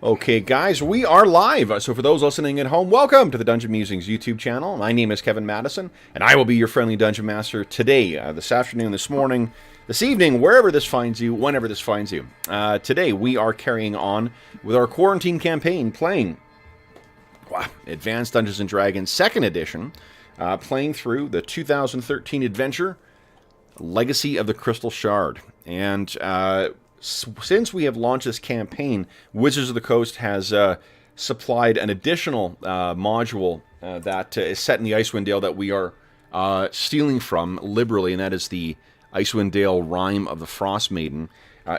Okay, guys, we are live. So for those listening at home, welcome to the Dungeon Musings YouTube channel. My name is Kevin Madison, and I will be your friendly Dungeon Master today, this afternoon, this morning, this evening, wherever this finds you, whenever this finds you. Today, we are carrying on with our quarantine campaign, playing Advanced Dungeons & Dragons 2nd Edition, playing through the 2013 adventure, Legacy of the Crystal Shard. And since we have launched this campaign, Wizards of the Coast has supplied an additional module that is set in the Icewind Dale that we are stealing from liberally, and that is the Icewind Dale Rime of the Frost Maiden.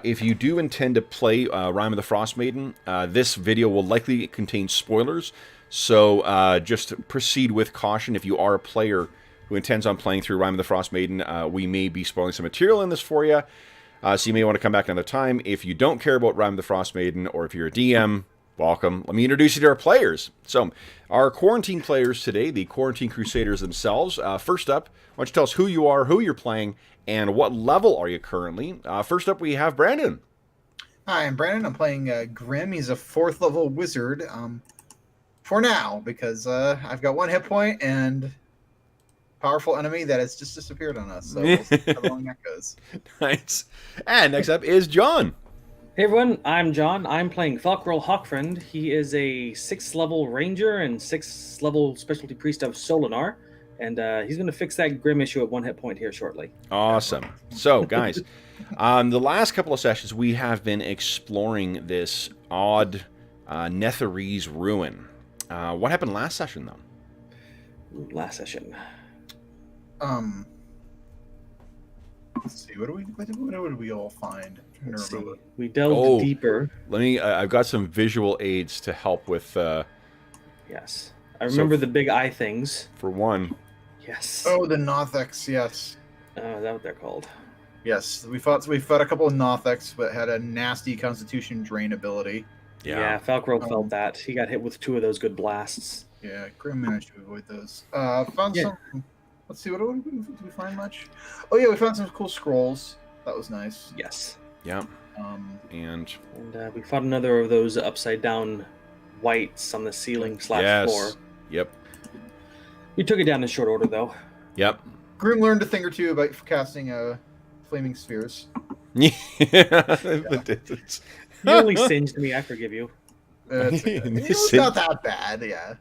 If you do intend to play Rime of the Frost Maiden, this video will likely contain spoilers, so just proceed with caution. If you are a player who intends on playing through Rime of the Frost Maiden, we may be spoiling some material in this for you. So you may want to come back another time. If you don't care about Rime of the Frost Maiden, or if you're a DM, welcome. Let me introduce you to our players. So, our quarantine players today, the Quarantine Crusaders themselves. First up, why don't you tell us who you are, who you're playing, and what level are you currently? First up, we have Brandon. Hi, I'm Brandon. I'm playing Grim. He's a 4th level wizard. For now, because I've got 1 hit point and powerful enemy that has just disappeared on us. So we'll see how long that goes. Nice. And next up is John. Hey everyone, I'm John. I'm playing Falkrel Hawkfriend. He is a 6th level ranger and 6th level specialty priest of Solinar. And he's going to fix that Grim issue at 1 hit point here shortly. Awesome. So, guys, the last couple of sessions, we have been exploring this odd Netherese ruin. What happened last session, though? Last session. Let's see. What did we all find? Let's see. We delved deeper. Let me. I've got some visual aids to help with. Yes, I remember the big eye things. For one. Yes. Oh, the Nothics. Yes. Is that what they're called? Yes, we fought a couple of Nothics, but had a nasty Constitution drain ability. Yeah, Falkrel felt that. He got hit with 2 of those good blasts. Yeah, Grim managed to avoid those. Found some. Let's see. Did we find much? Oh yeah, we found some cool scrolls. That was nice. Yes. Yeah. And we fought another of those upside down whites on the ceiling / floor. Yep. We took it down in short order though. Yep. Grim learned a thing or two about casting flaming spheres. Yeah. You only singed me. I forgive you. It's not that bad, yeah.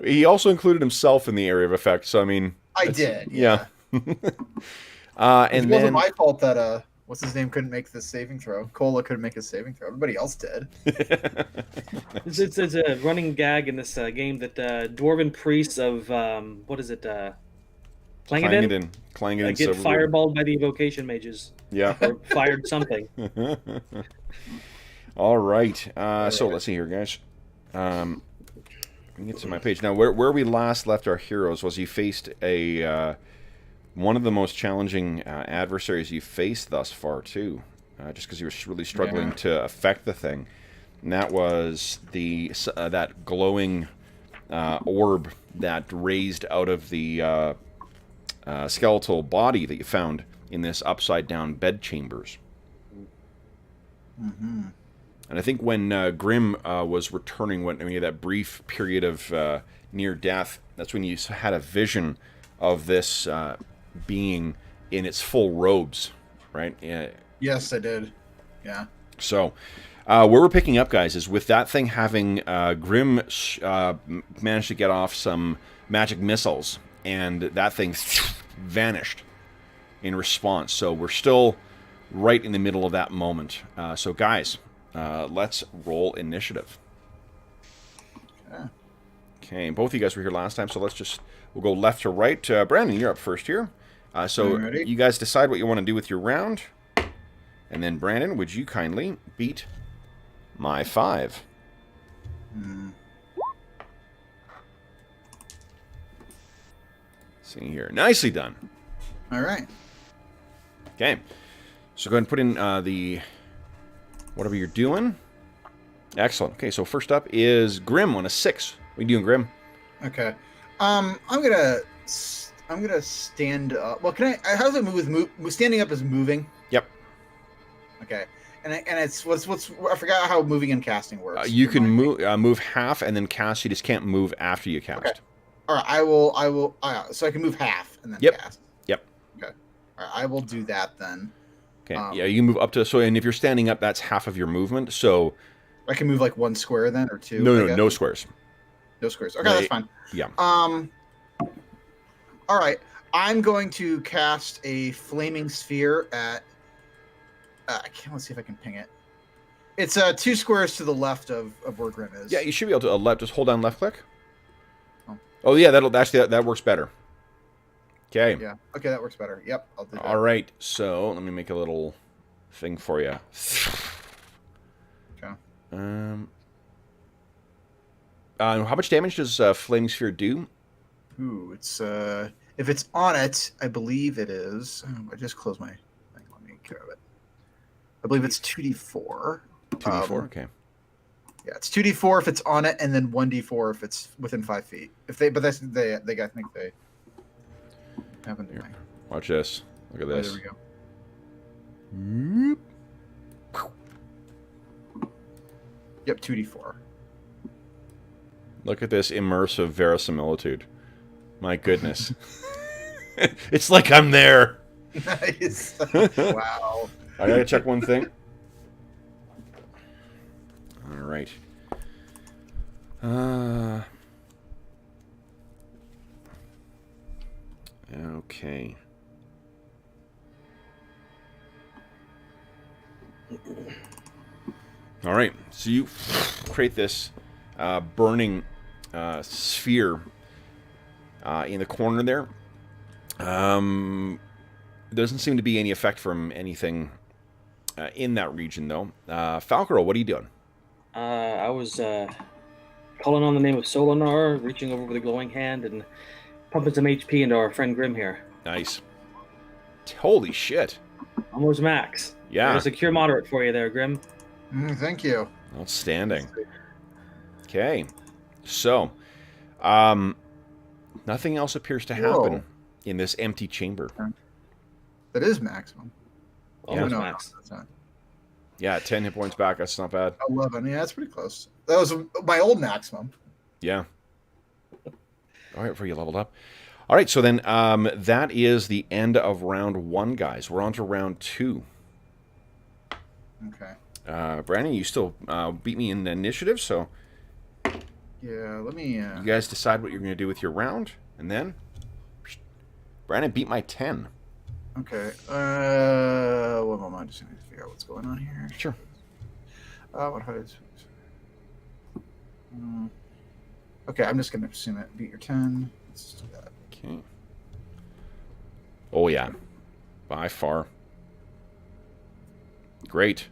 He also included himself in the area of effect, so I mean... I did, yeah. And it wasn't my fault that, what's his name couldn't make the saving throw. Cola couldn't make his saving throw. Everybody else did. It's a running gag in this game that Dwarven priests of, what is it, Clangeddin? Get fireballed by the evocation mages. Yeah. Or fired something. All right. So let's see here, guys. Let me get to my page. Now, where we last left our heroes was he faced a one of the most challenging adversaries you faced thus far, too. Just because he was really struggling to affect the thing. And that was the that glowing orb that raised out of the skeletal body that you found in this upside-down bed chambers. Mm-hmm. And I think when Grim was returning, when he had that brief period of near death, that's when you had a vision of this being in its full robes, right? Yeah. Yes, I did. Yeah. So, where we're picking up, guys, is with that thing having Grim managed to get off some magic missiles, and that thing vanished in response. So we're still right in the middle of that moment. So, guys... let's roll initiative. Okay, both of you guys were here last time, so we'll go left to right. Brandon, you're up first here. So you guys decide what you want to do with your round. And then, Brandon, would you kindly beat my 5? See here. Nicely done. All right. Okay. So go ahead and put in the... whatever you're doing. Excellent. Okay, so first up is Grim on a 6. What are you doing, Grim? Okay. I'm gonna stand up. Well, can I? How does it move? Standing up is moving. Yep. Okay. And it's what's I forgot how moving and casting works. You can move half and then cast. You just can't move after you cast. Okay. All right, I will. So I can move half and then Yep. cast. Yep. Okay. All right, I will do that then. Okay. Yeah, you can move up to and if you're standing up, that's half of your movement. So I can move like 1 square then or 2. no squares. No squares. Okay, that's fine. Yeah. All right, I'm going to cast a flaming sphere at. Let's see if I can ping it. It's 2 squares to the left of where Grim is. Yeah, you should be able to just hold down left click. Oh yeah, that works better. Okay. Yeah. Okay, that works better. Yep, I'll do that. All right. So let me make a little thing for you. Okay. How much damage does Flaming Sphere do? Ooh, it's if it's on it, I believe it is. I just closed my thing. Let me get rid of it. I believe it's 2d4. 2d4. Okay. Yeah, it's 2d4 if it's on it, and then 1d4 if it's within 5 feet. If they, but that's they. I think they happen to. Watch this. Look at this. Oh, there we go. Yep, 2d4. Look at this immersive verisimilitude. My goodness. It's like I'm there. Nice. Wow. I gotta check one thing. All right. Okay. All right. So you create this burning sphere in the corner there. Doesn't seem to be any effect from anything in that region, though. Falcaro, what are you doing? I was calling on the name of Solinar, reaching over with a glowing hand and pumping some HP into our friend Grim here. Nice. Holy shit. Almost max. Yeah. There's a cure moderate for you there, Grim. Thank you. Outstanding. Okay. So, nothing else appears to happen in this empty chamber. That is maximum. Almost No, max. that's not. Yeah, 10 hit points back. That's not bad. 11. Yeah, that's pretty close. That was my old maximum. Yeah. All right, before you leveled up. All right, so then that is the end of round 1, guys. We're on to round 2. Okay. Brandon, you still beat me in the initiative, so Yeah, let me... you guys decide what you're going to do with your round, and then Brandon beat my 10. Okay. One moment. I just need to figure out what's going on here. Sure. What hides? Okay, I'm just going to assume it. Beat your 10. Let's do that. Okay. Oh, yeah. By far. Great.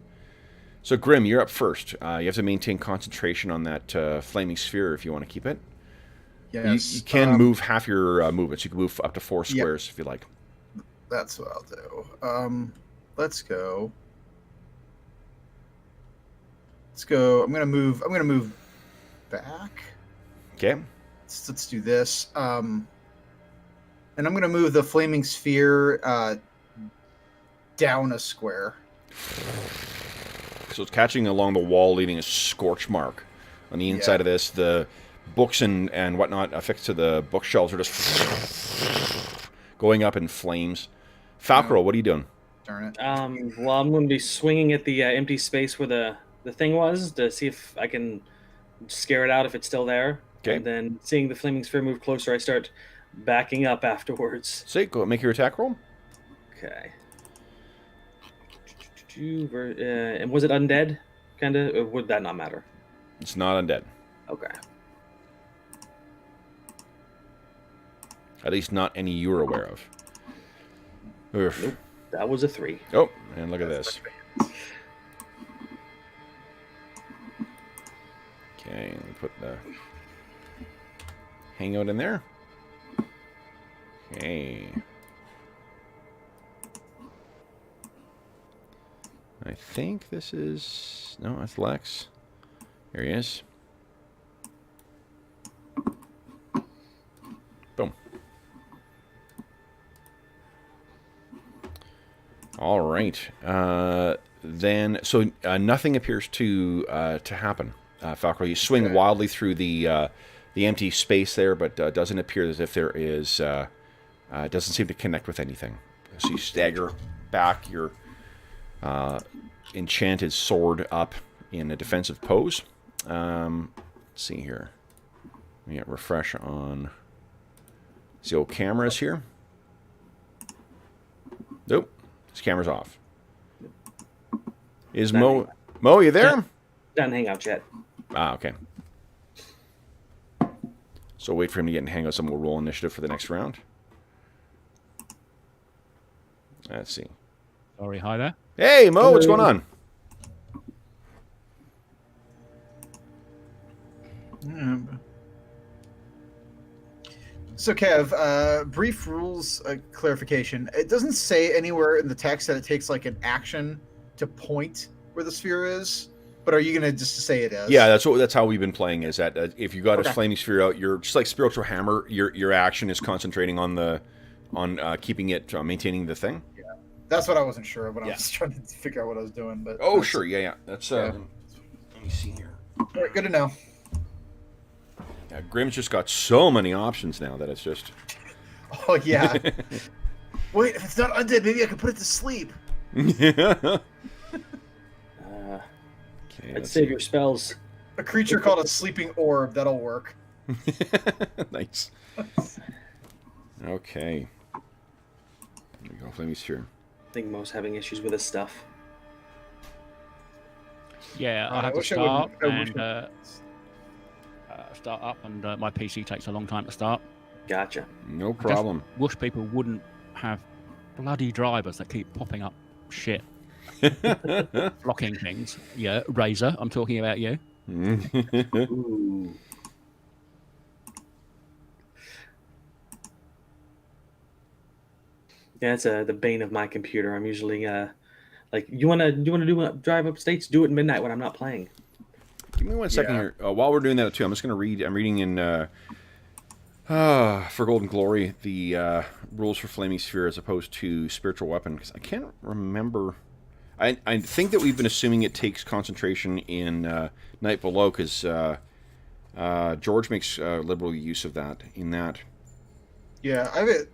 So, Grim, you're up first. You have to maintain concentration on that flaming sphere if you want to keep it. Yes. You can move half your movements. You can move up to 4 squares if you like. That's what I'll do. Let's go. Let's go. I'm gonna move back. Okay. Let's do this. And I'm gonna move the flaming sphere down a square. So it's catching along the wall, leaving a scorch mark on the inside of this. The books and whatnot affixed to the bookshelves are just going up in flames. Falcaro, what are you doing? Darn it. Well, I'm going to be swinging at the empty space where the thing was to see if I can scare it out if it's still there. Okay. And then seeing the flaming sphere move closer, I start backing up afterwards. So go make your attack roll. Okay. And was it undead? Kind of? Or would that not matter? It's not undead. Okay. At least not any you're aware of. Oof. Nope. That was a 3. Oh, and look at this. Okay, let me put the hangout in there. Okay. I think this is... No, that's Lex. Here he is. Boom. All right. then so nothing appears to happen. Falco, you swing wildly through the empty space there, but doesn't appear as if there is. Doesn't seem to connect with anything. So you stagger back, your enchanted sword up in a defensive pose. Let's see here. We get refresh on the old cameras here. Nope, this camera's off. Is Mo? Mo, you there? Done hangout yet. Ah, okay. So wait for him to get in hangouts, and we'll roll initiative for the next round. Let's see. Sorry, hi there. Hey, Mo, what's going on? So, Kev, brief rules clarification. It doesn't say anywhere in the text that it takes like an action to point where the sphere is, but are you gonna just say it is? Yeah, that's how we've been playing. Is that if you got a flaming sphere out, you're just like spiritual hammer. Your action is concentrating on keeping it maintaining the thing. Yeah, that's what I wasn't sure of when I was trying to figure out what I was doing. But sure, yeah. That's let me see here. All right, good to know. Yeah, Grimm's just got so many options now that it's just. Oh yeah. Wait, if it's not undead, maybe I can put it to sleep. Yeah. Let's save your spells. A creature called a sleeping orb. That'll work. Nice. Okay. There we go. Flaming sphere. I think Mo's having issues with his stuff. Yeah, I have to start and start up, and my PC takes a long time to start. Gotcha. No problem. I wish people wouldn't have bloody drivers that keep popping up shit. Blocking things. Yeah, Razor, I'm talking about you. Ooh. Yeah, it's the bane of my computer. I'm usually like, you wanna do a drive upstates? Do it at midnight when I'm not playing. Give me 1 second here. While we're doing that too, I'm just gonna read. I'm reading in for Golden Glory the rules for Flaming Sphere as opposed to Spiritual Weapon, because I can't remember. I think that we've been assuming it takes concentration in Night Below, because George makes liberal use of that in that. Yeah, I have it.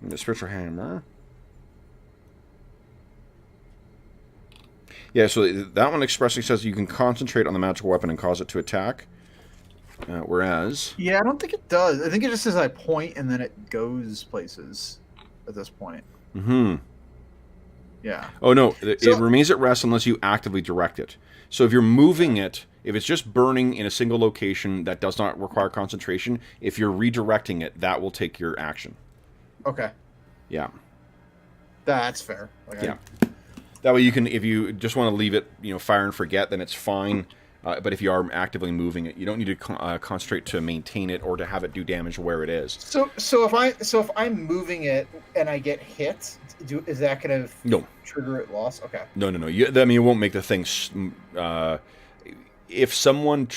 The Spiritual Hammer. Yeah, so that one expressly says you can concentrate on the magical weapon and cause it to attack. Whereas... Yeah, I don't think it does. I think it just says I point and then it goes places at this point. Mm-hmm. Yeah. Oh, no. It remains at rest unless you actively direct it. So if you're moving it, if it's just burning in a single location that does not require concentration, if you're redirecting it, that will take your action. Okay. Yeah. That's fair. Yeah. That way you can, if you just want to leave it, fire and forget, then it's fine. But if you are actively moving it, you don't need to concentrate to maintain it or to have it do damage where it is. So if I'm moving it and I get hit, is that going to trigger it loss? Okay. No. It won't make the thing. If someone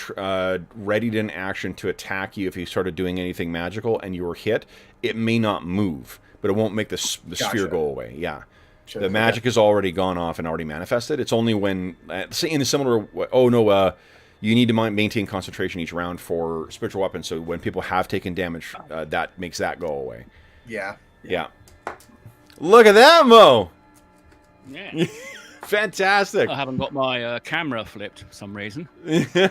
readied an action to attack you, if you started doing anything magical and you were hit, it may not move, but it won't make the sphere go away. Yeah. Sure, the magic has already gone off and already manifested. It's only when, in a similar, you need to maintain concentration each round for spiritual weapons. So when people have taken damage, that makes that go away. Yeah. Yeah. Look at that, Mo. Yeah. Fantastic. I haven't got my camera flipped for some reason.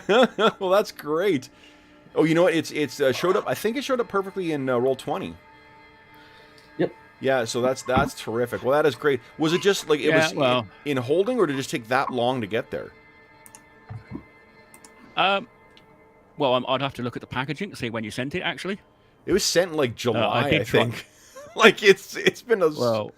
Well, that's great. Oh, you know what? It's showed up. I think it showed up perfectly in Roll20. Yep. Yeah, so that's terrific. Well, that is great. Was it just like in holding, or did it just take that long to get there? Well, I'd have to look at the packaging to see when you sent it. Actually, it was sent in like July, I think. Like it's been a. Well,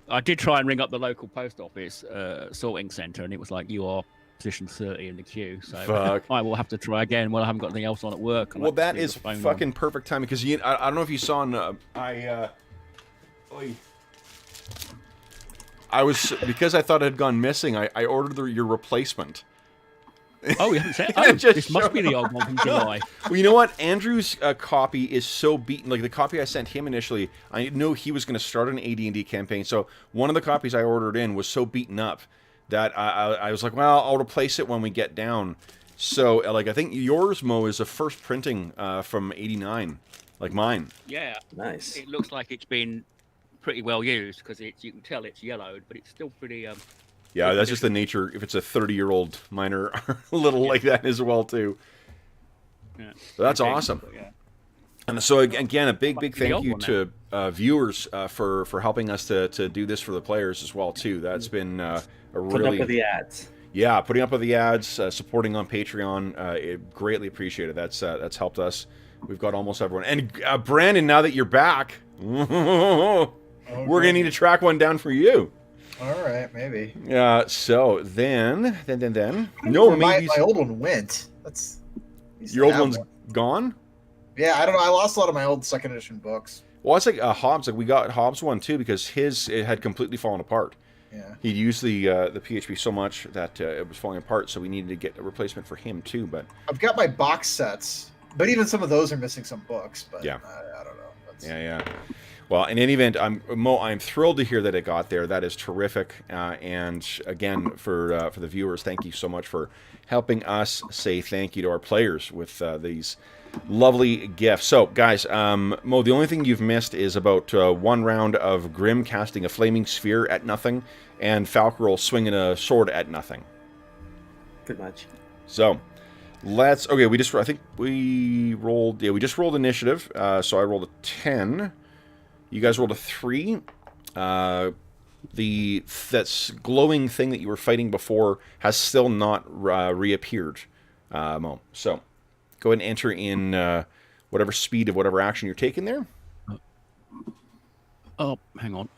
I did try and ring up the local post office sorting centre, and it was like, you are position 30 in the queue. So I will have to try again. Well, I haven't got anything else on at work. Well, that is fucking perfect timing, because I don't know if you saw I was, because I thought it had gone missing, I ordered your replacement. Oh, you haven't said. Oh, this must be the old one from July. Well, you know what? Andrew's copy is so beaten. Like the copy I sent him initially, I knew he was going to start an AD&D campaign. So one of the copies I ordered in was so beaten up that I was like, well, I'll replace it when we get down. So, like, I think yours, Mo, is a first printing from '89, like mine. Yeah, Nice. It looks like it's been pretty well used because you can tell it's yellowed, but it's still pretty. Yeah, that's just the nature. If it's a 30-year-old, mine are a little like that as well too. Yeah. So that's awesome. Yeah. And so again, a big thank you to viewers for helping us to do this for the players as well too. That's been a really Put up with the ads. Yeah, putting up with the ads, supporting on Patreon, greatly appreciated. That's helped us. We've got almost everyone. And Brandon, now that you're back, we're gonna need to track one down for you. All right, maybe. So then, no, maybe my old one went. That's your old one's gone. Yeah, I don't know. I lost a lot of my old second edition books. Well, it's like Hobbs. Like we got Hobbs one too because it had completely fallen apart. Yeah. He'd used the PHP so much that it was falling apart, so we needed to get a replacement for him too. But I've got my box sets, but even some of those are missing some books. But yeah, I don't know. Yeah. Well, in any event, I'm thrilled to hear that it got there. That is terrific. And again, for the viewers, thank you so much for helping us say thank you to our players with these lovely gifts. So, guys, Mo, the only thing you've missed is about one round of Grim casting a flaming sphere at nothing, and Falcarol swinging a sword at nothing. Pretty much. So, okay. I think we rolled. Yeah, we just rolled initiative. So I rolled a 10. You guys rolled a 3. That glowing thing that you were fighting before has still not reappeared, Mo. So go ahead and enter in whatever speed of whatever action you're taking there. Oh, hang on.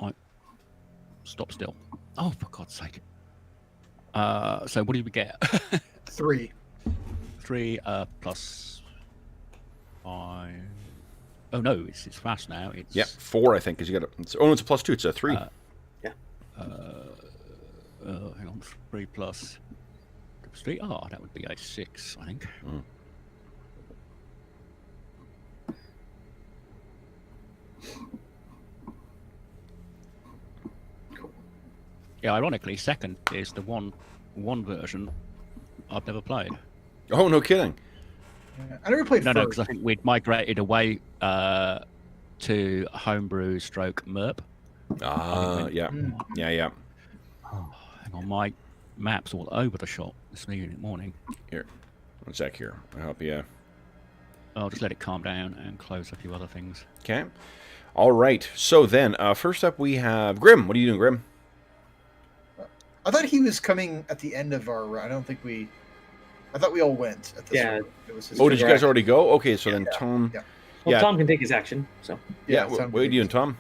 Stop still. Oh, for God's sake. So what did we get? 3. 3 plus 5. Oh no, it's fast now. It's 4, I think, because you got it's a +2. It's a 3. Yeah. Hang on, 3 plus 3. Oh, that would be a 6, I think. Yeah, ironically, second is the one version I've never played. Oh, no kidding. I never played No, first. because I think we'd migrated away to homebrew stroke MERP. Yeah. Oh, hang on, my map's all over the shop this morning. Here, one sec here. I'll help you. I'll just let it calm down and close a few other things. Okay. All right. So then, first up we have Grim. What are you doing, Grim? I thought he was coming at the end of our. I thought we all went at this. Yeah. One. It was his Oh, did you guys already go? Okay, so then Tom. Yeah. Well, Tom can take his action, so. What are you doing, Tom?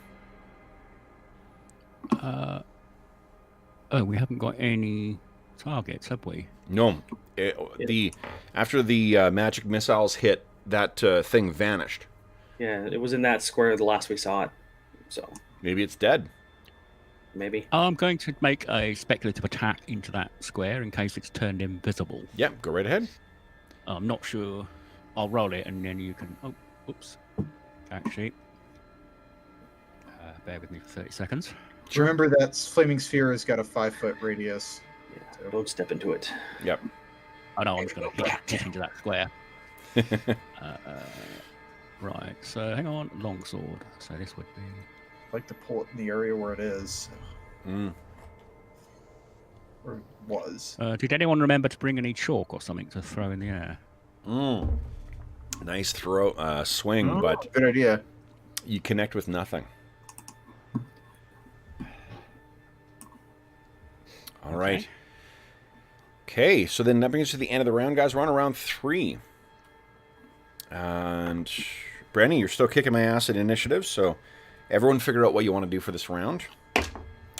We haven't got any targets, have we? No. After the magic missiles hit, that thing vanished. Yeah, it was in that square the last we saw it, so. Maybe it's dead. Maybe. I'm going to make a speculative attack into that square in case it's turned invisible. Yeah, go right ahead. I'm not sure. I'll roll it and then you can... Oh, oops. Fact sheet. Bear with me for 30 seconds. Remember that flaming sphere has got a 5-foot radius. Yeah, so don't step into it. Yep. I know I'm just going to hit into that square. Right, so hang on. Longsword. So this would be... I'd like to pull it in the area where it is. Or it was. Did anyone remember to bring any chalk or something to throw in the air? Nice swing, but good idea. You connect with nothing. All right. Okay, so then that brings us to the end of the round, guys. We're on round 3. And Brandon, you're still kicking my ass at initiative, so everyone figure out what you want to do for this round.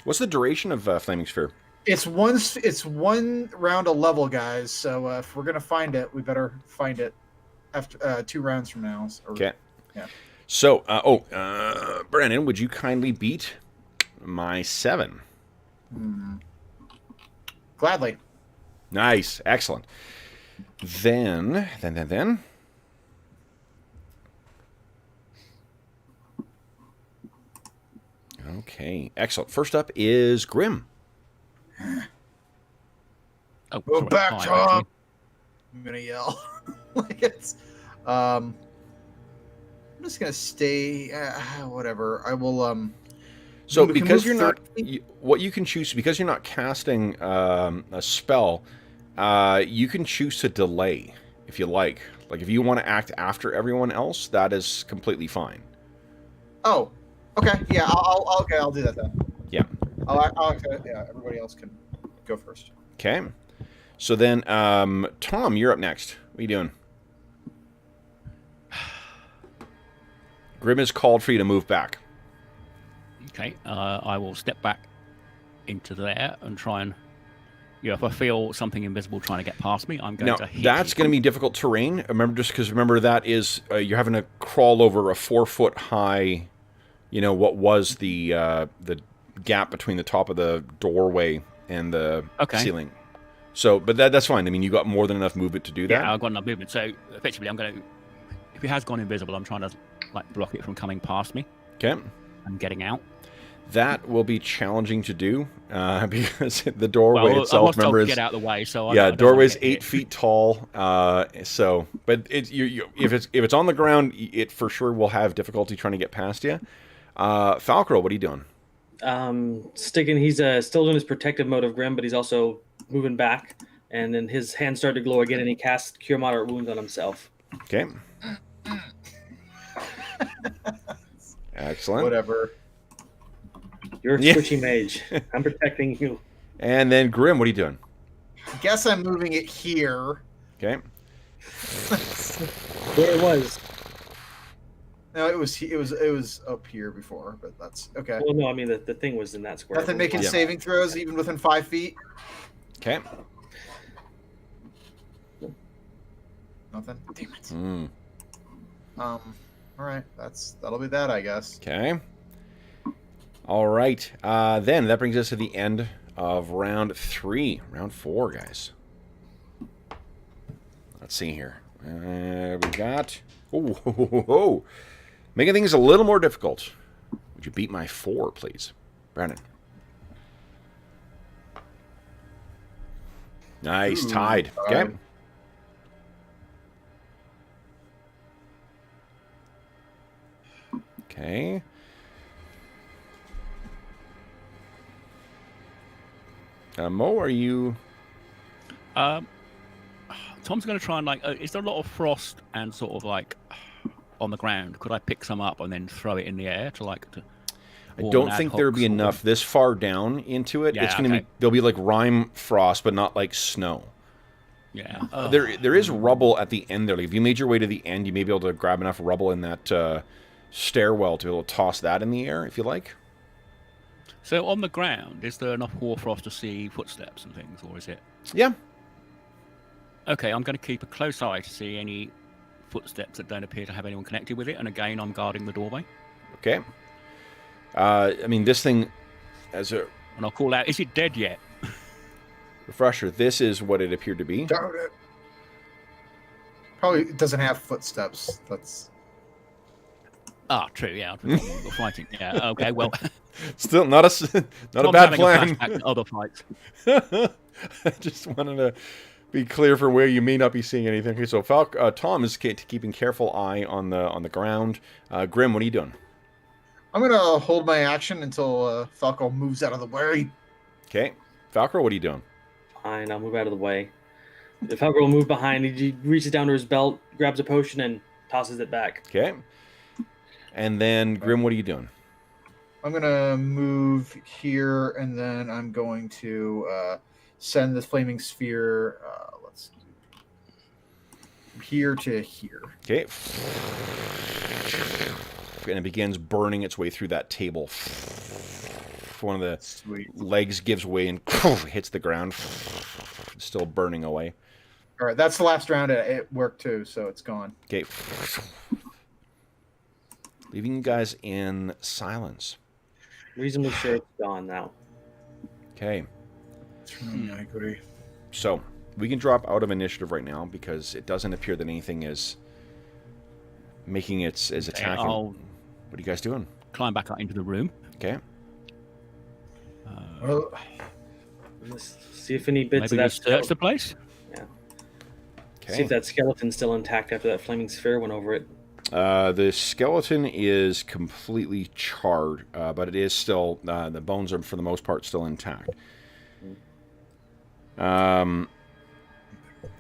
What's the duration of Flaming Sphere? It's one round a level, guys. So if we're gonna find it, we better find it after 2 rounds from now. Okay. Yeah. So, Brandon, would you kindly beat my 7? Gladly. Nice, excellent. Then. Okay, excellent. First up is Grim. Oh, Go sorry, back, five, Tom! actually. I'm gonna yell. Like it's. I'm just gonna stay. Whatever. I will. So we can because move you're not, 30 what you can choose, because you're not casting a spell, you can choose to delay if you like. Like if you want to act after everyone else, that is completely fine. Oh, okay. Yeah, I'll do that then. Yeah. Yeah, everybody else can go first. Okay. So then, Tom, you're up next. What are you doing? Grim has called for you to move back. Okay, I will step back into there and try and, if I feel something invisible trying to get past me, I'm going to hit. That's going to be difficult terrain. Remember that is you're having to crawl over a 4-foot high, what was the gap between the top of the doorway and the ceiling. So, but that's fine. I mean, you got more than enough movement to do that. Yeah, I've got enough movement. So effectively, I'm going to, if it has gone invisible, I'm trying to block it from coming past me. Okay. And getting out. That will be challenging to do because the doorway itself. Remember, get out of the way. So doorway's 8 feet tall. But if it's on the ground, it for sure will have difficulty trying to get past you. Falcro, what are you doing? Sticking. He's still in his protective mode of Grim, but he's also moving back. And then his hands start to glow again, and he casts Cure Moderate Wounds on himself. Okay. Excellent. Whatever. You're a twitchy mage. I'm protecting you. And then Grim, what are you doing? I guess I'm moving it here. Okay. There it was. No, it was up here before, but that's okay. Well, no, I mean the thing was in that square. Nothing making saving throws even within 5 feet. Okay. Nothing. Damn it. All right. That'll be that, I guess. Okay. All right. Then that brings us to the end of round 3. Round 4, guys. Let's see here. We got. Oh. Making things a little more difficult. Would you beat my 4, please? Brandon. Nice. Tied. Okay. Okay. Mo, are you... Tom's going to try and is there a lot of frost and sort of on the ground? Could I pick some up and then throw it in the air to I don't think there'd be enough this far down into it. Yeah, it's going to be, there'll be rime frost, but not like snow. Yeah. There is rubble at the end there. If you made your way to the end, you may be able to grab enough rubble in that stairwell to be able to toss that in the air, if you like. So on the ground, is there enough hoarfrost to see footsteps and things, or is it? Yeah. Okay, I'm going to keep a close eye to see any footsteps that don't appear to have anyone connected with it, and again, I'm guarding the doorway. Okay. I mean, this thing, as a... And I'll call out, is it dead yet? Refresher, this is what it appeared to be. Darn it. Probably doesn't have footsteps. That's... Ah, true, yeah. We're fighting. Yeah, okay, well... Still not a bad plan. Other fights. I just wanted to be clear for where you may not be seeing anything. Okay, so Tom is keeping careful eye on the ground. Grim, what are you doing? I'm gonna hold my action until Falco moves out of the way. Okay, Falco, what are you doing? Fine, I'll move out of the way. The Falco will move behind. He reaches down to his belt, grabs a potion, and tosses it back. Okay. And then Grim, what are you doing? I'm gonna move here, and then I'm going to send this flaming sphere. Let's do here to here. Okay. And it begins burning its way through that table. One of the legs gives way and hits the ground. It's still burning away. All right, that's the last round. It worked too, so it's gone. Okay. Leaving you guys in silence. Reasonably sure it's gone now. Okay. I agree. So, we can drop out of initiative right now because it doesn't appear that anything is making its attacking. What are you guys doing? Climb back out into the room. Okay. Let's see if any bits Maybe of that search the place. Yeah. Okay. See if that skeleton's still intact after that flaming sphere went over it. The skeleton is completely charred, but it is still, the bones are for the most part still intact.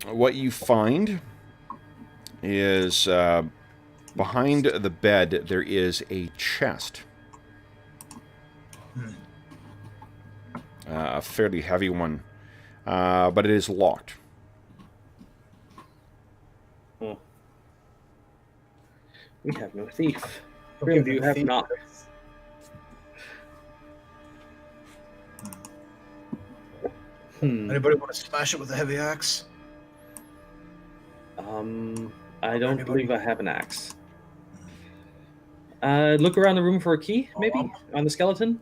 What you find is behind the bed there is a chest. A fairly heavy one, but it is locked. We have no thief. Grim, do you have not? Anybody want to smash it with a heavy axe? I don't believe I have an axe. Look around the room for a key, maybe, on the skeleton.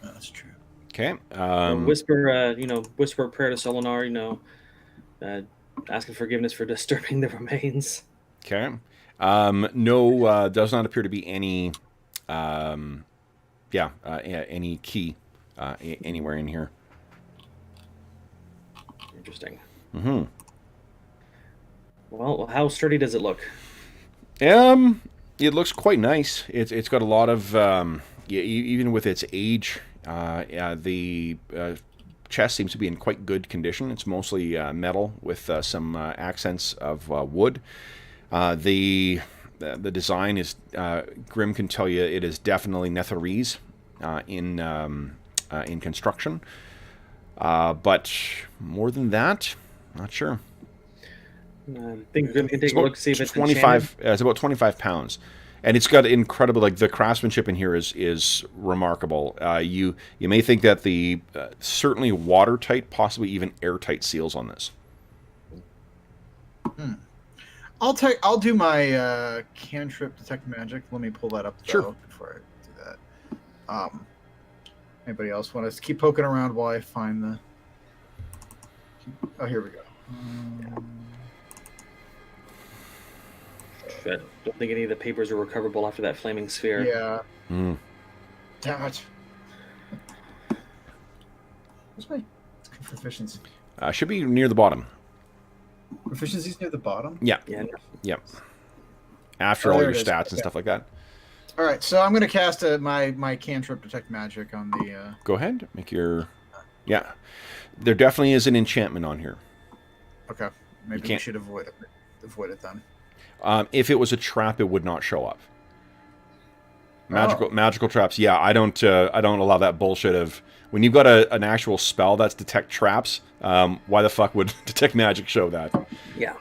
Oh, that's true. Okay. Whisper, whisper a prayer to Solinar, asking forgiveness for disturbing the remains. Okay. No, does not appear to be any, any key anywhere in here. Interesting. Mm-hmm. Well, how sturdy does it look? It looks quite nice. It's got a lot of, even with its age, the chest seems to be in quite good condition. It's mostly metal with some accents of wood. The design is, Grim can tell you, it is definitely Netherese in construction. But more than that, not sure. I think Grim can take a look, see if it's 25. It's about 25 pounds, and it's got incredible. Like the craftsmanship in here is remarkable. You may think that the certainly watertight, possibly even airtight seals on this. I'll do my cantrip detect magic. Let me pull that up though, before I do that. Anybody else want to keep poking around while I find the? Oh, here we go. I don't think any of the papers are recoverable after that flaming sphere. Yeah. Damn it. Where's my proficiency? Should be near the bottom. Proficiency's near the bottom? Yeah. Yeah. Yep. After all your stats and stuff like that. All right, so I'm going to cast my cantrip detect magic on the... Go ahead. Make your... Yeah. There definitely is an enchantment on here. Okay. Maybe we should avoid it then. If it was a trap, it would not show up. Magical traps. Yeah, I don't allow that bullshit of when you've got an actual spell that's detect traps. Why the fuck would detect magic show that? Yeah,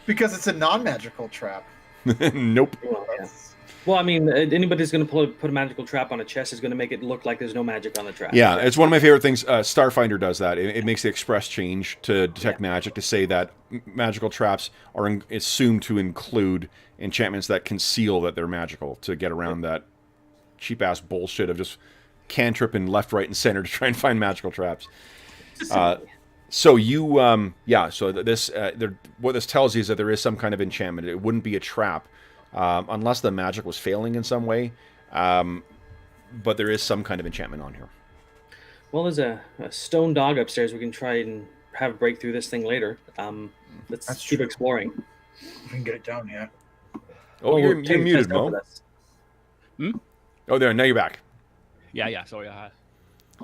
because it's a non-magical trap. Nope. Well, I mean, anybody's going to put a magical trap on a chest is going to make it look like there's no magic on the trap. Yeah, it's one of my favorite things. Starfinder does that. It makes the express change to detect magic to say that magical traps are assumed to include enchantments that conceal that they're magical to get around that cheap-ass bullshit of just cantripping left, right, and center to try and find magical traps. So you, so this, what this tells you is that there is some kind of enchantment. It wouldn't be a trap. Unless the magic was failing in some way. But there is some kind of enchantment on here. Well, there's a stone dog upstairs. We can try and have a break through this thing later. Let's keep exploring. We can get it down yet. Oh, you're muted, Mo. Oh, there. Now you're back. Yeah. Sorry, I've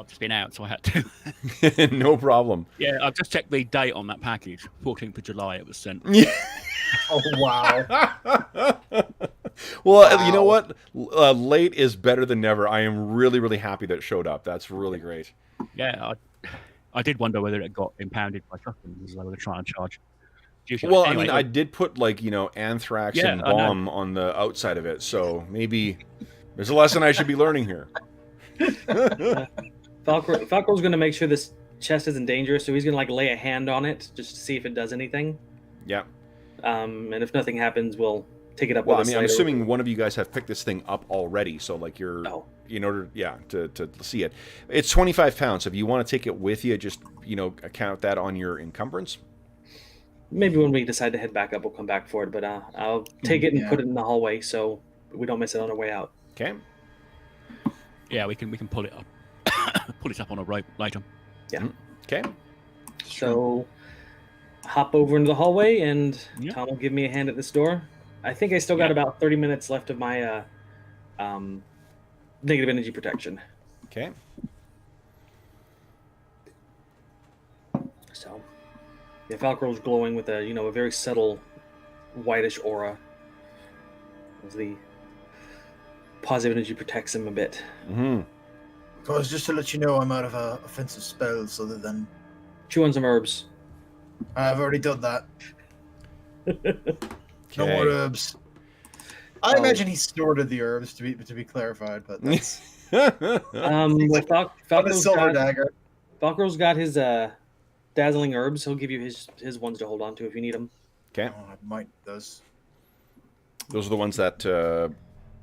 just been out, so I had to. No problem. Yeah, I've just checked the date on that package. 14th of July it was sent. Yeah. Oh, wow. Well, you know what? Late is better than never. I am really, really happy that it showed up. That's really great. Yeah, I did wonder whether it got impounded by customs as they were trying to charge. Well, anyway, I mean, I did put, anthrax and bomb on the outside of it, so maybe there's a lesson I should be learning here. Falcor's going to make sure this chest isn't dangerous, so he's going to, lay a hand on it just to see if it does anything. Yeah. And if nothing happens, we'll take it up. Well, I mean, I'm assuming one of you guys have picked this thing up already, so you're in order, to see it. It's 25 pounds. So if you want to take it with you, just account that on your encumbrance. Maybe when we decide to head back up, we'll come back for it. But I'll take it and put it in the hallway so we don't miss it on our way out. Okay. Yeah, we can pull it up, pull it up on a rope later. Yeah. Okay. So hop over into the hallway, and Yeah. Tom will give me a hand at this door. I think I still got about 30 minutes left of my negative energy protection. Okay. So, yeah, Falcor's glowing with a very subtle whitish aura. As the positive energy protects him a bit. Mm-hmm. Guys, just to let you know, I'm out of offensive spells other than... Chew on some herbs. I've already done that. No Okay. more herbs. I imagine he snorted the herbs, to be clarified, but that's... Falcor's silver dagger. Falcor's got his dazzling herbs. He'll give you his ones to hold on to if you need them. Okay. Oh, I might those. Those are the ones that...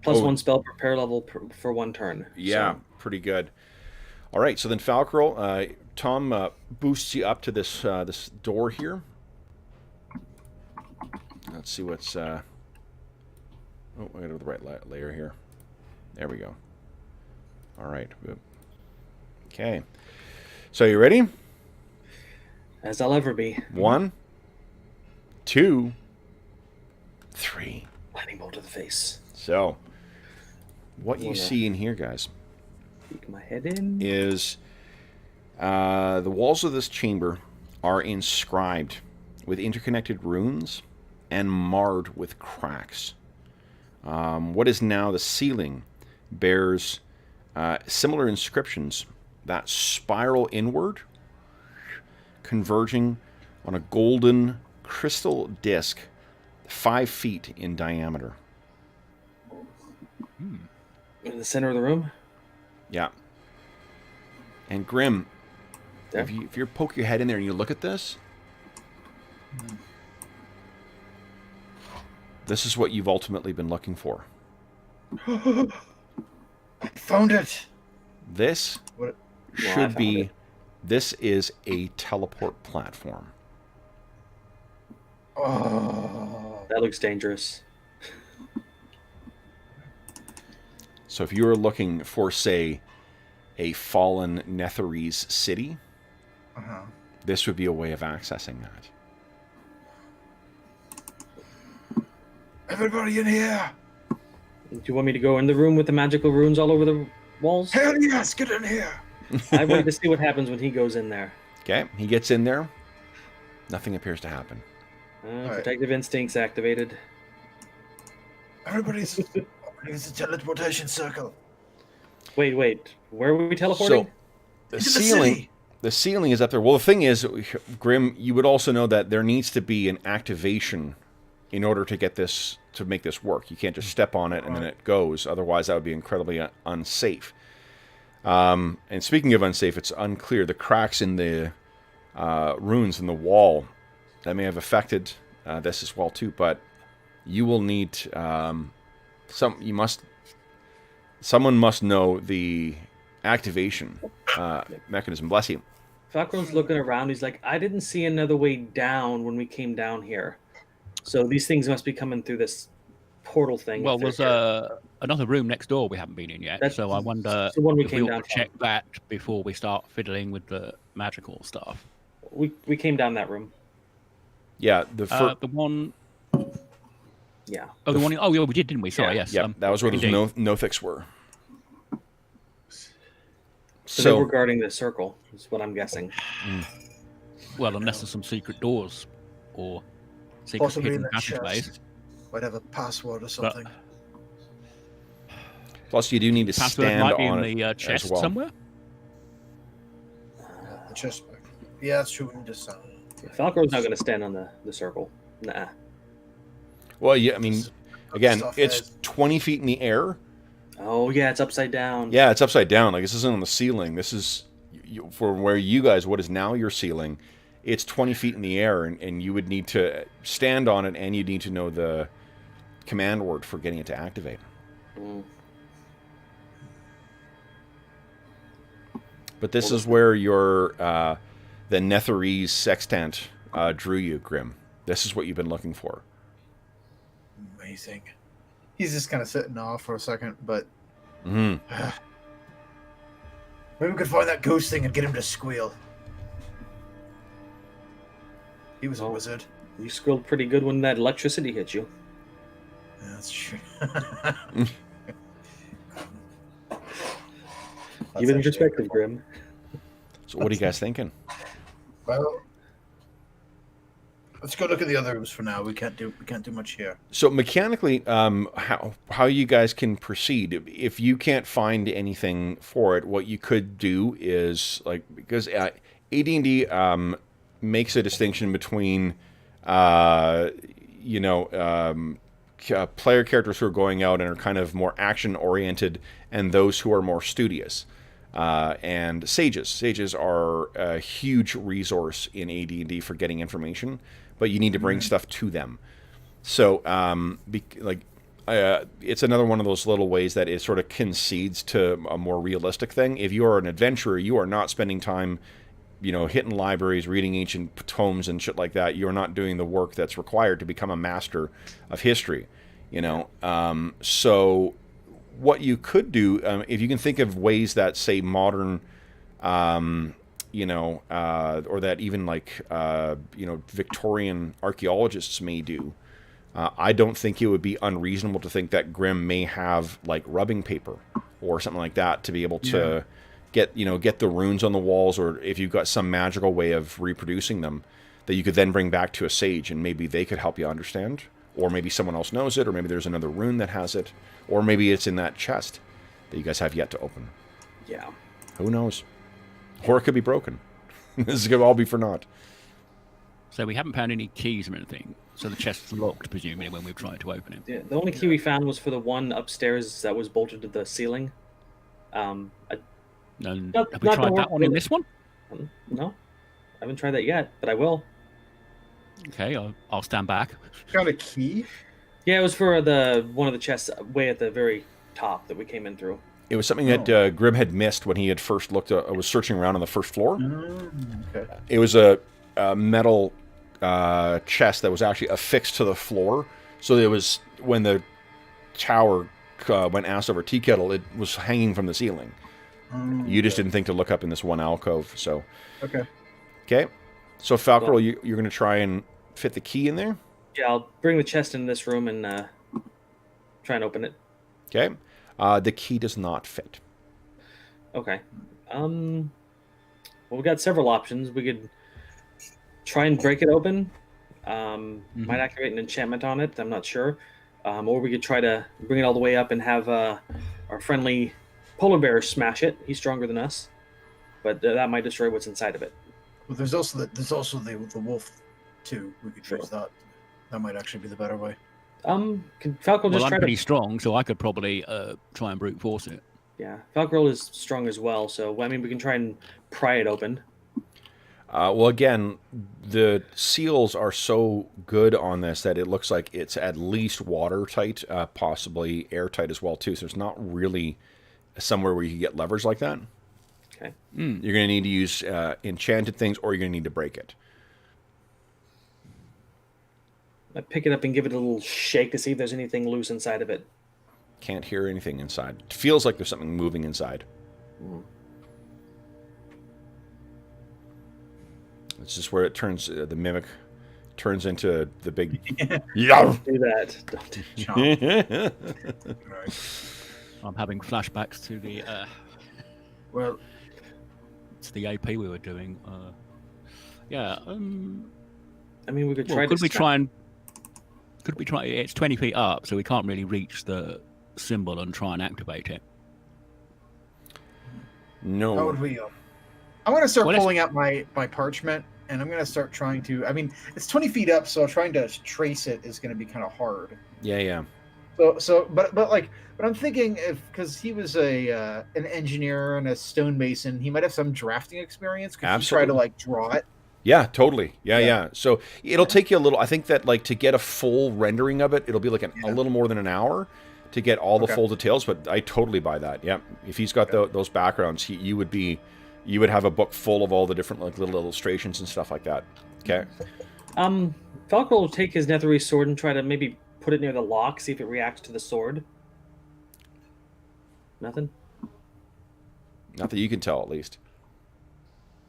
Plus one spell per pair level for one turn. Yeah, so. Pretty good. All right, so then Falcor, Tom boosts you up to this this door here. Let's see what's... Oh, I got the right layer here. There we go. All right. Okay. So you ready? As I'll ever be. 1, 2, 3. Lightning bolt to the face. So, what you see in here, guys, peek my head in, is the walls of this chamber are inscribed with interconnected runes and marred with cracks. What is now the ceiling bears similar inscriptions that spiral inward, converging on a golden crystal disc 5 feet in diameter. in the center of the room. Yeah. And Grim, if you poke your head in there and you look at this, this is what you've ultimately been looking for. I found it. This should be... This is a teleport platform. Oh. That looks dangerous. So if you were looking for, say, a fallen Netherese city, this would be a way of accessing that. Everybody in here! Do you want me to go in the room with the magical runes all over the walls? Hell yes, get in here! I wait to see what happens when he goes in there. Okay, he gets in there. Nothing appears to happen. Protective instincts activated. Everybody's... It's a teleportation circle. Wait. Where are we teleporting? So, the ceiling is up there. Well, the thing is, Grim, you would also know that there needs to be an activation in order to get this, to make this work. You can't just step on it and then it goes. Otherwise, that would be incredibly unsafe. And speaking of unsafe, it's unclear. The cracks in the runes in the wall, that may have affected this as well too. But you will need someone must know the activation mechanism. Bless you. Falcon's looking around. He's like, I didn't see another way down when we came down here. So these things must be coming through this portal thing. Well, there's another room next door we haven't been in yet. So I wonder the one we if came we down ought to check that before we start fiddling with the magical stuff. We came down that room. Yeah, the one... Yeah. Oh, the one... Oh, yeah, we did, didn't we? Sorry, yes. Yeah, that was where those Nothics were. So they were guarding the circle, is what I'm guessing. Well, unless there's some secret doors or secret hidden passageways. Might have a password or something. Plus, you do need to stand might be on in the chest as well. somewhere. The chest. Yeah, that's true. Falco's not going to stand on the circle. Nah. Well, yeah, I mean, again, it's 20 feet in the air. Oh, yeah, it's upside down. Yeah, it's upside down. Like, this isn't on the ceiling. This is, for where you guys, what is now your ceiling, it's 20 feet in the air, and you would need to stand on it, and you need to know the command word for getting it to activate. But this is where your the Netherese sextant drew you, Grim. This is what you've been looking for. Amazing. He's just kind of sitting off for a second, but Mm. maybe we could find that ghost thing and get him to squeal. He was a wizard. You squealed pretty good when that electricity hit you. Yeah, that's true. Give it in perspective, Grim. So what are you guys thinking? Well, let's go look at the other rooms for now. We can't do much here. So mechanically, how you guys can proceed? If you can't find anything for it, what you could do is because AD&D makes a distinction between player characters who are going out and are kind of more action oriented, and those who are more studious. And sages. Sages are a huge resource in AD&D for getting information, but you need to bring stuff to them. So, it's another one of those little ways that it sort of concedes to a more realistic thing. If you are an adventurer, you are not spending time, hitting libraries, reading ancient tomes and shit like that. You are not doing the work that's required to become a master of history, So what you could do, if you can think of ways that, say, modern, or that even Victorian archaeologists may do, I don't think it would be unreasonable to think that Grim may have rubbing paper or something like that to be able to get the runes on the walls, or if you've got some magical way of reproducing them that you could then bring back to a sage and maybe they could help you understand. Or maybe someone else knows it, or maybe there's another rune that has it, or maybe it's in that chest that you guys have yet to open. Yeah. Who knows? Or it could be broken. This could all be for naught. So we haven't found any keys or anything. So the chest's locked, presumably, when we've tried to open it. Yeah, the only key we found was for the one upstairs that was bolted to the ceiling. Have we tried that one in this one? No, I haven't tried that yet, but I will. Okay, I'll stand back. Got a key? Yeah, it was for one of the chests way at the very top that we came in through. It was something that Grim had missed when he had first looked. Was searching around on the first floor. Okay. It was a metal chest that was actually affixed to the floor. So it was when the tower went ass over tea kettle, it was hanging from the ceiling. You just didn't think to look up in this one alcove. So okay. So Falcor, you're going to try and fit the key in there? Yeah, I'll bring the chest in this room and try and open it. Okay. The key does not fit. Okay. Well, we've got several options. We could try and break it open. Might activate an enchantment on it. I'm not sure. Or we could try to bring it all the way up and have our friendly polar bear smash it. He's stronger than us, but that might destroy what's inside of it. Well, there's also the wolf too. We could choose that. That might actually be the better way. Can Falcor just I'm try pretty strong, so I could probably try and brute force it. Yeah, Falcor is strong as well, so we can try and pry it open. Well, again, the seals are so good on this that it looks like it's at least watertight, possibly airtight as well too. So there's not really somewhere where you can get levers like that. Okay. You're going to need to use enchanted things, or you're going to need to break it. I pick it up and give it a little shake to see if there's anything loose inside of it. Can't hear anything inside. It feels like there's something moving inside. It's just where it turns, the mimic turns into the big... Don't do that. Don't. I'm having flashbacks to the... to the AP we were doing. We could try. Could we try and? Could we try? It's 20 feet up, so we can't really reach the symbol and try and activate it. No. How would we? I'm going to start pulling out my parchment, and I'm going to start trying to. It's 20 feet up, so trying to trace it is going to be kind of hard. Yeah. But I'm thinking because he was an engineer and a stonemason, he might have some drafting experience. Could you try to draw it? Yeah, totally. Yeah. So it'll take you a little. I think that to get a full rendering of it, it'll be a little more than an hour to get all the full details. But I totally buy that. Yeah, if he's got those backgrounds, you would have a book full of all the different little illustrations and stuff like that. Okay. Falco will take his Netherese sword and try to maybe put it near the lock, see if it reacts to the sword. Nothing? Not that you can tell, at least.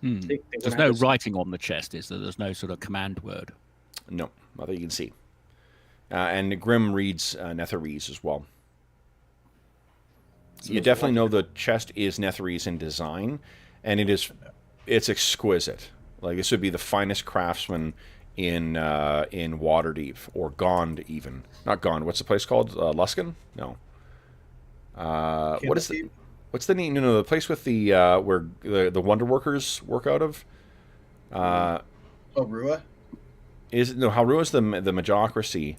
There's no writing on the chest, is there? There's no sort of command word. No, not that you can see. And Grim reads Netherese as well. So you definitely know the chest is Netherese in design, and it's exquisite. Like, this would be the finest craftsman in Waterdeep, or Gond even. Not Gond. What's the place called? Luskan? No. What's the name? No, the place with the where the Wonder Workers work out of. Rua? Halrua's the Magocracy.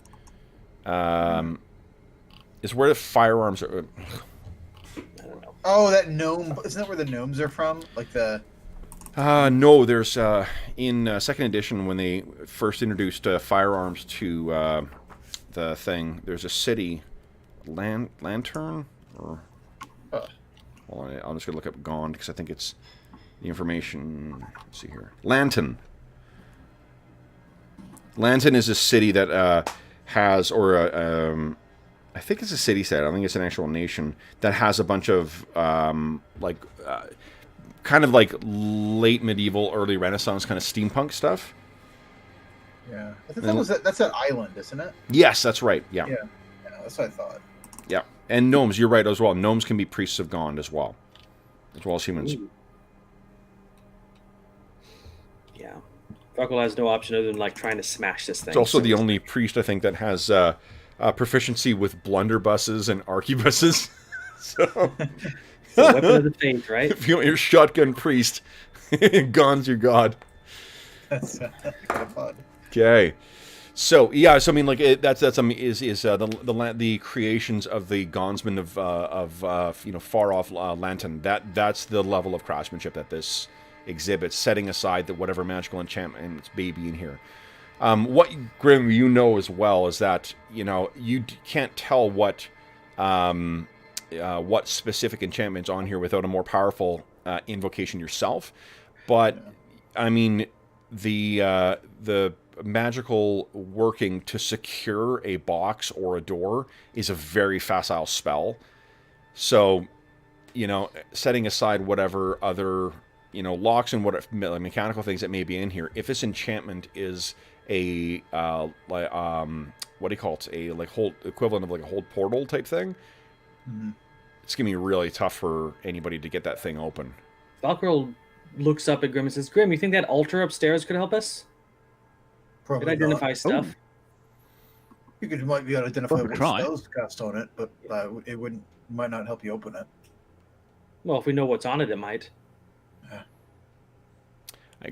Is where the firearms are. I don't know. Oh, that gnome. Isn't that where the gnomes are from? Like the... No, there's in second edition when they first introduced firearms to the thing. There's a city, Lantern, or hold on, I'm just gonna look up Gond because I think it's the information. Let's see here, Lanton. Lanton is a city that has, or I think it's a city set. I don't think it's an actual nation that has a bunch of kind of like late medieval, early Renaissance kind of steampunk stuff. Yeah, I think that's that island, isn't it? Yes, that's right. Yeah, that's what I thought. Yeah, and gnomes. You're right as well. Gnomes can be priests of Gond as well as humans. Ooh. Yeah, Falco has no option other than like trying to smash this thing. It's also the only priest I think that has proficiency with blunderbusses and arquebuses. So. Weapon of the faith, right? If you want your shotgun priest, Gond's your god. That's kind of fun. Okay, so yeah, so I mean, like that's the creations of the Gondsman of far off Lanton. That's the level of craftsmanship that this exhibits, setting aside that whatever magical enchantments may be in here. What Grim, you know as well, is that you can't tell what specific enchantment's on here without a more powerful invocation yourself. But I mean, the magical working to secure a box or a door is a very facile spell. So, setting aside whatever other locks and what mechanical things that may be in here, if this enchantment is a what do you call it? A hold equivalent of like a hold portal type thing. Mm-hmm. It's going to be really tough for anybody to get that thing open. Valkyrie looks up at Grim and says, Grim, you think that altar upstairs could help us? Probably could identify not. stuff? You might be able to identify what try. spells to cast on it, but it might not help you open it. Well, if we know what's on it, it might. Yeah.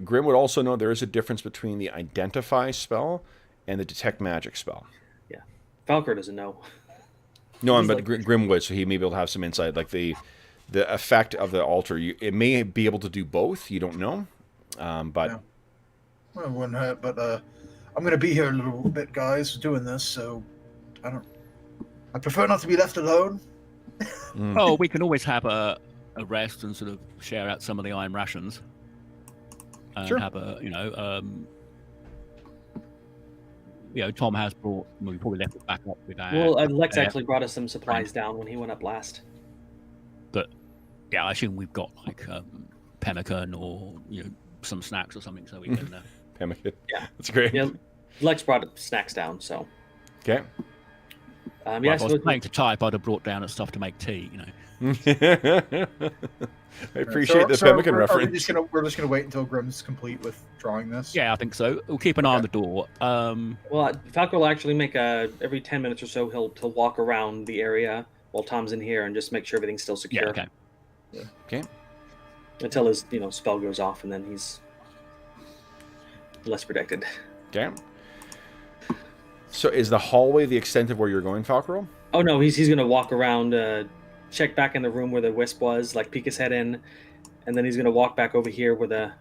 Grim would also know there is a difference between the Identify spell and the Detect Magic spell. Yeah. Valkyrie doesn't know. No, but Grim would, so he may be able to have some insight. Like the effect of the altar, it may be able to do both. You don't know, but Yeah. Well, it wouldn't hurt. But I'm going to be here a little bit, guys, doing this. So I prefer not to be left alone. Oh, we can always have a rest and sort of share out some of the iron rations. And Sure. have Tom has brought. Well, we probably left it back up with our. Well, Lex actually brought us some supplies down when he went up last. But yeah, I assume we've got like pemmican or some snacks or something, so we can. Pemmican. Yeah, that's great. Yeah, Lex brought snacks down, so. Okay. If I was planning to type, I'd have brought down stuff to make tea. I appreciate the pemmican reference. We're just gonna wait until Grim's complete with drawing this. Yeah, I think so. We'll keep an eye on the door. Well, Falco will actually make every 10 minutes or so he'll walk around the area while Tom's in here and just make sure everything's still secure. Yeah. Okay. Yeah. Okay. Until his spell goes off, and then he's less protected. Okay. So is the hallway the extent of where you're going, Falcarol? Oh no, he's gonna walk around, check back in the room where the wisp was, like peek his head in, and then he's gonna walk back over here where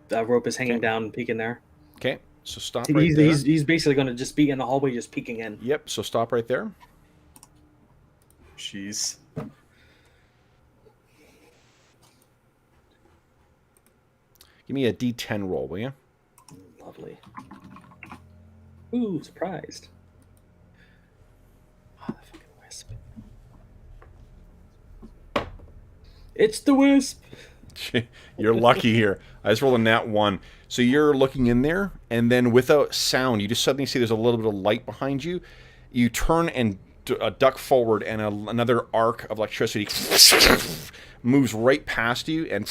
the rope is hanging down and peek in there. Okay, so stop right there. He's basically gonna just be in the hallway, just peeking in. Yep. So stop right there. Jeez. Give me a D10 roll, will you? Lovely. Ooh, surprised. Oh, the fucking wisp. It's the wisp. You're lucky here. I just rolled a nat 1. So you're looking in there, and then without sound, you just suddenly see there's a little bit of light behind you. You turn and duck forward, and another arc of electricity moves right past you and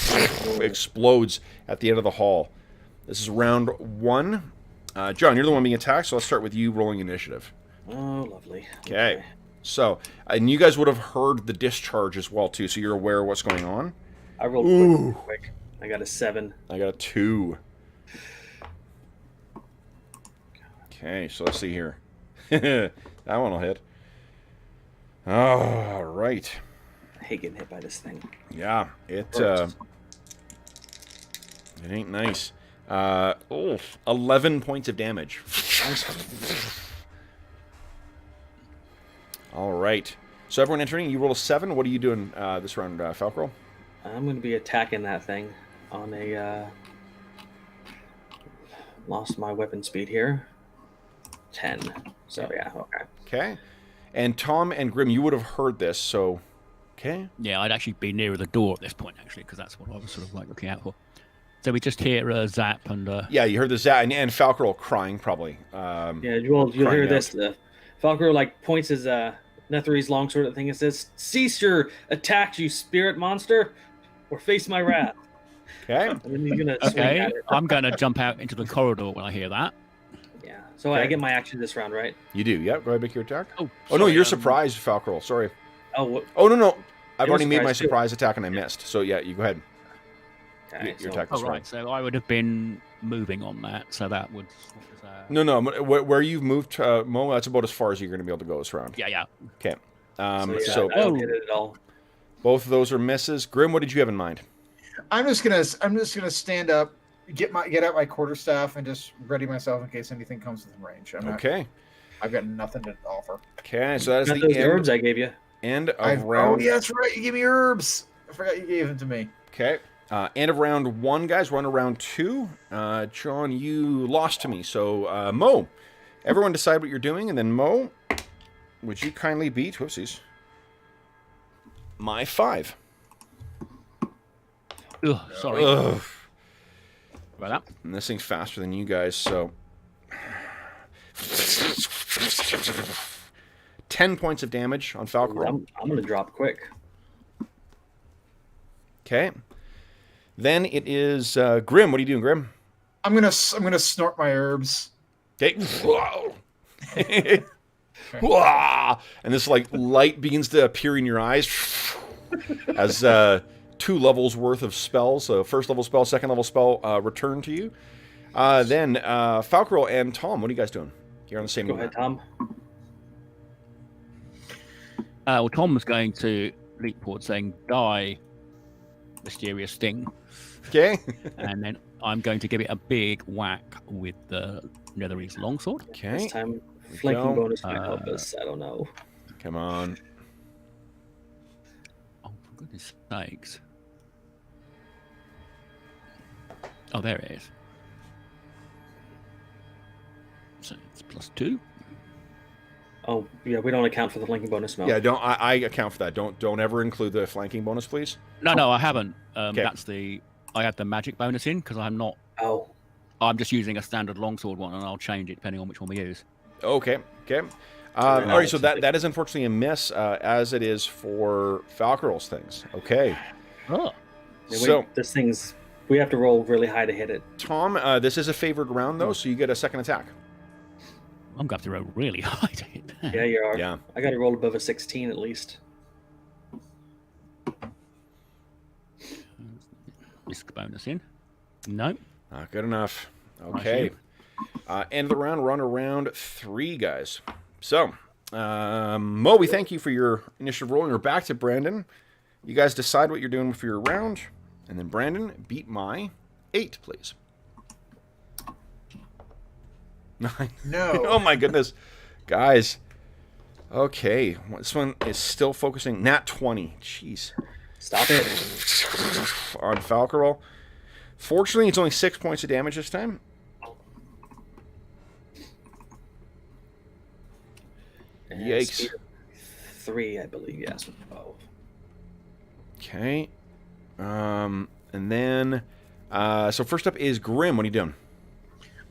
explodes at the end of the hall. This is round 1. John, you're the one being attacked, so let's start with you rolling initiative. Oh, lovely. Okay. So, and you guys would have heard the discharge as well, too, so you're aware of what's going on. I rolled quick. I got a 7. I got a 2. Okay, so let's see here. That one will hit. All right. I hate getting hit by this thing. Yeah, it ain't nice. 11 points of damage. All right. So everyone entering, you roll a 7. What are you doing this round, Falcro? I'm going to be attacking that thing on a... lost my weapon speed here. 10. So, yeah, okay. Okay. And Tom and Grim, you would have heard this, so... Okay. Yeah, I'd actually be nearer the door at this point, actually, because that's what I was sort of like looking out for. So we just hear a zap and... Yeah, you heard the zap, and Falcro crying, probably. Yeah, you'll hear this. Falcro, like, points his Netherese longsword at the thing and says, "Cease your attacks, you spirit monster, or face my wrath." Okay. And then he's gonna swing at it. I'm going to jump out into the corridor when I hear that. Yeah. So I get my action this round, right? You do, yep. Go ahead, make your attack. Oh, no, you're surprised, Falcro. Sorry. Oh, no. I've already made my surprise too. surprise attack and I missed. So, yeah, you go ahead. Okay, Your attack is Oh, right. So I would have been moving on that, so that would... No. Where you've moved, Mo, that's about as far as you're going to be able to go this round. Yeah. Okay. I don't hit it at all. Both of those are misses. Grim, what did you have in mind? I'm just gonna stand up, get out my quarterstaff, and just ready myself in case anything comes within range. I've got nothing to offer. Okay, so that is Got the those end, herbs I gave you. end of round. Oh, yeah, that's right. You gave me herbs. I forgot you gave them to me. Okay. End of round 1, guys. We're on to round 2. John, you lost to me. So, Mo, everyone decide what you're doing, and then Mo, would you kindly beat, whoopsies, my 5. Ugh, sorry. Ugh. About that. And this thing's faster than you guys, so... 10 points of damage on Falcor. I'm going to drop quick. Okay. Then it is Grim. What are you doing, Grim? I'm gonna snort my herbs. Okay. And this like light begins to appear in your eyes as 2 levels worth of spells. So first level spell, second level spell return to you. Then Falcro and Tom, what are you guys doing? You're on the same. Go ahead, Tom. Well, Tom was going to leap forward saying, "Die, mysterious thing." Okay. And then I'm going to give it a big whack with the Netherese longsword. Okay. This time, flanking bonus might help us. I don't know. Come on. Oh, for goodness sakes. Oh, there it is. So it's +2. Oh, yeah, we don't account for the flanking bonus, no. Yeah, don't. I account for that. Don't ever include the flanking bonus, please. No, I haven't. Okay. That's I had the magic bonus in because I'm not. Oh. I'm just using a standard longsword one, and I'll change it depending on which one we use. Okay. All right, so that is unfortunately a miss, as it is for Falcarol's things. Okay. Oh. Yeah, So this thing's... We have to roll really high to hit it. Tom, this is a favored round though, so you get a second attack. I'm going to have to roll really high to hit that. Yeah, you are. Yeah. I got to roll above a 16 at least. Risk bonus in. No. Not good enough. Okay. End of the round. We're on to round 3, guys. So, Mo, we thank you for your initiative roll, and we're back to Brandon. You guys decide what you're doing for your round, and then Brandon, beat my 8, please. 9. No. Oh my goodness. Guys. Okay. This one is still focusing. Nat 20. Jeez. Stop it. On Falcarol. Fortunately, it's only 6 points of damage this time. And Yikes. speed of 3, I believe. Yes. 12. Okay. And then, so first up is Grim. What are you doing?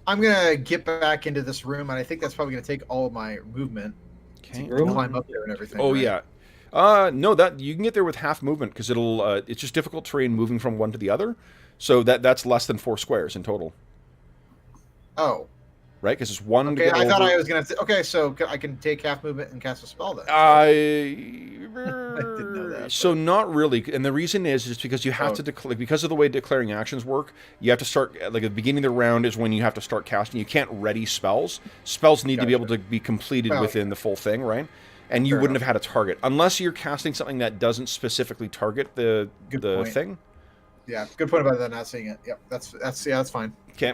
I'm gonna get back into this room, and I think that's probably gonna take all of my movement Okay. to climb up there and everything. Oh, right? yeah. No, that you can get there with half movement because it's just difficult terrain moving from one to the other. So that's less than 4 squares in total. Oh. Right? Because it's 1 Okay, to get I thought over. I was gonna. Okay, so I can take half movement and cast a spell then. I didn't know that. So not really, and the reason is because you have to declare, because of the way declaring actions work. You have to start like at the beginning of the round is when you have to start casting. You can't ready spells. Spells need to be able to be completed within the full thing, right? And you wouldn't have had a target unless you're casting something that doesn't specifically target the thing. Yeah, good point about that. Not seeing it. Yep, that's fine. Okay.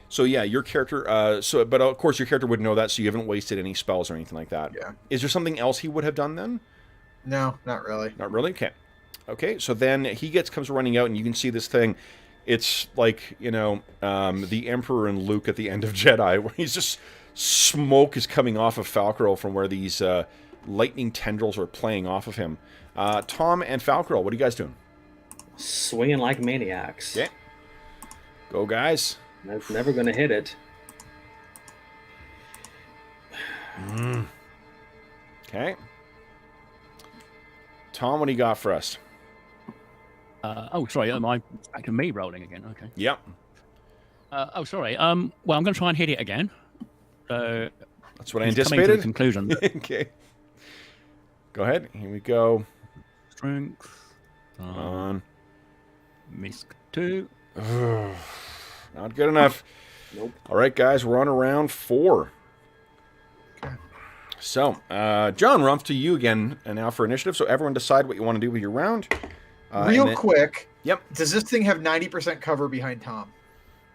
So yeah, your character. But of course your character would know that, so you haven't wasted any spells or anything like that. Yeah. Is there something else he would have done then? No, not really. Not really. Okay. Okay. So then he comes running out, and you can see this thing. It's like the Emperor and Luke at the end of Jedi, where he's just smoke is coming off of Falcarel from where these lightning tendrils are playing off of him. Tom and Falcarel, what are you guys doing? Swinging like maniacs. Okay. Go, guys. That's never going to hit it. Okay. Tom, what do you got for us? Sorry. Am I back to me rolling again? Okay. Yep. Sorry. Well, I'm going to try and hit it again. That's what I coming to anticipated. the conclusion. Okay. Go ahead. Here we go. Strength. On. Miss 2. Not good enough. Nope. All right, guys, we're on round 4. Okay. So, John, we're off to you again, and now for initiative. So everyone decide what you want to do with your round. Real quick. Yep. Does this thing have 90% cover behind Tom?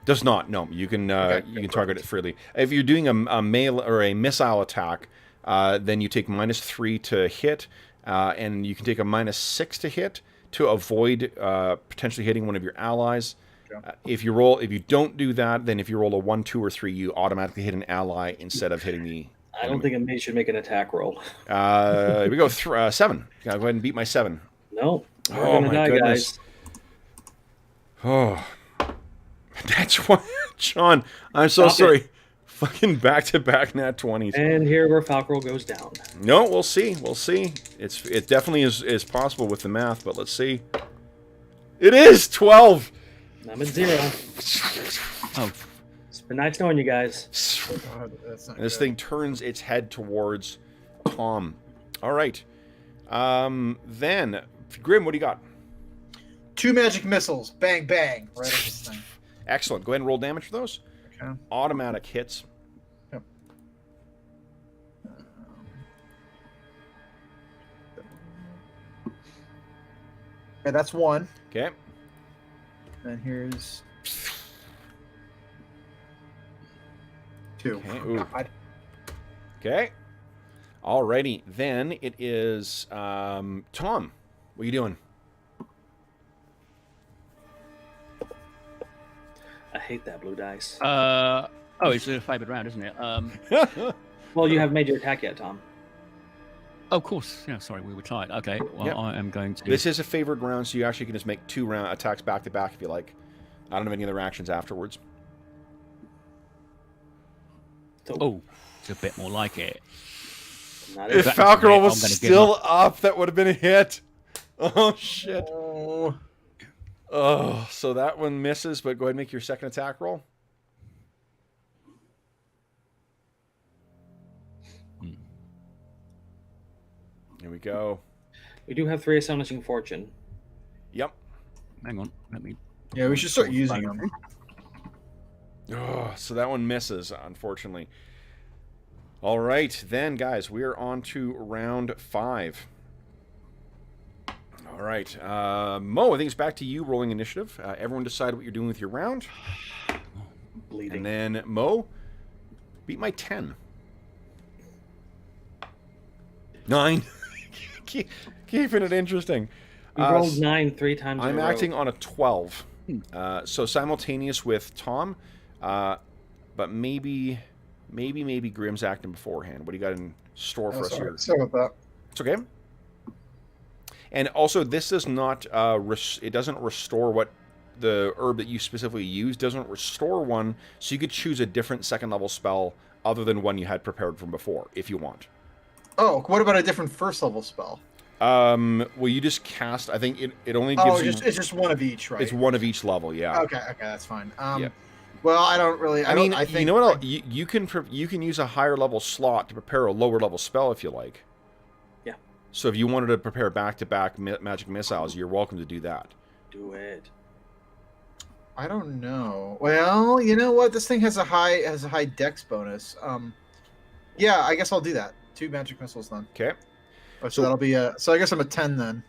Does not. No, you can you can target it freely. If you're doing a melee or a missile attack, then you take -3 to hit, and you can take a -6 to hit to avoid potentially hitting one of your allies. If you don't do that, then if you roll a 1, 2, or 3, you automatically hit an ally instead of hitting the. I don't think a mage should make an attack roll. Here we go. 7. I'll go ahead and beat my 7. No. We're Oh gonna my die, goodness. guys. Oh, that's why, John. I'm so sorry. Fucking back-to-back nat 20s. And here where Falcarel goes down. No, we'll see. We'll see. It definitely is possible with the math, but let's see. It is 12. I'm at 0. Oh. It's been nice knowing you guys. God, that's not This good. thing turns its head towards Tom. All right. Then, Grim, what do you got? 2 magic missiles. Bang, bang. Right at this thing. Excellent. Go ahead and roll damage for those. Okay. Automatic hits. Yep. Okay, that's 1. Okay. And here's 2. Okay. Ooh. God. Okay. Alrighty. Then it is Tom. What are you doing? I hate that blue dice. It's a favoured round, isn't it? Well, you haven't made your attack yet, Tom. Oh, of course. Yeah, sorry, we were tied. Okay, well, Yep. I am going to... This is a favored round, so you actually can just make 2 round attacks back to back if you like. I don't have any other actions afterwards. So, Oh, it's a bit more like it. not If as Falcarel was I'm gonna give still up, that would have been a hit. Oh, shit. Oh. Oh, so that one misses, but go ahead and make your second attack roll. Here we go. We do have 3 Astonishing Fortune. Yep. Hang on, let me... Yeah, we should start using them. Oh, so that one misses, unfortunately. All right, then, guys, we are on to round 5. All right, Mo, I think it's back to you rolling initiative. Everyone decide what you're doing with your round. Bleeding. And then, Mo, beat my 10. 9. Keeping it interesting. We rolled 9 3 times I'm in a row. acting on a 12. So simultaneous with Tom, but maybe maybe Grim's acting beforehand. What do you got in store for us here? Sorry about that. It's okay. And also, this does not, it doesn't restore what the herb that you specifically use doesn't restore one, so you could choose a different second level spell other than one you had prepared from before, if you want. Oh, what about a different first level spell? Well, you just cast, I think it only gives you... it's just one of each, right? It's one of each level, yeah. Okay, that's fine. Yeah. Well, I don't really... I think, you know what? You can use a higher level slot to prepare a lower level spell if you like. Yeah. So if you wanted to prepare back-to-back magic missiles, you're welcome to do that. Do it. I don't know. Well, you know what? This thing has a high dex bonus. Yeah, I guess I'll do that. 2 magic missiles then. Okay. So that'll be so I guess I'm a 10 then.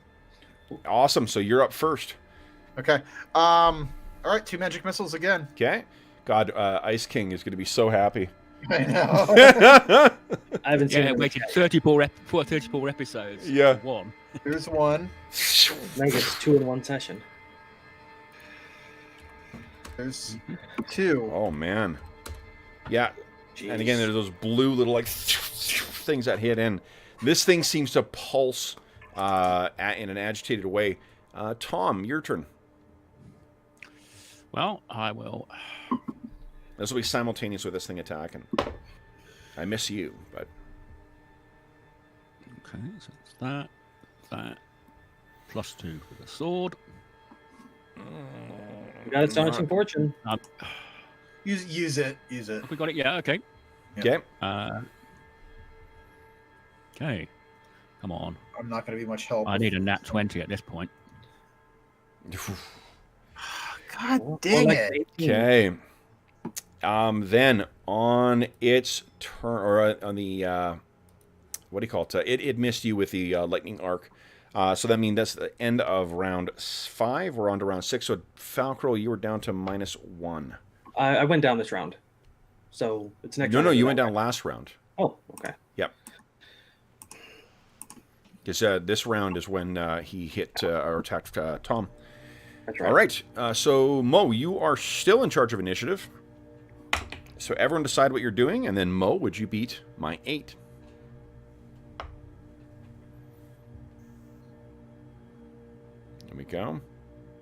Awesome. So you're up first. Okay. All right, 2 magic missiles again. Okay. God, Ice King is going to be so happy. I know. I haven't seen it. Waited 34 episodes. Yeah. One. Here's 1. Now it's 2 in one session. There's 2. Oh man. Yeah. Jeez. And again, there's those blue little like things that hit in. This thing seems to pulse in an agitated way. Tom, your turn. Well, I will. This will be simultaneous with this thing attacking. I miss you, but... Okay, so it's that. Plus 2 for the sword. You got astonishing fortune. Use it. Have we got it? Yeah, okay. Okay. Okay. Come on. I'm not going to be much help. I need a nat 20 at this point. God dang it. Okay. Then on its turn, or on the what do you call it? It missed you with the lightning arc. So that means that's the end of round 5. We're on to round 6. So Falcrol, you were down to -1. I went down this round, so it's next. No, you went down last round. Oh, okay. Yep. Because this round is when he hit or attacked Tom. That's right. All right. So Mo, you are still in charge of initiative. So everyone decide what you're doing, and then Mo, would you beat my 8? There we go.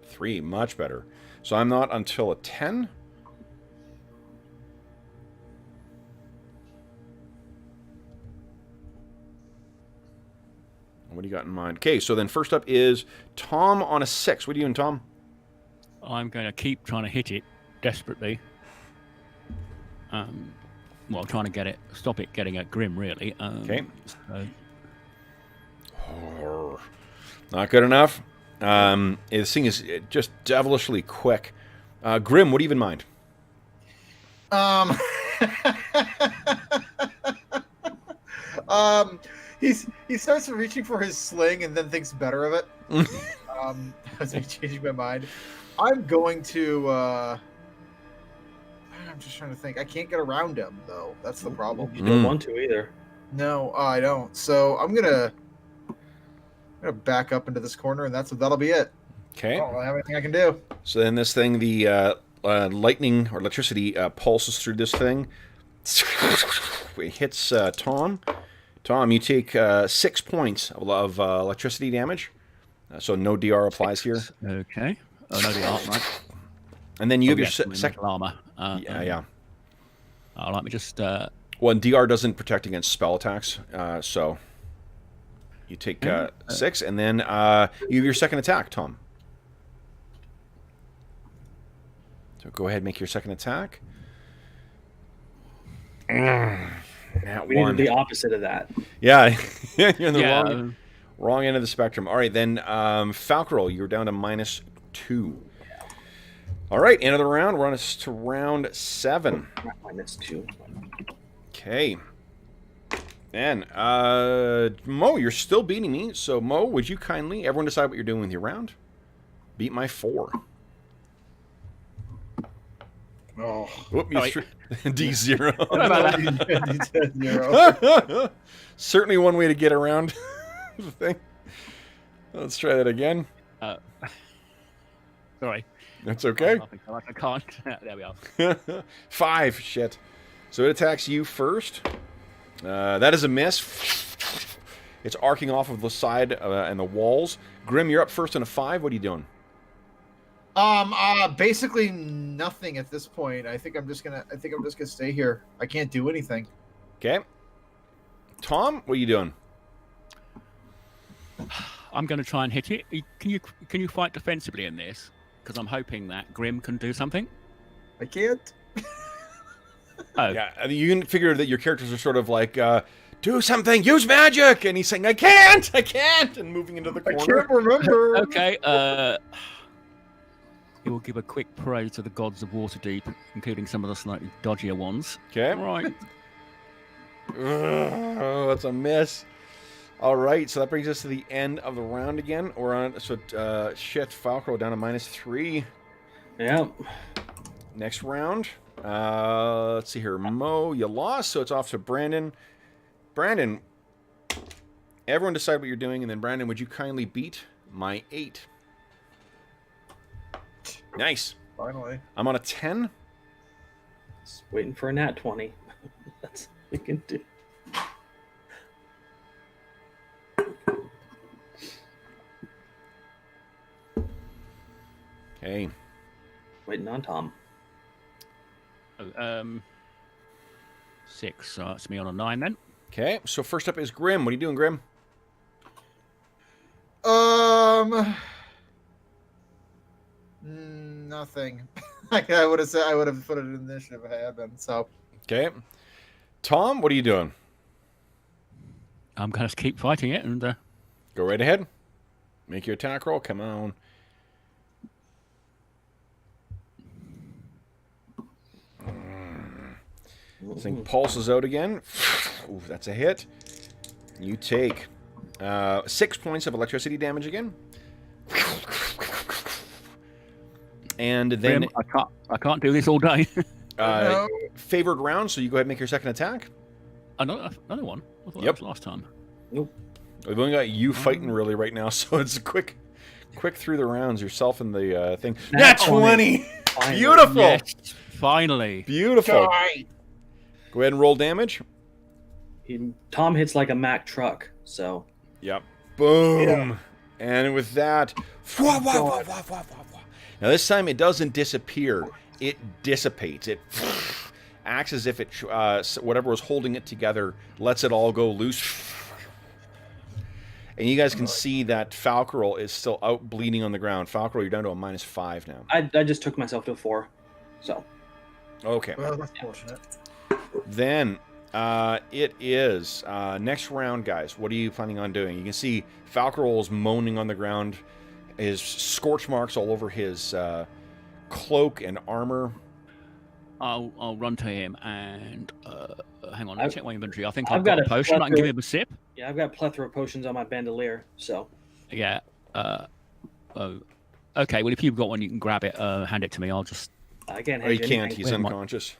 3, much better. So I'm not until a 10. What do you got in mind? Okay, so then first up is Tom on a 6. What are you doing, Tom? I'm going to keep trying to hit it desperately. Well, trying to stop it getting at Grim, really. Okay. So... Not good enough. This thing is just devilishly quick. Grim, what do you have in mind? He starts reaching for his sling and then thinks better of it. Has me changing my mind. I'm going to. I'm just trying to think. I can't get around him though. That's the problem. You don't want to either. No, I don't. So I'm gonna back up into this corner, and that'll be it. Okay. I don't have anything I can do. So then this thing, the lightning or electricity pulses through this thing. It hits Tom. Tom, you take 6 points of electricity damage. So no DR applies here. Okay. Oh, no DR, right? And then you have your second armor. Yeah. Let me just. Well, and DR doesn't protect against spell attacks, so you take 6, and then you have your second attack, Tom. So go ahead and make your second attack. We needed the opposite of that. Yeah, you're in the wrong end of the spectrum. All right, then Falcrol, you're down to -2. All right, end of the round. We're on to round 7. -2. Okay. And Mo, you're still beating me. So Mo, would you kindly, everyone decide what you're doing with your round? Beat my 4. Oh. Whoop, D0. D0. Certainly one way to get around the thing. Let's try that again. Sorry. That's okay. I can't. There we are. 5. Shit. So it attacks you first. That is a miss. It's arcing off of the side and the walls. Grim, you're up first on a 5. What are you doing? Basically nothing at this point. I think I'm just gonna stay here. I can't do anything. Okay. Tom, what are you doing? I'm going to try and hit it. Can you fight defensively in this? Because I'm hoping that Grim can do something. I can't. Oh. Yeah, I mean, you can figure that your characters are sort of like, do something, use magic! And he's saying, I can't! And moving into the corner. I can't remember. Okay, he will give a quick praise to the gods of Waterdeep, including some of the slightly dodgier ones. Okay. Right. Oh, that's a miss. All right, so that brings us to the end of the round again. We're on, so, shit, Falco down to -3. Yeah. Next round. Let's see here. Mo, you lost, so it's off to Brandon. Brandon, everyone decide what you're doing, and then Brandon, would you kindly beat my 8? Nice. Finally. I'm on a 10. Just waiting for a nat 20. That's what we can do. Okay. Waiting on Tom. 6. So that's me on a 9 then. Okay, so first up is Grim. What are you doing, Grim? Nothing. I would have put it in initiative if I had been. So. Okay. Tom, what are you doing? I'm going to keep fighting it and. Go right ahead. Make your attack roll. Come on. This thing pulses out again. Ooh, that's a hit. You take 6 points of electricity damage again. And then Grim, I can't do this all day. No. Favored round, so you go ahead and make your second attack. Another one. I thought Yep. that was last time. Nope. We've only got you fighting really right now, so it's a quick through the rounds. Yourself and the thing. Nat 20. Finally. Beautiful. Yes, finally. Beautiful. Die. Go ahead and roll damage. Tom hits like a Mack truck, so. Yep. Boom. Yeah. And with that, now this time it doesn't disappear. It dissipates. It acts as if it whatever was holding it together lets it all go loose. And you guys can see that Falcarel is still out bleeding on the ground. Falcarel, you're down to a -5 now. I just took myself to a 4, so. Okay. Well, that's fortunate. Then it is next round, guys. What are you planning on doing? You can see Falcarel is moaning on the ground. His scorch marks all over his cloak and armor. I'll run to him and hang on. Let me check my inventory. I think I've I've got got a potion. I can give him a sip. Yeah, I've got a plethora of potions on my bandolier, so. Yeah. Okay. Well, if you've got one, you can grab it. Hand it to me. I'll just. I can't. Oh, he hedge can't. anything. He's unconscious.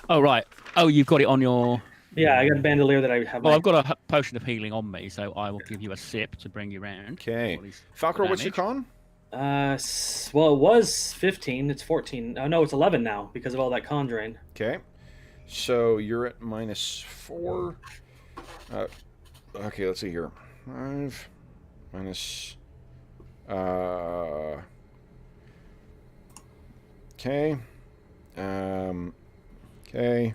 Oh right. Oh, you've got it on your. Yeah, I got a bandolier that I have. Well, I've got a potion of healing on me, so I will give you a sip to bring you round. Okay. While he's Falcarel, what's your damaged. con? Well, it was 15. It's 14. Oh, no, it's 11 now because of all that conjuring. Okay. So you're at -4. Okay, let's see here. 5 minus. Okay. Okay.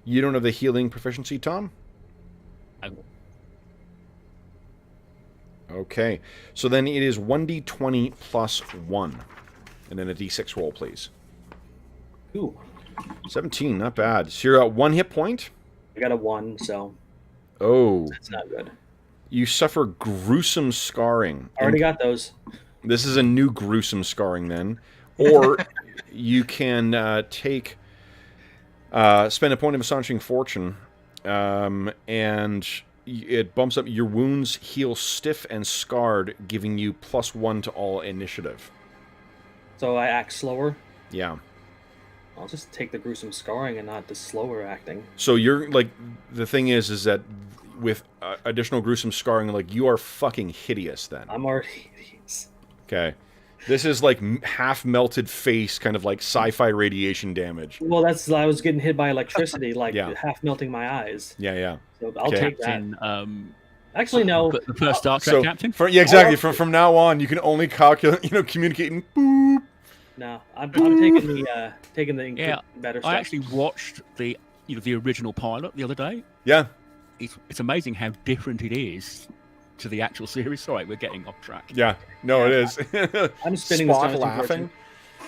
You don't have the healing proficiency, Tom? Oh. Okay. So then it is 1d20 plus 1. And then a d6 roll, please. Ooh, 17, not bad. So you're at 1 hit point. I got a 1, so Oh. that's not good. You suffer gruesome scarring. I already got those. This is a new gruesome scarring then. Or you can spend a point of astonishing fortune, and it bumps up your wounds, heal stiff and scarred, giving you +1 to all initiative. So I act slower. Yeah. I'll just take the gruesome scarring and not the slower acting. So you're like, the thing is that with additional gruesome scarring, like, you are fucking hideous then. I'm already. Okay. This is like half melted face, kind of like sci-fi radiation damage. Well, I was getting hit by electricity, like half melting my eyes. Yeah. So I'll take that. Actually, no. The first Star Trek captain. Exactly. From now on, you can only calculate, communicating. Boop. No, I'm taking the better stuff. I actually watched the original pilot the other day. Yeah. It's amazing how different it is to the actual series. Sorry, we're getting off track. Yeah. No, it is. I'm spinning Spot this laughing.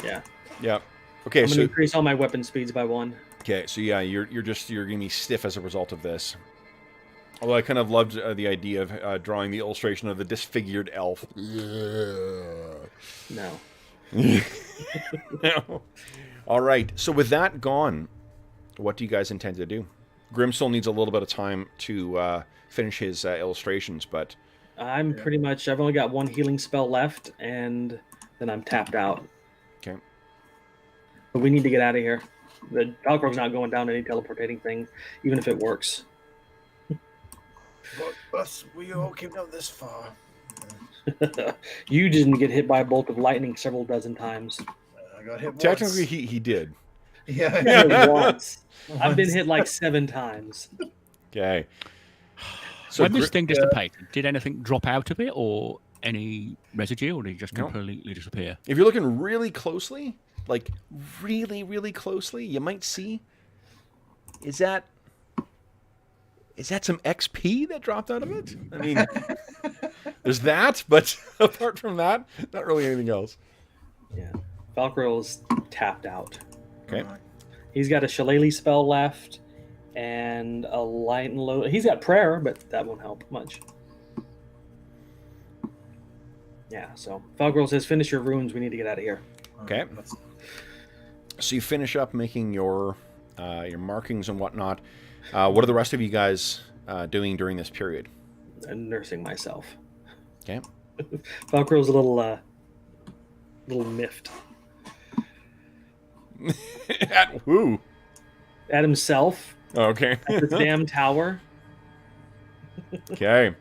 Yeah. Yeah. Okay. I'm gonna increase all my weapon speeds by 1. Okay. So yeah, you're gonna be stiff as a result of this. Although I kind of loved the idea of drawing the illustration of the disfigured elf. No. No. All right. So with that gone, what do you guys intend to do? Grim still needs a little bit of time to finish his illustrations, but I'm pretty much. I've only got 1 healing spell left, and then I'm tapped out. Okay. But we need to get out of here. The Valkrog's not going down any teleportating thing, even if it works. But we all came down this far. You didn't get hit by a bolt of lightning several dozen times. I got hit once. Technically, he did. Yeah. Once. I've been hit like 7 times. Okay. So when this thing dissipated, did anything drop out of it, or any residue, or did it just completely disappear? If you're looking really closely, like really, really closely, you might see. Is that some XP that dropped out of it? I mean, there's that, but apart from that, not really anything else. Yeah. Valkrog's tapped out. Okay. He's got a Shillelagh spell left, and a light and low. He's got prayer, but that won't help much. Yeah, so Valkrog says, finish your runes, we need to get out of here. Okay. So you finish up making your markings and whatnot. What are the rest of you guys doing during this period? I'm nursing myself. Okay. Valkrog's a little miffed. At who? At himself. Okay. At this damn tower. Okay.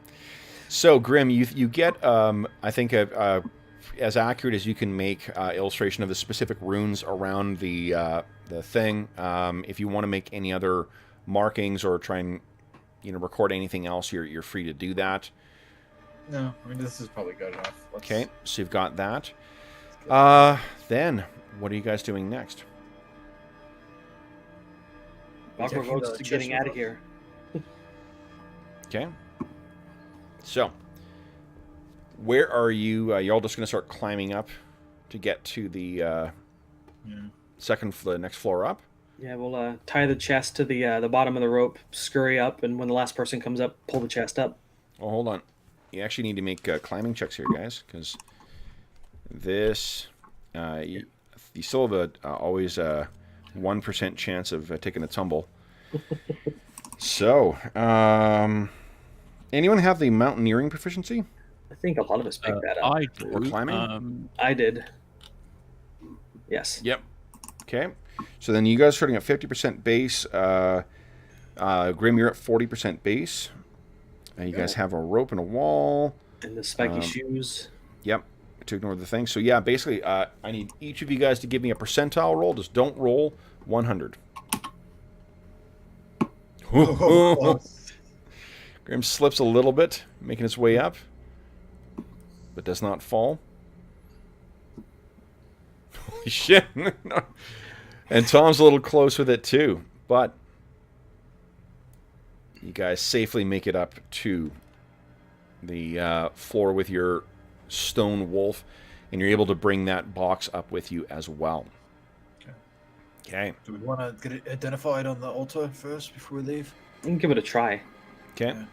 So, Grim, you get, I think, as accurate as you can make illustration of the specific runes around the thing. If you want to make any other markings or try and record anything else, you're free to do that. No, I mean, this is probably good enough. Okay, so you've got that. Then, what are you guys doing next? Valkrog's getting out of here. Okay. So, where are you? You're all just going to start climbing up to get to the the next floor up? Yeah, we'll tie the chest to the bottom of the rope, scurry up, and when the last person comes up, pull the chest up. Oh, hold on. You actually need to make climbing checks here, guys, because this... you still have always a 1% chance of taking a tumble. So, anyone have the mountaineering proficiency? I think a lot of us picked that up. I do. Or climbing? I did. Yes. Yep. Okay. So then you guys are starting at 50% base. Grim, you're at 40% base. You guys have a rope and a wall. And the spiky shoes. Yep. To ignore the thing. So yeah, basically, I need each of you guys to give me a percentile roll. Just don't roll 100. Grim slips a little bit, making his way up, but does not fall. Holy shit. And Tom's a little close with it too, but you guys safely make it up to the floor with your stone wolf, and you're able to bring that box up with you as well. Okay. Do we want to get it identified on the altar first before we leave? We can give it a try. Okay. Yeah.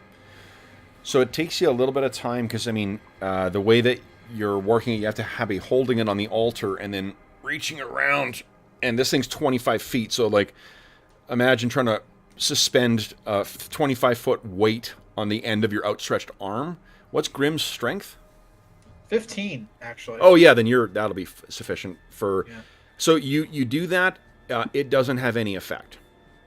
So it takes you a little bit of time because, I mean, the way that you're working it, you have to have be holding it on the altar and then reaching around. And this thing's 25 feet, so, like, imagine trying to suspend a 25-foot weight on the end of your outstretched arm. What's Grim's strength? 15, actually. Oh, yeah, then that'll be sufficient for... Yeah. So you do that, it doesn't have any effect.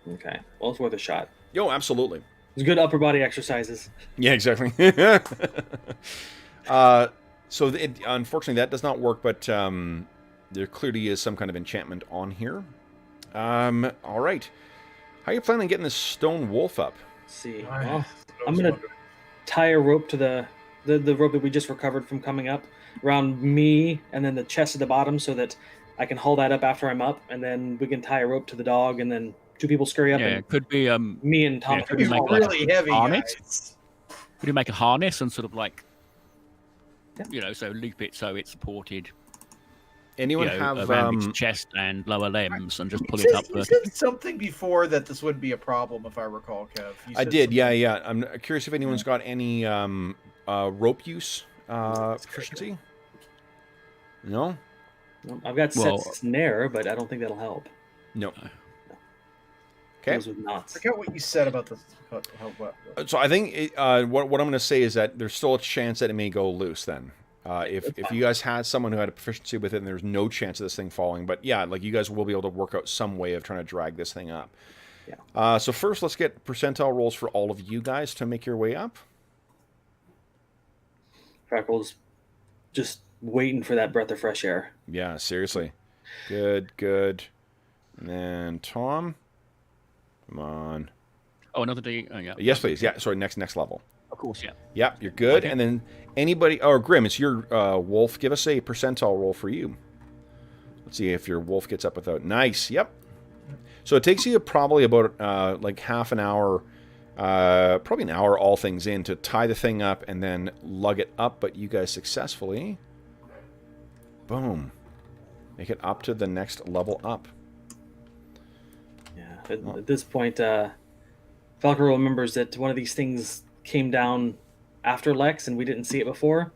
Okay. Well, it's worth a shot. Yo, absolutely. It's good upper body exercises. Yeah, exactly. So unfortunately, that does not work, but there clearly is some kind of enchantment on here. All right. How are you planning on getting this stone wolf up? Let's see. Well, I'm going to tie a rope to the rope that we just recovered from coming up around me and then the chest at the bottom so that I can haul that up after I'm up, and then we can tie a rope to the dog, and then 2 people scurry up. Yeah, and it could be me and Tom. Could be really heavy, guys. Could you make a harness and sort of like, so loop it so it's supported? Anyone have around its chest and lower limbs, and just pull it up? You said something before that this would be a problem, if I recall, Kev. I did, yeah. I'm curious if anyone's got any rope use proficiency. No. I've got set snare, but I don't think that'll help. No. Okay. Those with knots. I forget what you said about this. So I think what I'm going to say is that there's still a chance that it may go loose then. If you guys had someone who had a proficiency with it, and there's no chance of this thing falling. But yeah, like you guys will be able to work out some way of trying to drag this thing up. Yeah. So first, let's get percentile rolls for all of you guys to make your way up. Freckles, just waiting for that breath of fresh air. Yeah, seriously. Good. And then Tom, come on. Oh, another D. Oh, yeah. Yes, please. Yeah, sorry. Next level. Of course, yeah. Yep, you're good. Okay. And then anybody, Grim, it's your wolf. Give us a percentile roll for you. Let's see if your wolf gets up without. Nice. Yep. So it takes you probably about like half an hour, probably an hour, all things in, to tie the thing up and then lug it up. But you guys successfully, boom, make it up to the next level up. Yeah. At this point, Falcor remembers that one of these things came down after Lex, and we didn't see it before.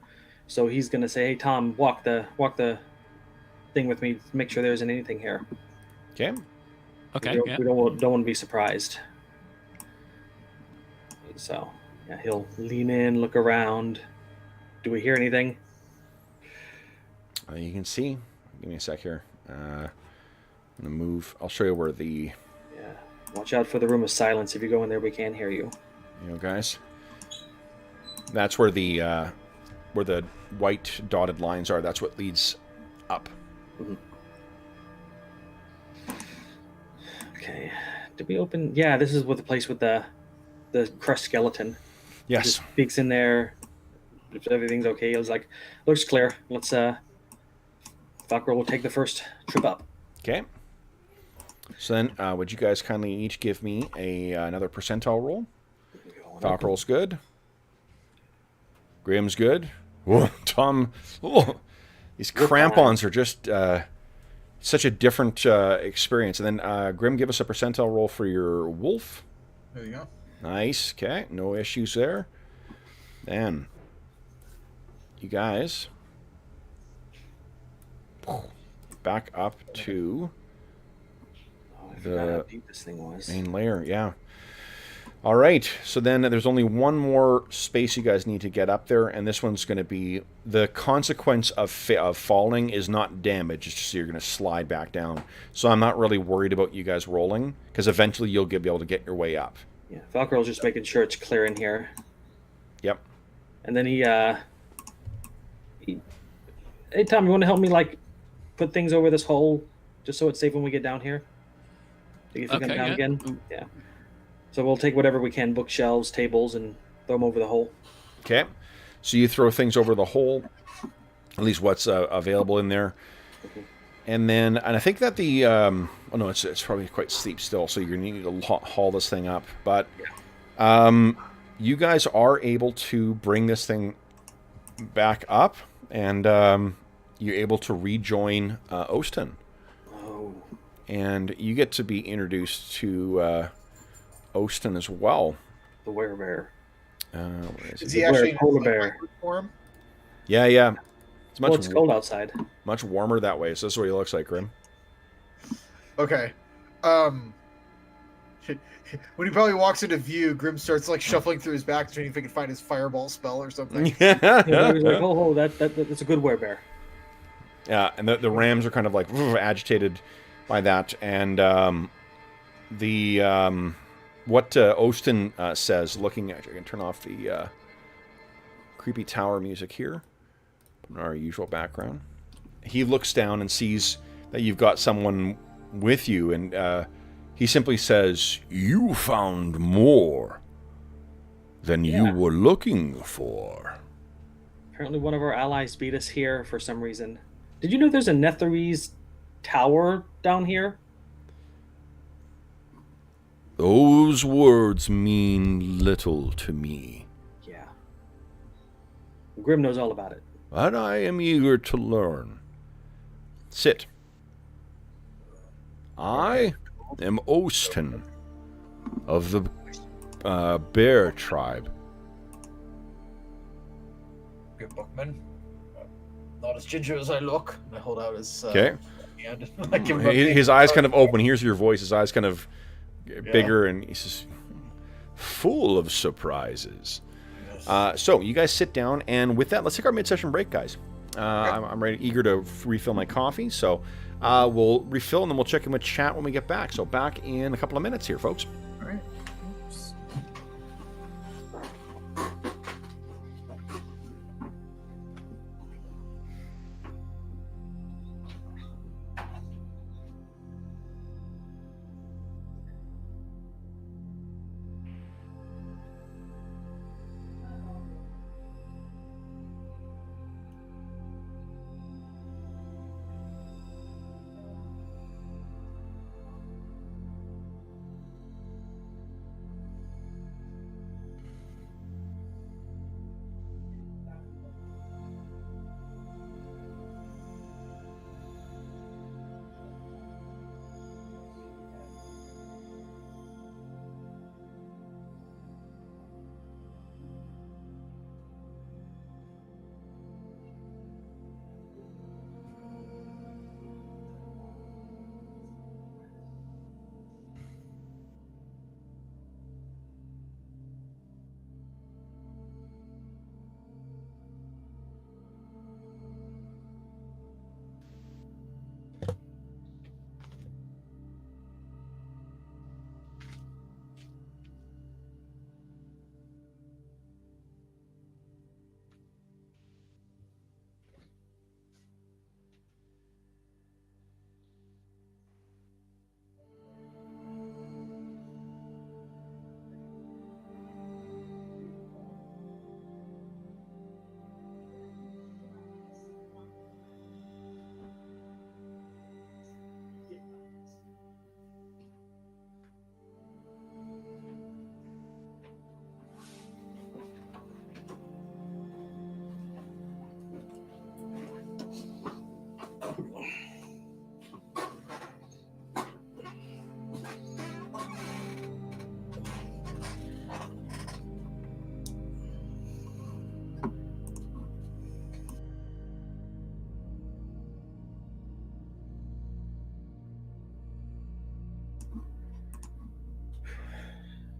So he's gonna say, "Hey Tom, walk the thing with me. Make sure there isn't anything here." Okay. Okay. We don't want to be surprised. So yeah, he'll lean in, look around. Do we hear anything? You can see. Give me a sec here. I'm gonna move. I'll show you where the. Yeah. Watch out for the room of silence. If you go in there, we can't hear you. Guys. That's where the white dotted lines are. That's what leads up. Mm-hmm. Okay. Did we open? Yeah, this is with the place with the crushed skeleton. Yes. Just peeks in there. If everything's okay, it was like, looks clear. Let's Falcor will take the first trip up. Okay. So then, would you guys kindly each give me another percentile roll? Falcor roll's good. Graham's good. Whoa, Tom. Whoa. These crampons are just such a different experience. And then, Grim, give us a percentile roll for your wolf. There you go. Nice. Okay. No issues there. Then, you guys back up to forgot how deep this thing was. Main layer. Yeah. All right, so then there's only one more space you guys need to get up there, and this one's going to be the consequence of falling is not damage, it's just you're going to slide back down. So I'm not really worried about you guys rolling, because eventually you'll be able to get your way up. Yeah, Falcor's just making sure it's clear in here. Yep. And then he hey Tom, you want to help me like put things over this hole, just so it's safe when we get down here? Do you think I'm down again? Yeah. So we'll take whatever we can, bookshelves, tables, and throw them over the hole. Okay. So you throw things over the hole, at least what's available in there. Mm-hmm. And I think that the, oh no, it's probably quite steep still, so you're going to need to haul this thing up. But you guys are able to bring this thing back up, and you're able to rejoin Oston. Oh. And you get to be introduced to Oston as well. The werebear. Is he actually polar bear form? Yeah. It's much it's cold outside. Much warmer that way. So this is what he looks like, Grim. Okay. When he probably walks into view, Grim starts like shuffling through his back, trying if he can find his fireball spell or something. He's like, oh, that's a good werebear. Yeah, and the rams are kind of like agitated by that, and what Oston says, looking at you, I can turn off the creepy tower music here. Put our usual background. He looks down and sees that you've got someone with you, and he simply says, "You found more than you were looking for." Apparently one of our allies beat us here for some reason. Did you know there's a Netherese tower down here? Those words mean little to me. Yeah. Grim knows all about it. But I am eager to learn. Sit. I am Oston of the Bear Tribe. Good bookman. Not as ginger as I look. I hold out his Okay. hand. His eyes kind of open. He hears your voice. His eyes kind of bigger, and he says, "Full of surprises." So you guys sit down, and with that, let's take our mid-session break, guys. I'm ready, eager to refill my coffee, so we'll refill, and then we'll check in with chat when we get back. So back in a couple of minutes here, folks. All right.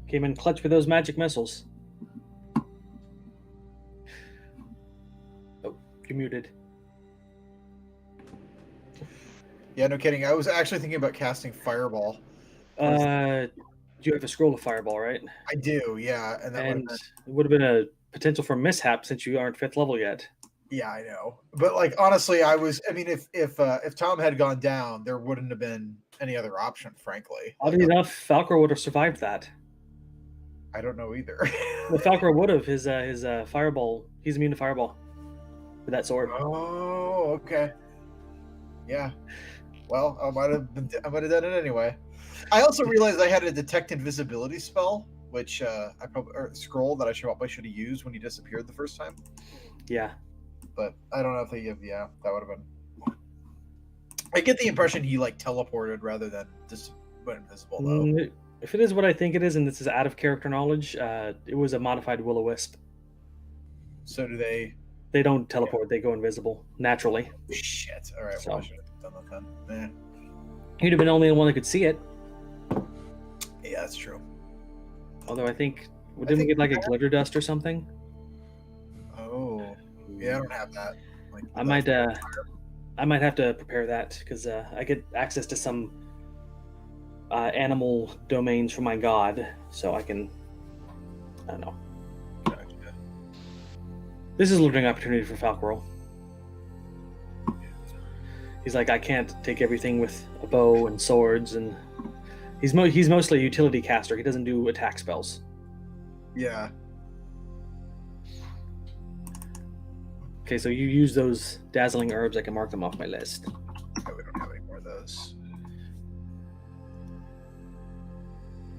Came in clutch with those magic missiles. Oh, you're muted. Yeah, no kidding. I was actually thinking about casting Fireball. You have a scroll of Fireball, right? I do, yeah. And that it would have been a potential for mishap since you aren't 5th level yet. Yeah, I know. But like honestly, if Tom had gone down, there wouldn't have been any other option, frankly. Oddly enough, Falcor would have survived that. I don't know either. Well, Falcor would have. His Fireball, he's immune to Fireball with that sword. Oh, okay. Yeah. Well, I might have done it anyway. I also realized I had a detect invisibility spell, which scroll that I probably should have used when he disappeared the first time. Yeah. But I don't know if they give. Yeah, that would have been. I get the impression he like teleported rather than just went invisible though. If it is what I think it is, and this is out of character knowledge, it was a modified Will-O-Wisp. So do they? They don't teleport; they go invisible naturally. Shit! All right, well, I should have done that then. You'd have been the only one that could see it. Yeah, that's true. Although I think didn't we get like a glitter dust or something? Oh, yeah, I don't have that. Like, I might have to prepare that because I get access to some animal domains from my god, so I can. I don't know. Gotcha. This is a learning opportunity for Falcor. He's like, I can't take everything with a bow and swords, and he's mostly a utility caster. He doesn't do attack spells. Yeah. Okay, so you use those dazzling herbs. I can mark them off my list. Oh, we don't have any more of those.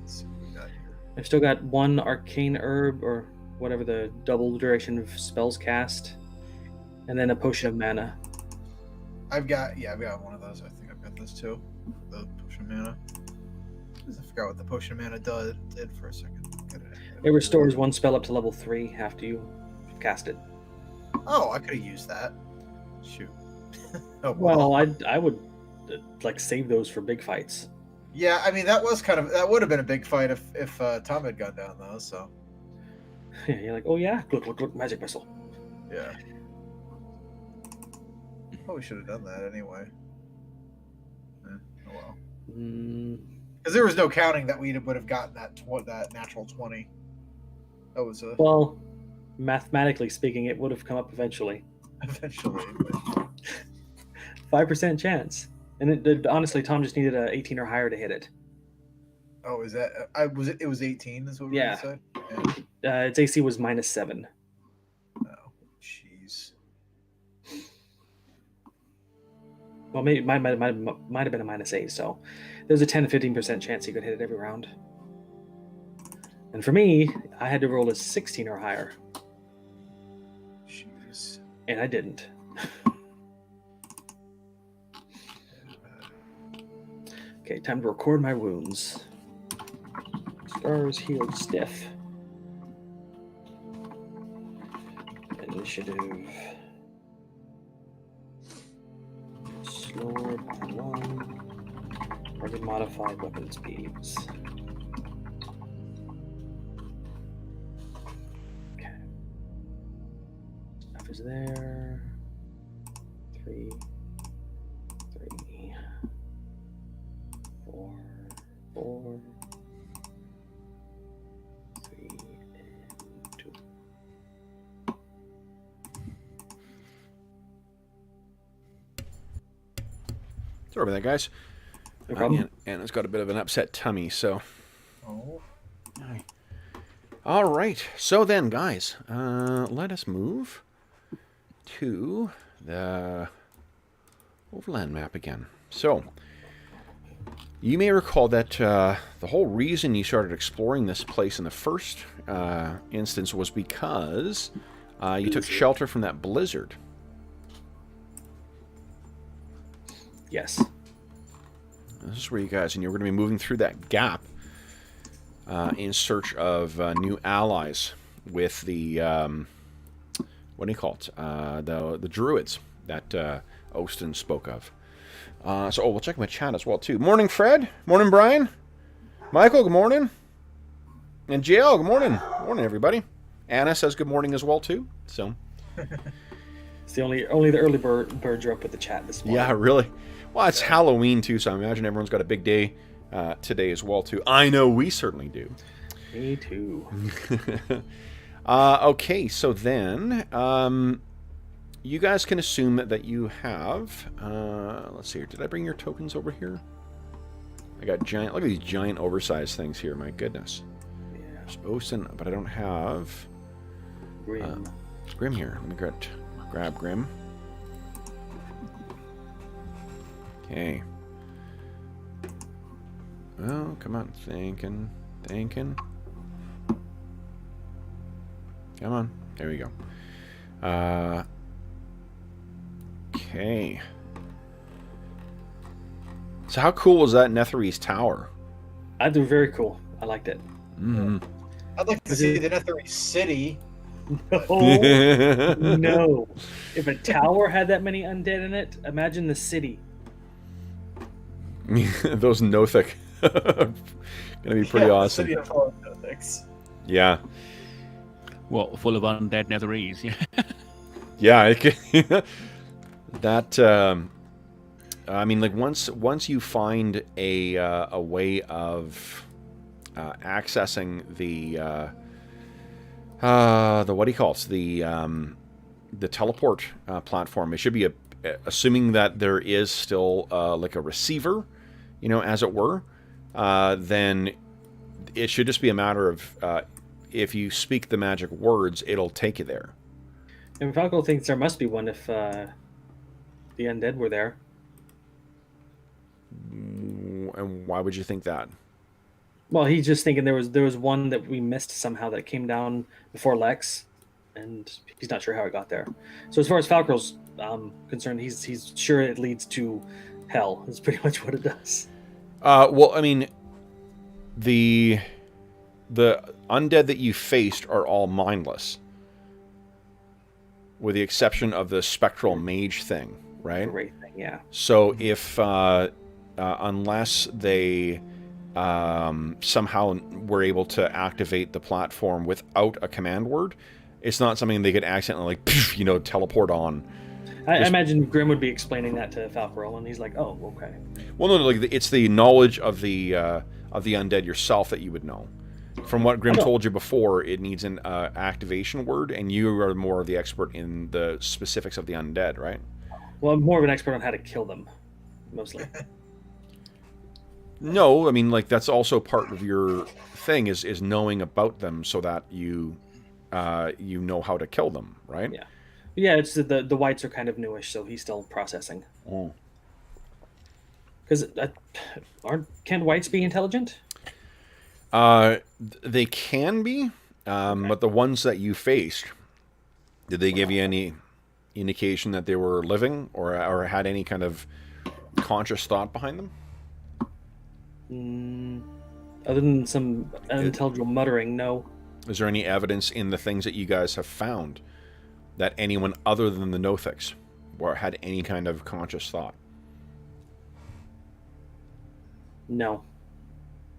Let's see what we got here. I've still got one arcane herb, or whatever the double duration of spells cast, and then a potion of mana. I've got one of those. I think I've got those too. The potion of mana. I forgot what the potion of mana did for a second. It restores one spell up to level 3 after you cast it. Oh, I could have used that. Shoot. Oh, well, I would like save those for big fights. Yeah, I mean that would have been a big fight if Tom had gone down though. So. Yeah, you're like, oh yeah, look, magic missile. Yeah. Probably should have done that anyway. Oh well. Because there was no counting that we would have gotten that natural 20. That was a well, mathematically speaking, it would have come up eventually. Eventually. 5% chance, and honestly, Tom just needed a 18 or higher to hit it. Oh, is that? It was 18. Is what we said. Yeah. Its AC was -7. Oh, jeez. Well, maybe might have been a -8. So there's a 10 to 15% chance you could hit it every round. And for me, I had to roll a 16 or higher. Jeez. And I didn't. Okay, time to record my wounds. Scars healed stiff. Initiative. Slower by 1. Or the modified weapon speeds. Okay. Stuff is there. 3. 4. 4. 3 and 2. Sorry about that, guys. No problem. Anna's got a bit of an upset tummy, so. Oh. All right. So then, guys, let us move to the overland map again. So, you may recall that the whole reason you started exploring this place in the first instance was because you took shelter from that blizzard. Yes. This is where you guys, and you're going to be moving through that gap in search of new allies with the, what do you call it? The druids that Oston spoke of. We'll check my chat as well, too. Morning, Fred. Morning, Brian. Michael, good morning. And JL, good morning. Morning, everybody. Anna says good morning as well, too. So, it's the only the early birds are up with the chat this morning. Yeah, really. Well, it's Halloween, too, so I imagine everyone's got a big day today as well, too. I know we certainly do. Me too. Okay, so then, you guys can assume that you have, let's see here, did I bring your tokens over here? I got giant, look at these giant oversized things here, my goodness. Yeah. There's Oston, but I don't have Grim. Grim here. Let me grab Grim. Okay. Oh, come on, thinking. Come on, there we go. Okay. So how cool was that Netherese tower? I'd do very cool. I liked it. Mm-hmm. I'd like to see the Netherese city. No, no. If a tower had that many undead in it, imagine the city. Those Nothic. Gonna be pretty awesome. City of all Nothics. Yeah. What, full of undead Netherese? Yeah. That. I mean, like once you find a way of accessing the what do you call it? The teleport platform. It should be assuming that there is still like a receiver, as it were, then it should just be a matter of if you speak the magic words, it'll take you there. And Falco thinks there must be one if the undead were there. And why would you think that? Well, he's just thinking there was one that we missed somehow that came down before Lex, and he's not sure how it got there. So as far as Falco's concerned, he's sure it leads to hell. Is pretty much what it does. Well, I mean, the undead that you faced are all mindless, with the exception of the spectral mage thing, right? Great thing, yeah. So if unless they somehow were able to activate the platform without a command word, it's not something they could accidentally, like, teleport on. I imagine Grim would be explaining that to Falco, and he's like, "Oh, okay." Well, no, like it's the knowledge of the undead yourself that you would know. From what Grim told you before, it needs an activation word, and you are more of the expert in the specifics of the undead, right? Well, I'm more of an expert on how to kill them, mostly. No, I mean, like, that's also part of your thing is knowing about them so that you know how to kill them, right? Yeah. Yeah, it's the whites are kind of newish, so he's still processing. Oh. Because can't whites be intelligent? They can be, okay. But the ones that you faced, did they give you any indication that they were living or had any kind of conscious thought behind them? Other than some unintelligible muttering, no. Is there any evidence in the things that you guys have found that anyone other than the Nothics had any kind of conscious thought? No.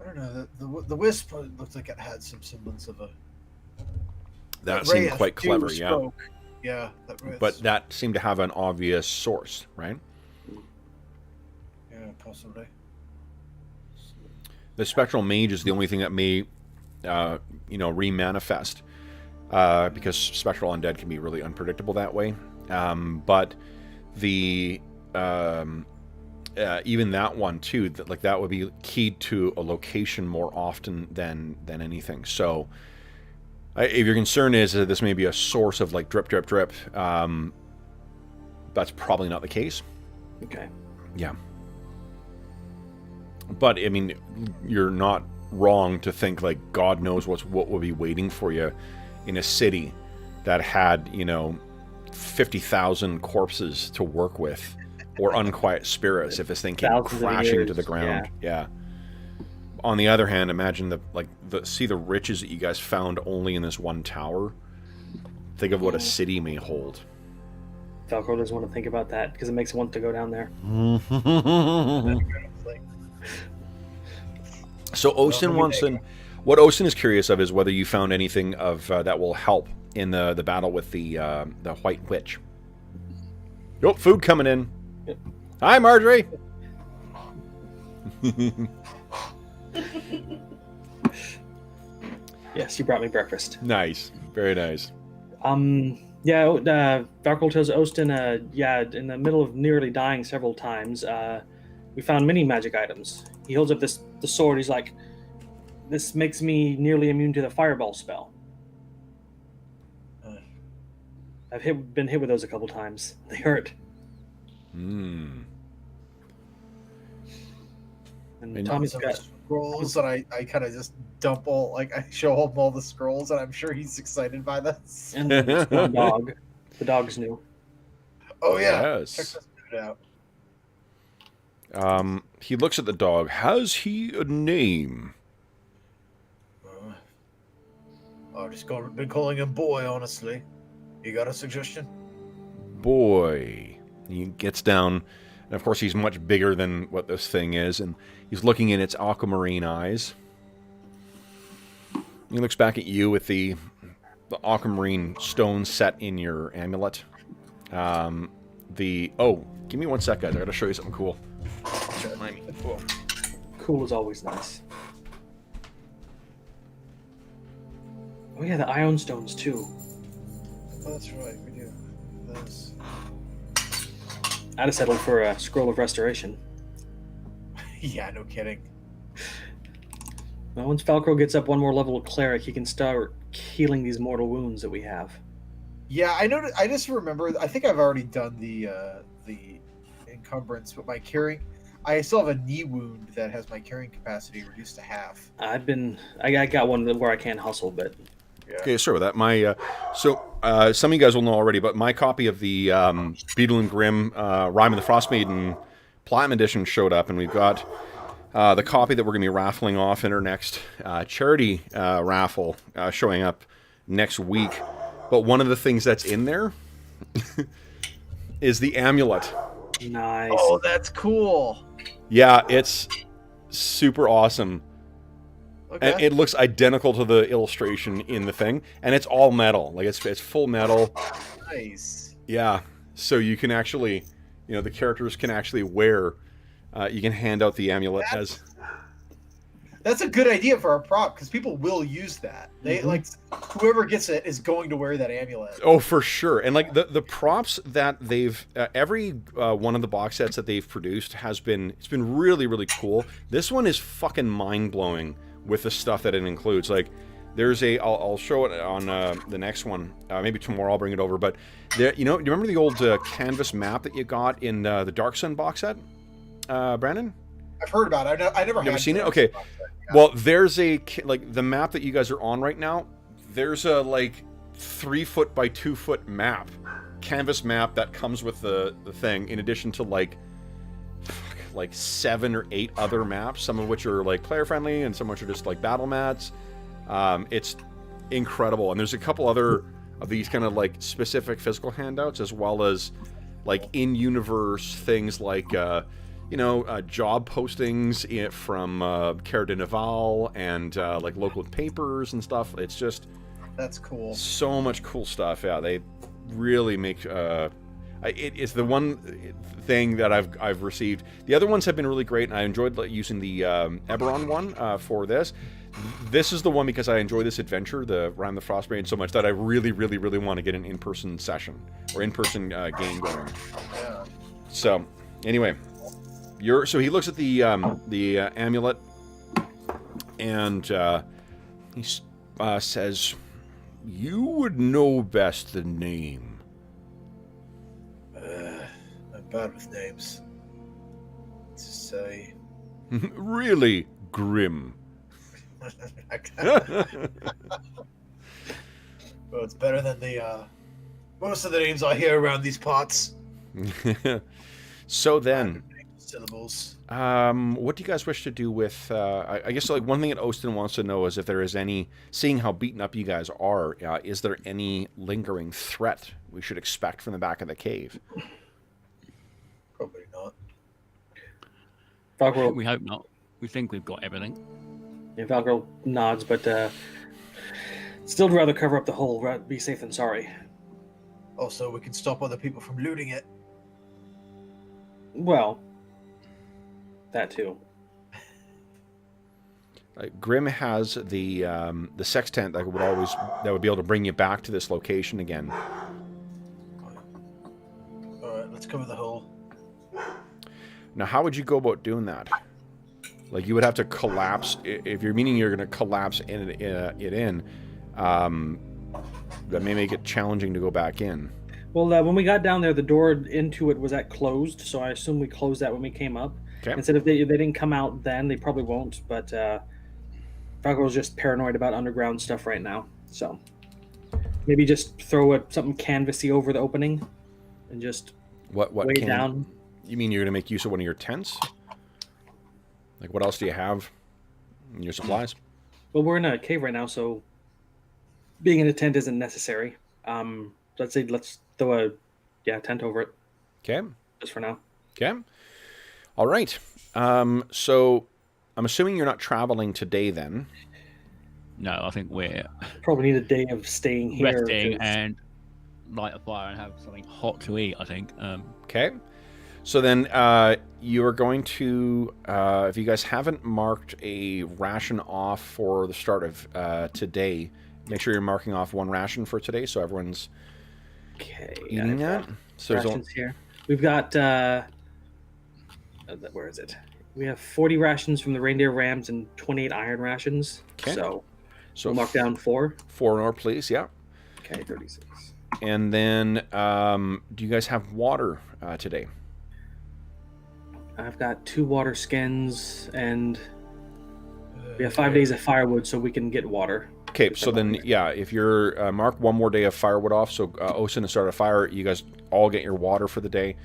I don't know. The wisp looked like it had some semblance of a. That seemed quite clever, yeah. Spoke. Yeah, but that seemed to have an obvious source, right? Yeah, possibly. The spectral mage is the only thing that may, remanifest, because spectral undead can be really unpredictable that way. But the even that one too, that would be keyed to a location more often than anything. So, if your concern is that this may be a source of like drip, drip, drip, that's probably not the case. Okay. Yeah. But I mean, you're not wrong to think like God knows what will be waiting for you in a city that had 50,000 corpses to work with, or unquiet spirits if this thing came crashing to the ground. Yeah. On the other hand, imagine the riches that you guys found only in this one tower. Think of what a city may hold. Falco doesn't want to think about that because it makes him want to go down there. So Oston what Oston is curious of is whether you found anything of that will help in the battle with the White Witch. Oh, food coming in. Yep. Hi, Marjorie. Yes, you brought me breakfast. Nice, very nice. Falco tells Oston, in the middle of nearly dying several times, we found many magic items. He holds up the sword. He's like, "This makes me nearly immune to the fireball spell." I've been hit with those a couple times. They hurt. And Tommy's got scrolls that I kind of just dump I show him all the scrolls, and I'm sure he's excited by this. And this one dog. The dog's new. Oh yeah. Yes. Check this dude out. He looks at the dog. Has he a name? I've just been calling him Boy, honestly. You got a suggestion? Boy. He gets down, and of course he's much bigger than what this thing is, and he's looking in its aquamarine eyes. He looks back at you with the aquamarine stone set in your amulet. Give me 1 sec, guys. I gotta show you something cool. Cool is always nice. Oh yeah, the ion stones too. Oh, that's right, we do. Those. I'd have settled for a Scroll of Restoration. Yeah, no kidding. Well, once Falcro gets up one more level of Cleric, he can start healing these mortal wounds that we have. Yeah, I know. I just remember. I think I've already done the encumbrance, but my carrying. I still have a knee wound that has my carrying capacity reduced to half. I got one where I can hustle, but. Yeah. Okay, sorry about that. My some of you guys will know already, but my copy of the Beetle and Grimm Rime of the Frostmaiden Platinum Edition showed up, and we've got the copy that we're going to be raffling off in our next charity raffle showing up next week. But one of the things that's in there is the amulet. Nice. Oh, that's cool. Yeah, it's super awesome. Okay. And it looks identical to the illustration in the thing, and it's all metal. Like it's full metal. Nice. Yeah, so you can actually, the characters can actually wear. You can hand out the amulet as. That's a good idea for a prop because people will use that. They like whoever gets it is going to wear that amulet. Oh, for sure. And like the props that they've every one of the box sets that they've produced it's been really, really cool. This one is fucking mind blowing with the stuff that it includes. Like there's I'll show it on the next one. Maybe tomorrow I'll bring it over. But there, do you remember the old canvas map that you got in the Dark Sun box set, Brandon? I've heard about it. I never had seen it. Okay. Yeah. Well, there's the map that you guys are on right now. There's a 3 foot by 2 foot map, canvas map that comes with the thing. In addition to like 7 or 8 other maps, some of which are player friendly and some of which are just battle mats. It's incredible, and there's a couple other of these kind of specific physical handouts, as well as in universe things like. Job postings from Care de Naval and local papers and stuff. It's just that's cool. So much cool stuff. Yeah, they really make. It's the one thing that I've received. The other ones have been really great, and I enjoyed using the Eberron one for this. This is the one because I enjoy this adventure, the Rime the Frostmaiden, so much that I really, really, really want to get an in-person session or in-person game going. Yeah. So anyway. So he looks at the amulet, and he says, "You would know best the name." I'm bad with names. It's silly. Really, Grimm. Well, it's better than the most of the names I hear around these parts. So then. Syllables. What do you guys wish to do with? I guess one thing that Oston wants to know is if there is any, seeing how beaten up you guys are, is there any lingering threat we should expect from the back of the cave? Probably not. Falcro, we hope not. We think we've got everything. Yeah, Falcro nods, but still would rather cover up the hole. Be safe than sorry. Also, we can stop other people from looting it. Well. That too. Grimm has the sextant that would be able to bring you back to this location again. All right, let's cover the hole. Now, how would you go about doing that? You would have to collapse if you're meaning you're going to collapse it in. That may make it challenging to go back in. Well, when we got down there, the door into it was closed, so I assume we closed that when we came up. Okay. Instead of they didn't come out then, they probably won't. But Falco's just paranoid about underground stuff right now. So maybe just throw something canvassy over the opening and just weigh down. You mean you're going to make use of one of your tents? What else do you have in your supplies? Well, we're in a cave right now, so being in a tent isn't necessary. Let's throw a tent over it. Okay. Just for now. Okay. All right. So I'm assuming you're not traveling today then. No, I think we're probably need a day of staying here. Resting and light a fire and have something hot to eat, I think. Okay. So then you are going to, if you guys haven't marked a ration off for the start of today, make sure you're marking off one ration for today so everyone's eating that. So rations here. We've got where is it? We have 40 rations from the reindeer rams and 28 iron rations. Okay. So So we'll mark down 4. 4 more, please. Yeah. Okay, 36. And then, do you guys have water today? I've got 2 water skins, and we have 5 days of firewood, so we can get water. Okay, so then, yeah, if you're mark 1 more day of firewood off, so Oston has started a fire, you guys all get your water for the day.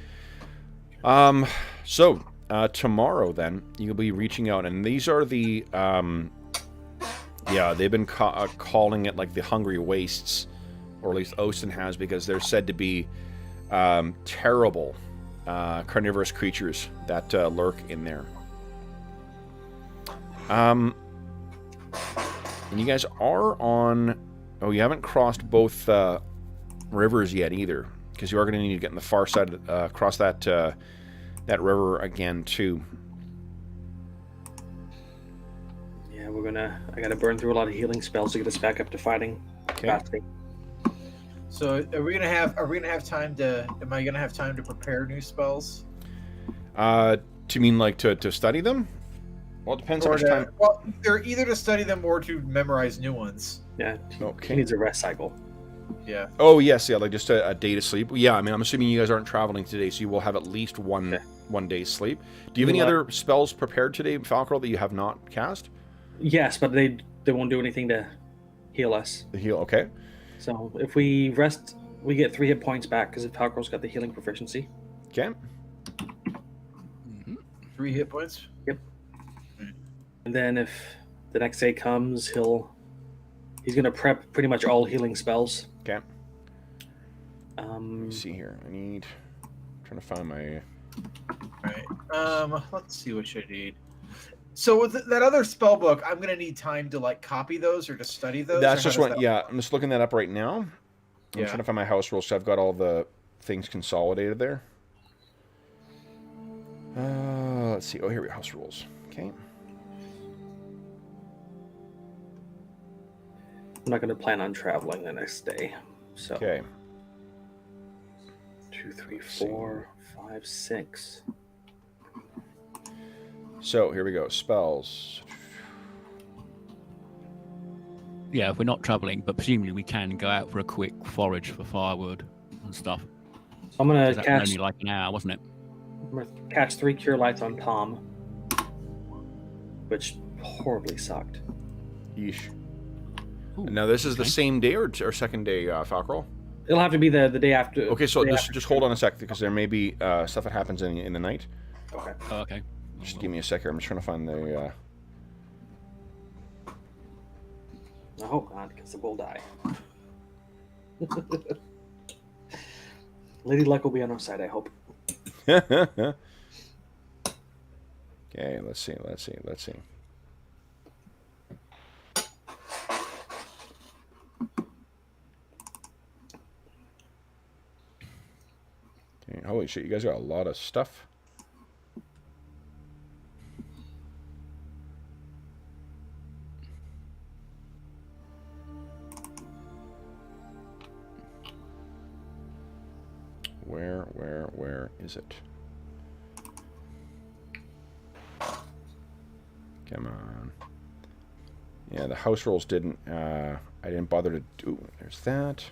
So tomorrow, then, you'll be reaching out, and these are the, yeah, they've been calling it like the Hungry Wastes, or at least Oston has, because they're said to be terrible carnivorous creatures that lurk in there. And you guys are on... Oh, you haven't crossed both rivers yet either, because you are going to need to get on the far side, across that that river again too. Yeah, I gotta burn through a lot of healing spells to get us back up to fighting capacity. So are we gonna have time to? Am I gonna have time to prepare new spells? Do you mean like to study them? Well, it depends how much time. Well, they're either to study them or to memorize new ones. Yeah. Okay. He needs a rest cycle. Yeah. Oh yes, yeah, like just a day to sleep. Yeah, I mean, I'm assuming you guys aren't traveling today, so you will have at least one day's sleep. Do you have any other spells prepared today, Falcor, that you have not cast? Yes, but they won't do anything to heal us. The heal, okay. So if we rest, we get 3 hit points back because Falcor's got the healing proficiency. Okay. 3 hit points. Yep. And then if the next day comes, he's gonna prep pretty much all healing spells. Okay. Let me see here. I'm trying to find my. Right. Let's see what I need. So with that other spell book, I'm gonna need time to like copy those or to study those. That's just what. Yeah, I'm just looking that up right now. I'm Yeah. trying to find my house rules, so I've got all the things consolidated there. Let's see. Oh, here we go. House rules. Okay. I'm not gonna plan on traveling the next day. So Okay. 2, 3, 4, 5, 6. So here we go. Spells. Yeah, if we're not traveling, but presumably we can go out for a quick forage for firewood and stuff. So I'm gonna 'Cause that was catch. only like an hour, wasn't it? I'm gonna catch 3 cure lights on Tom, which horribly sucked. Yeesh. Ooh, Now this is the okay. same day or second day, Falcor? It'll have to be the day after. Okay, so day just after. just hold on a sec, because there may be stuff that happens in the night. Okay. Oh, okay. Just give me a sec here. I'm just trying to find the. I hope not, because we'll die. Lady Luck will be on our side, I hope. Okay, let's see. Okay, holy shit, you guys got a lot of stuff. Where is it? Come on. Yeah, the house rules didn't, I didn't bother to do, there's that.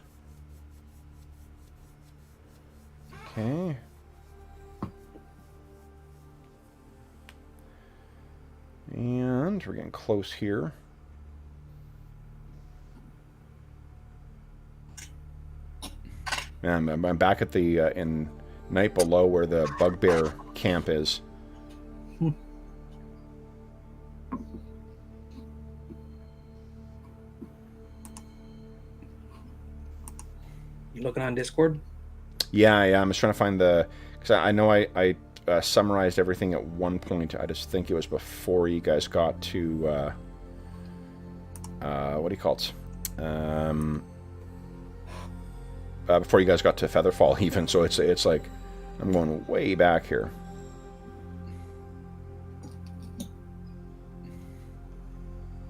Okay. And we're getting close here. And I'm back at the in night below where the bugbear camp is. You looking on Discord? Yeah, I'm just trying to find the, because I know I summarized everything at one point. I just think it was before you guys got to what do you call it? Before you guys got to Featherfall, even. So it's like I'm going way back here.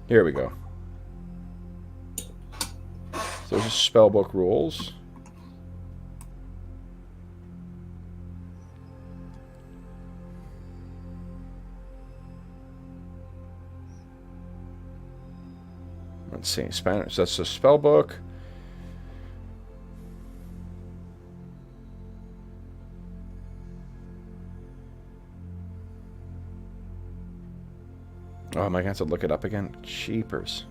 Here we go. So those are spellbook rules. see. Spanish. So that's a spell book. Oh, am I going to have to look it up again? Cheapers.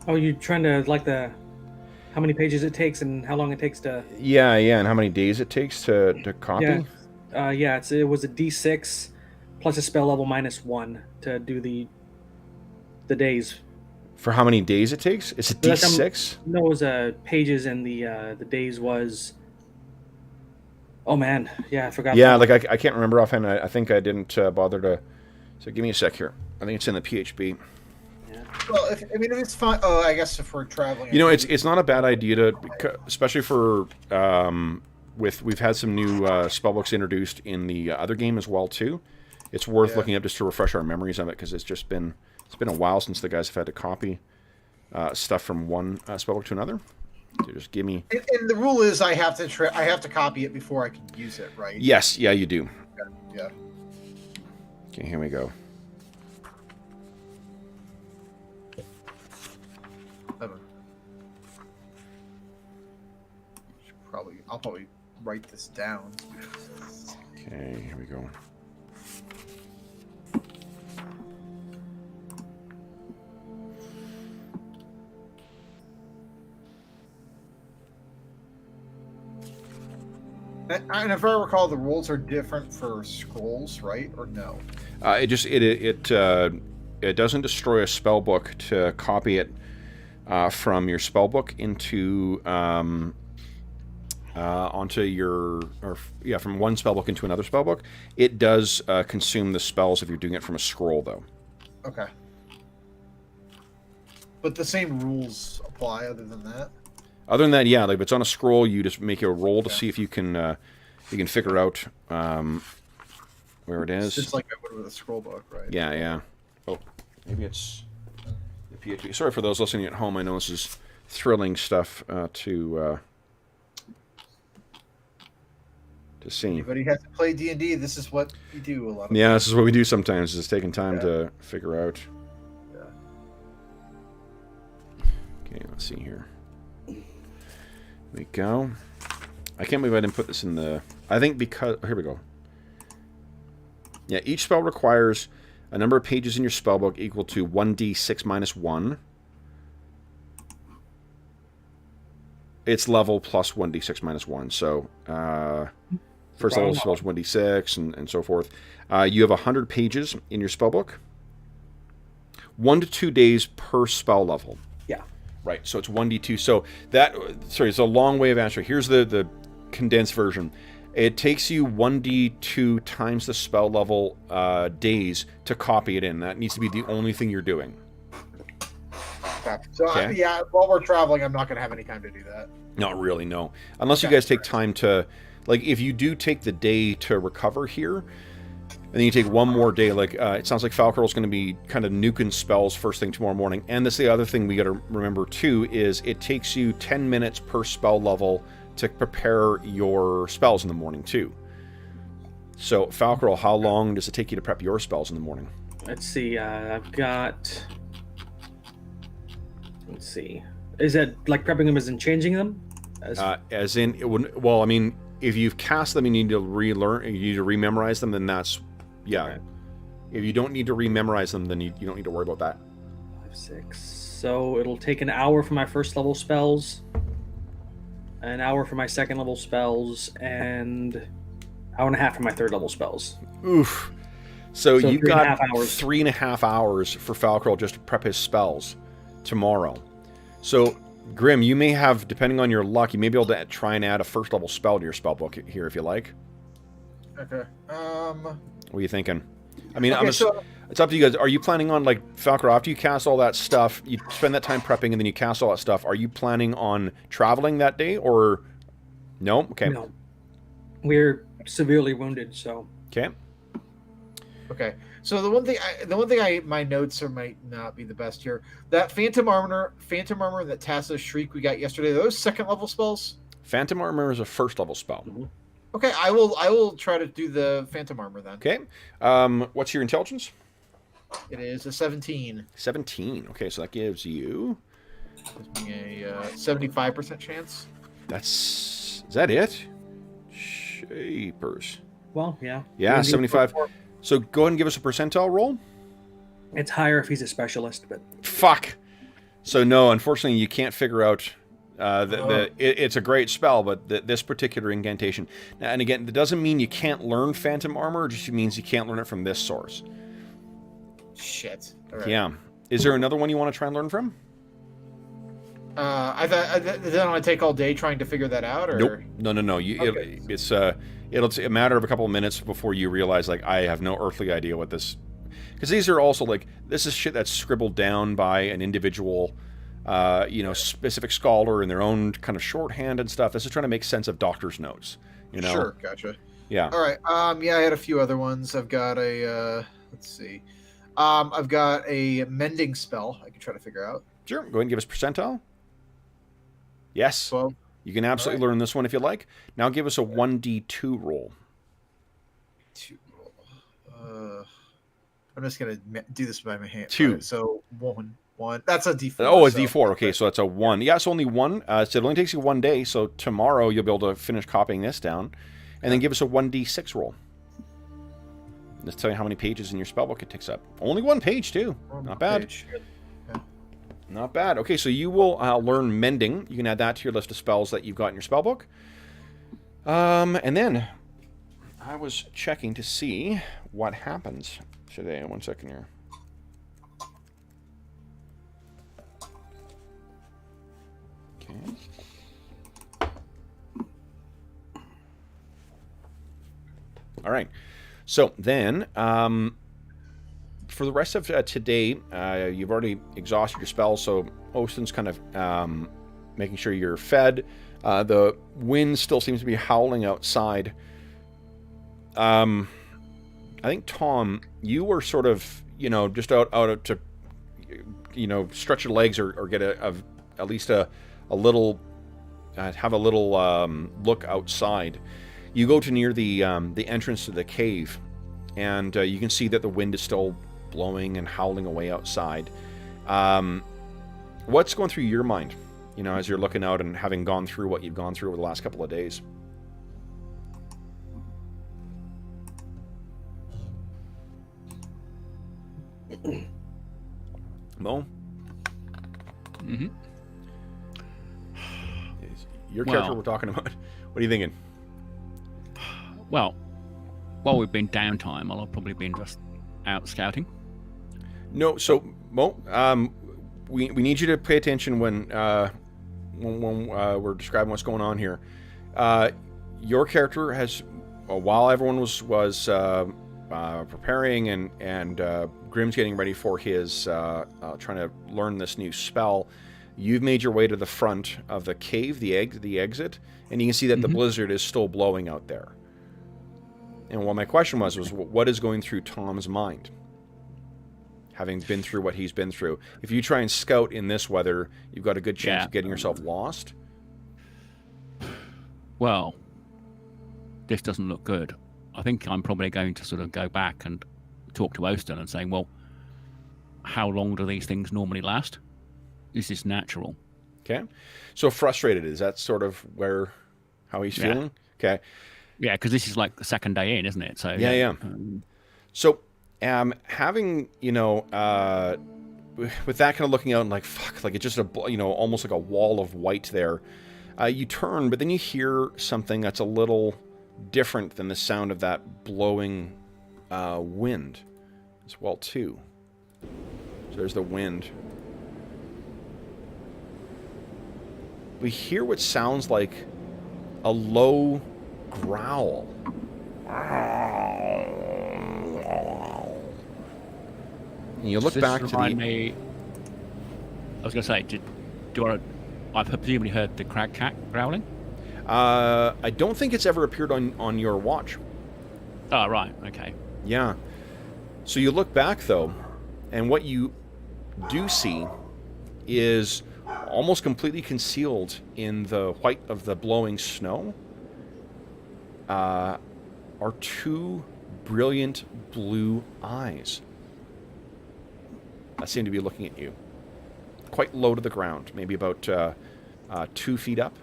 Oh, you're trying to like how many pages it takes and how long it takes to... Yeah, and how many days it takes to copy? Yeah, it was a D6 plus a spell level -1 to do the days. For how many days it takes? It's a D6? No, it was pages, and the days was... Oh, man. Yeah, I forgot. Yeah, like I can't remember offhand. I think I didn't bother to... So give me a sec here. I think it's in the PHB. Well, if it's fine. Oh, I guess if we're traveling, it's not a bad idea to, especially for we've had some new spellbooks introduced in the other game as well too. It's worth looking up just to refresh our memories of it, because it's been a while since the guys have had to copy stuff from one spellbook to another. So just give me. And the rule is I have to copy it before I can use it, right? Yes, yeah, you do. Yeah. Okay, here we go. I'll probably write this down. Okay, here we go. And if I recall, the rules are different for scrolls, right? Or no? It doesn't destroy a spell book to copy it from your spell book into onto from one spellbook into another spellbook. It does consume the spells if you're doing it from a scroll, though. Okay. But the same rules apply other than that? Other than that, yeah. Like if it's on a scroll, you just make a roll to see if you can figure out where it is. Just like I would with a scroll book, right? Yeah. Oh, maybe it's the PHP. Sorry for those listening at home. I know this is thrilling stuff to see. Anybody has to play D&D, this is what we do a lot of this is what we do sometimes, is taking time to figure out. Yeah. Okay, let's see here. Here we go. I can't believe I didn't put this in the... I think because... here we go. Yeah, each spell requires a number of pages in your spellbook equal to 1d6 minus 1. It's level plus 1d6 minus 1. So, first level spells 1d6 and so forth. You have 100 pages in your spellbook. 1 to 2 days per spell level. Yeah. Right, so it's 1d2. So that... Sorry, it's a long way of answering. Here's the condensed version. It takes you 1d2 times the spell level days to copy it in. That needs to be the only thing you're doing. Okay. So, while we're traveling, I'm not going to have any time to do that. Not really, no. Unless you guys take time to... Like, if you do take the day to recover here, and then you take one more day, like, it sounds like Falcarol's going to be kind of nuking spells first thing tomorrow morning. And that's the other thing we got to remember, too, is it takes you 10 minutes per spell level to prepare your spells in the morning, too. So, Falcarol, how long does it take you to prep your spells in the morning? Let's see, I've got... Let's see. Is that like prepping them as in changing them? As in, it wouldn't... Well, I mean, if you've cast them, you need to relearn, you need to rememorize them, then that's... Yeah. Okay. If you don't need to rememorize them, then you don't need to worry about that. 5, 6. So it'll take an hour for my first level spells, an hour for my second level spells, and an hour and a half for my third level spells. Oof. So you've got 3.5 hours for Falcarol just to prep his spells tomorrow. So, Grim, you may have, depending on your luck, you may be able to try and add a first level spell to your spell book here if you like. Okay. What are you thinking? I mean, it's up to you guys. Are you planning on, like, Falcarol, after you cast all that stuff, you spend that time prepping and then you cast all that stuff, are you planning on traveling that day, or... No? Okay. No. We're severely wounded, so... Okay. Okay. So the one thing my notes might not be the best here. That Phantom Armor that Tassa's Shriek we got yesterday, are those second level spells? Phantom Armor is a first level spell. Mm-hmm. Okay, I will try to do the Phantom Armor then. Okay. What's your intelligence? It is a 17. 17. Okay, so that gives you Gives me a 75% chance. Is that it? Shapers. Well, yeah. Yeah, D&D 75. So go ahead and give us a percentile roll. It's higher if he's a specialist, but Fuck. So no, unfortunately, you can't figure out. It's a great spell, but this particular incantation. Now, and again, that doesn't mean you can't learn Phantom Armor. It just means you can't learn it from this source. Shit. All right. Yeah. Is there another one you want to try and learn from? I thought does that want to take all day trying to figure that out, or Nope. No. Okay. It'll a matter of a couple of minutes before you realize, like, I have no earthly idea what this. Because these are also, like, this is shit that's scribbled down by an individual, specific scholar in their own kind of shorthand and stuff. This is trying to make sense of doctor's notes, you know? Sure, gotcha. Yeah. All right. Yeah, I had a few other ones. I've got a let's see. I've got a mending spell I can try to figure out. Sure. Go ahead and give us percentile. Yes. 12. You can absolutely learn this one if you like. Now give us a 1d2 roll. I'm just gonna do this by my hand. 2. Right, so 1. That's a D4. Oh, a D4. Okay, so that's a 1. Yeah, it's only 1. So it only takes you 1 day. So tomorrow you'll be able to finish copying this down, and then give us a 1d6 roll. Let's tell you how many pages in your spellbook it takes up. Only 1 page too. Not bad. Yeah. Not bad. Okay, so you will learn Mending. You can add that to your list of spells that you've got in your spellbook. And then I was checking to see what happens today. 1 second here. Okay. All right. So then, for the rest of today, you've already exhausted your spells, so Oston's kind of making sure you're fed. The wind still seems to be howling outside. I think, Tom, you were sort of, just out to, stretch your legs or get at least a little, have a little look outside. You go to near the entrance to the cave, and you can see that the wind is still blowing and howling away outside. What's going through your mind, as you're looking out and having gone through what you've gone through over the last couple of days? Mo? Mm-hmm. Your character we're talking about. What are you thinking? Well, while we've been downtime, I'll have probably been just out scouting. No, so Mo, we need you to pay attention when we're describing what's going on here. Your character has, while everyone was preparing and Grimm's getting ready for his trying to learn this new spell, you've made your way to the front of the cave, the exit, and you can see that the blizzard is still blowing out there. And what my question was what is going through Tom's mind, having been through what he's been through? If you try and scout in this weather, you've got a good chance of getting yourself lost. Well, this doesn't look good. I think I'm probably going to sort of go back and talk to Oston and saying, well, how long do these things normally last? Is this natural? Okay. So frustrated, is that sort of how he's feeling? Okay. Yeah, because this is like the second day in, isn't it? So yeah. So, having with that kind of looking out and like fuck, like it's just almost like a wall of white there. You turn, but then you hear something that's a little different than the sound of that blowing wind as well too. So there's the wind. We hear what sounds like a low growl. And you look back to the... I was going to say, I've presumably heard the crag cat growling? I don't think it's ever appeared on your watch. Oh, right, okay. Yeah. So you look back, though, and what you do see is almost completely concealed in the white of the blowing snow are 2 brilliant blue eyes that seem to be looking at you. quite low to the ground, maybe about 2 feet up.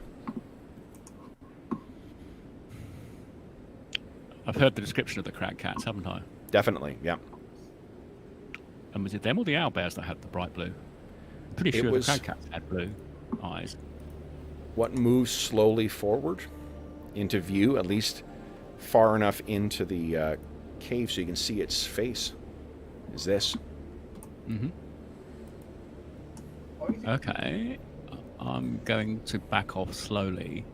I've heard the description of the crag cats, haven't I? Definitely, yeah. And was it them or the owlbears that had the bright blue? I'm pretty sure the crag cats had blue eyes. What moves slowly forward into view, at least far enough into the cave so you can see its face, is this. Mm-hmm. Okay. I'm going to back off slowly.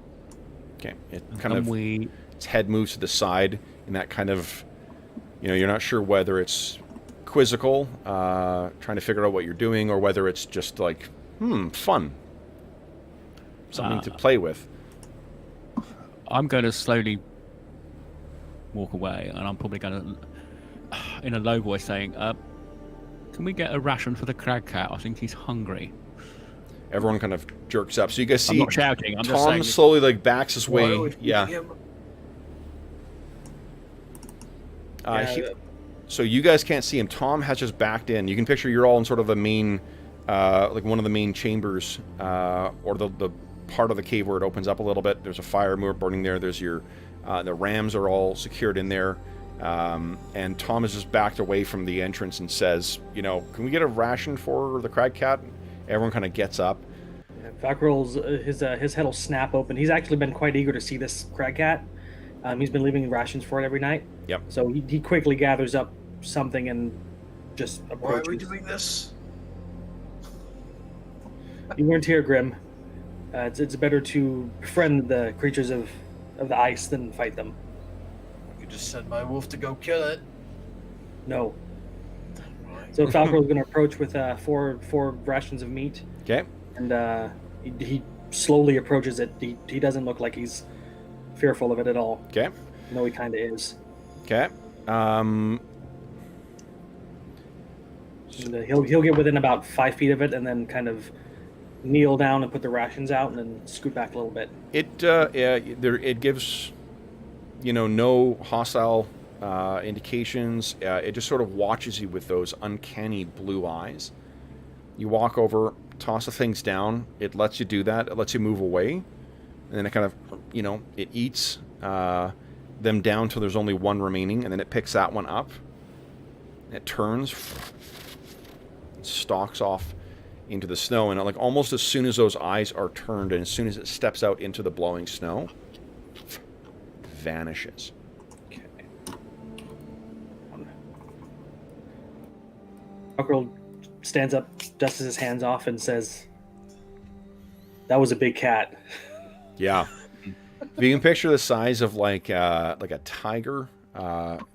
Okay. Its head moves to the side in that kind of, you're not sure whether it's quizzical, trying to figure out what you're doing, or whether it's just like, fun. Something to play with. I'm going to slowly walk away, and I'm probably going to, in a low voice, saying, can we get a ration for the crag cat? I think he's hungry. Everyone kind of jerks up. So you guys see I'm not shouting, I'm just Tom saying, slowly like backs his way. Yeah. So you guys can't see him. Tom has just backed in. You can picture you're all in sort of a main, like one of the main chambers, or the part of the cave where it opens up a little bit. There's a fire burning there. There's your, the rams are all secured in there. And Tom has just backed away from the entrance and says, can we get a ration for the crag cat? Everyone kind of gets up. Falkrill's, his head will snap open. He's actually been quite eager to see this crag cat. He's been leaving rations for it every night. Yep. So he quickly gathers up something and just approaches. Why are we doing this? You weren't here, Grim. It's better to befriend the creatures of the ice than fight them. I could just send my wolf to go kill it. No. So Falkrill's going to approach with four rations of meat. Okay. And he slowly approaches it. He doesn't look like he's fearful of it at all. Okay. No, he kind of is. Okay. And, he'll get within about 5 feet of it, and then kind of kneel down and put the rations out, and then scoot back a little bit. It gives, no hostile indications. It just sort of watches you with those uncanny blue eyes. You walk over, toss the things down. It lets you do that. It lets you move away, and then it kind of, it eats them down till there's only one remaining, and then it picks that one up. It turns, stalks off into the snow, and like almost as soon as those eyes are turned, and as soon as it steps out into the blowing snow, vanishes. Okay. Falkrill stands up, dusts his hands off, and says, "That was a big cat." Yeah. If you can picture the size of like a tiger,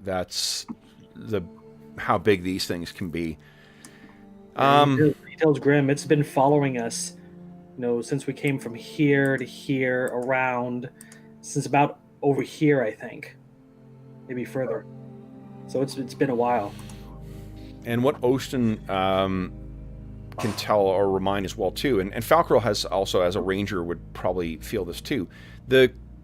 that's how big these things can be. He tells Grim it's been following us, since we came from here to here, around, since about over here, I think, maybe further. So it's been a while. And what Oston can tell or remind as well too, and Falkrill has also, as a ranger, would probably feel this too.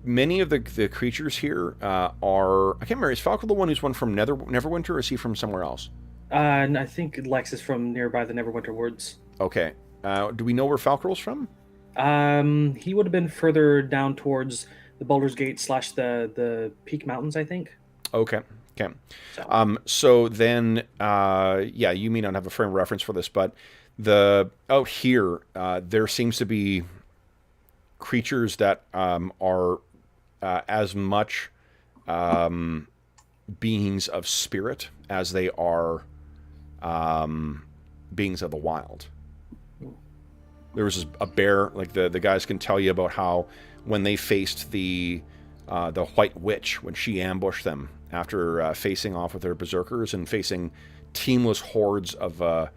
Many of the creatures here are, I can't remember, is Falkrill the one who's from Neverwinter, or is he from somewhere else? And I think Lex is from nearby the Neverwinter Woods. Okay. Do we know where Falkrill's from? He would have been further down towards the Baldur's Gate / the Peak Mountains, I think. Okay. So then, you may not have a frame of reference for this, but out here, there seems to be creatures that are as much beings of spirit as they are beings of the wild. There was a bear, like the guys can tell you about how when they faced the White Witch, when she ambushed them after facing off with her berserkers and facing teamless hordes of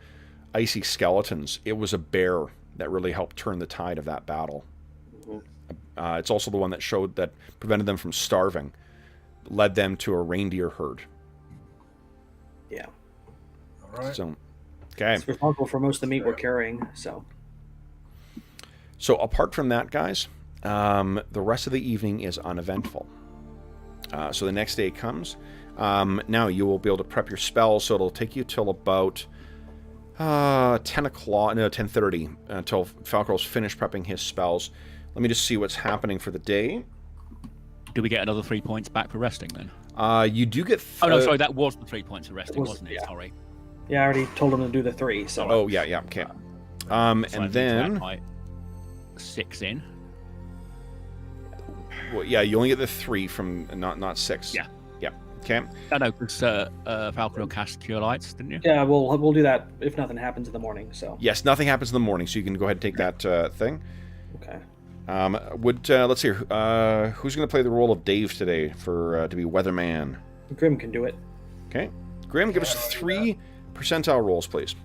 icy skeletons, it was a bear that really helped turn the tide of that battle. It's also the one that prevented them from starving, led them to a reindeer herd. Yeah. All right. So, okay. It's responsible for most of the meat we're carrying, so. So apart from that, guys, the rest of the evening is uneventful. So the next day comes. Now you will be able to prep your spells, so it'll take you till about 10 o'clock, no, 10:30 until Falcor's finished prepping his spells. Let me just see what's happening for the day. Do we get another 3 points back for resting then? You do get... Oh, no, sorry, that was the 3 points for resting, wasn't it? yeah. Sorry. Yeah, I already told him to do the 3, so... Oh, yeah, okay. So And I need to then... add my 6 in. Well, yeah, you only get the 3 from not 6. Yeah. Yeah. Okay. I know, because Falcon will cast Cure Lights, didn't you? Yeah, we'll do that if nothing happens in the morning, so... Yes, nothing happens in the morning, so you can go ahead and take that thing. Okay. Let's see. Who's going to play the role of Dave today for to be Weatherman? Grim can do it. Okay. Grim, give us 3 percentile rolls, please.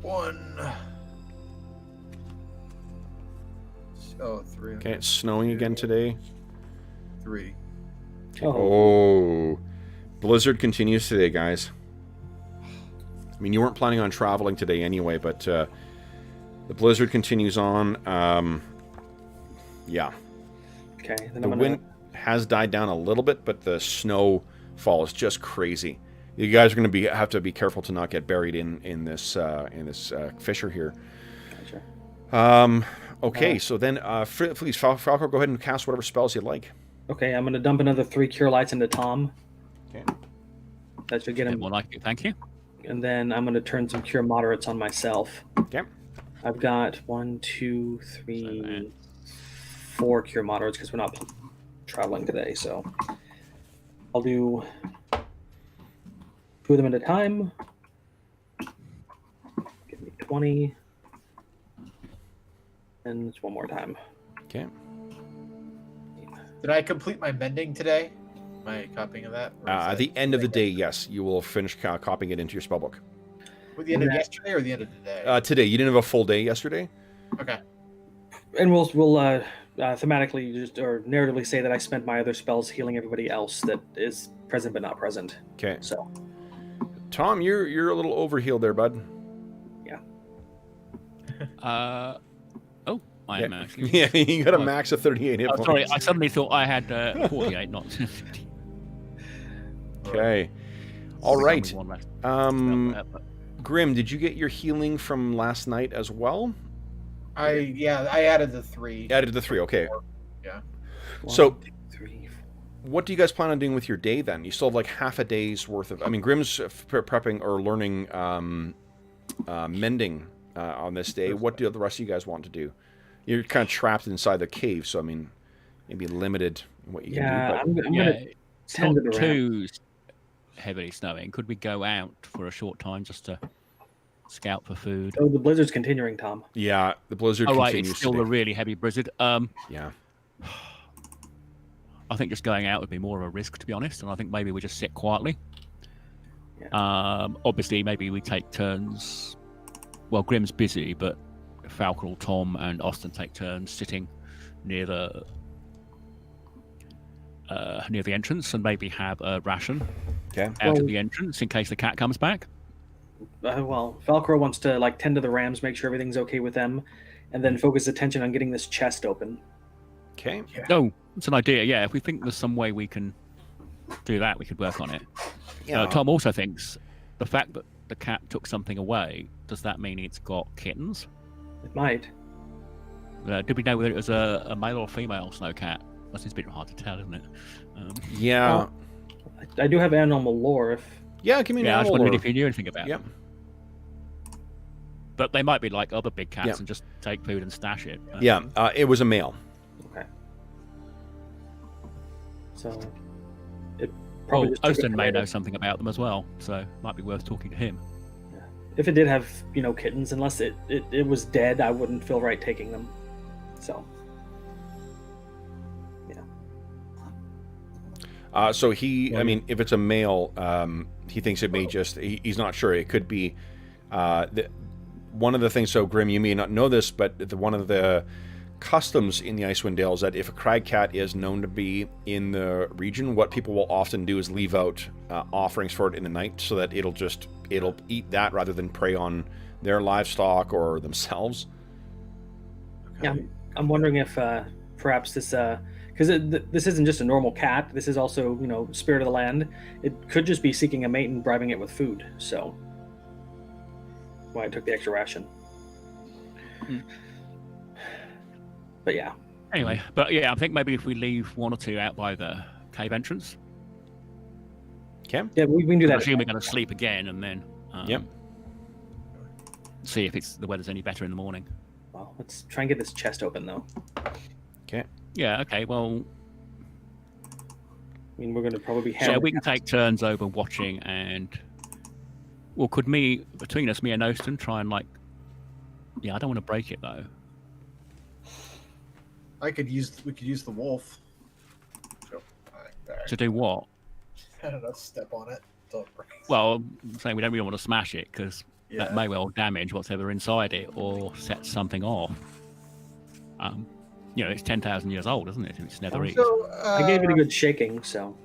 1. Oh, 3. Okay, it's snowing again today. 3. Oh. Blizzard continues today, guys. I mean, you weren't planning on traveling today anyway, but the blizzard continues on. Yeah. Okay. Then The wind has died down a little bit, but the snowfall is just crazy. You guys are going to have to be careful to not get buried in this fissure here. Gotcha. Okay, so then please, Falco, go ahead and cast whatever spells you'd like. Okay, I'm going to dump another 3 Cure Lights into Tom. Okay. That should get him. More like it, thank you. And then I'm going to turn some Cure Moderates on myself. Okay. I've got 1, 2, 3, 4 Cure Moderates because we're not traveling today, so I'll do 2 of them at a time. Give me 20. And it's 1 more time. Okay. Did I complete my mending today? My copying of that? At the end of the day, yes, you will finish copying it into your spellbook. With the end of yesterday or the end of today? Today. You didn't have a full day yesterday? Okay. And we'll thematically just or narratively say that I spent my other spells healing everybody else that is present but not present. Okay. So, Tom, you're a little overhealed there, bud. yeah. I am actually. Yeah, you got a max of 38 hit points. Sorry, I suddenly thought I had 48, not 50. Okay. All right. One left. Grim, did you get your healing from last night as well? I added the 3. Added the 3, okay. Yeah. So, 1, 2, 3, 4. what do you guys plan on doing with your day then? You still have like half a day's worth of... I mean, Grim's prepping or learning mending on this day. What do the rest of you guys want to do? You're kind of trapped inside the cave, so I mean, maybe limited in what you can do. But... I'm going to it's tend not it around. too heavily snowing. Could we go out for a short time just to scout for food? Oh, the blizzard's continuing, Tom. Yeah, the blizzard Oh, right, continues it's still today. a really heavy blizzard. Yeah. I think just going out would be more of a risk, to be honest, and I think maybe we just sit quietly. Yeah. Obviously, maybe we take turns. Well, Grim's busy, but Falcon, Tom, and Oston take turns sitting near the entrance, and maybe have a ration Okay. out of the entrance in case the cat comes back. Falcor wants to tend to the rams, make sure everything's okay with them, and then focus attention on getting this chest open. Okay. No, it's an idea. Yeah, if we think there's some way we can do that, we could work on it. Yeah. Tom also thinks the fact that the cat took something away, does that mean it's got kittens? It might. Did we know whether it was a male or female snow cat? That's a bit hard to tell, isn't it? Yeah. Well, I do have animal lore. If Yeah, give me an Yeah, I was animal wondering lore. if you knew anything about Yep. them. But they might be like other big cats Yep. and just take food and stash it. Yeah, it was a male. okay, so it probably just took Oston it may away. know something about them as well, so might be worth talking to him. If it did have kittens, unless it was dead, I wouldn't feel right taking them. So So he, I mean, if it's a male, he thinks it may just, he's not sure. It could be one of the things, so Grim, you may not know this, but one of the customs in the Icewind Dale is that if a crag cat is known to be in the region, what people will often do is leave out offerings for it in the night so that it'll eat that rather than prey on their livestock or themselves. yeah, I'm wondering if perhaps this because this isn't just a normal cat. This is also spirit of the land. It could just be seeking a mate and bribing it with food. So why I took the extra ration. But yeah. Anyway, but yeah, I think maybe if we leave one or two out by the cave entrance. Okay. Yeah, we can do I that. assume we're going to sleep again and then Yep. see if the weather's any better in the morning. Well, let's try and get this chest open, though. Okay. Yeah, okay, well, I mean, we're going to probably be so we can take turns over watching and... Well, could between us, me and Oston, try and Yeah, I don't want to break it, though. We could use the wolf. So, there. To do what? I don't know, step on it. Till it breaks. Well, I'm saying we don't really want to smash it, because Yeah. that may well damage whatever inside it, or set something off. It's 10,000 years old, isn't it? It's netherite. So, I gave it a good shaking, so...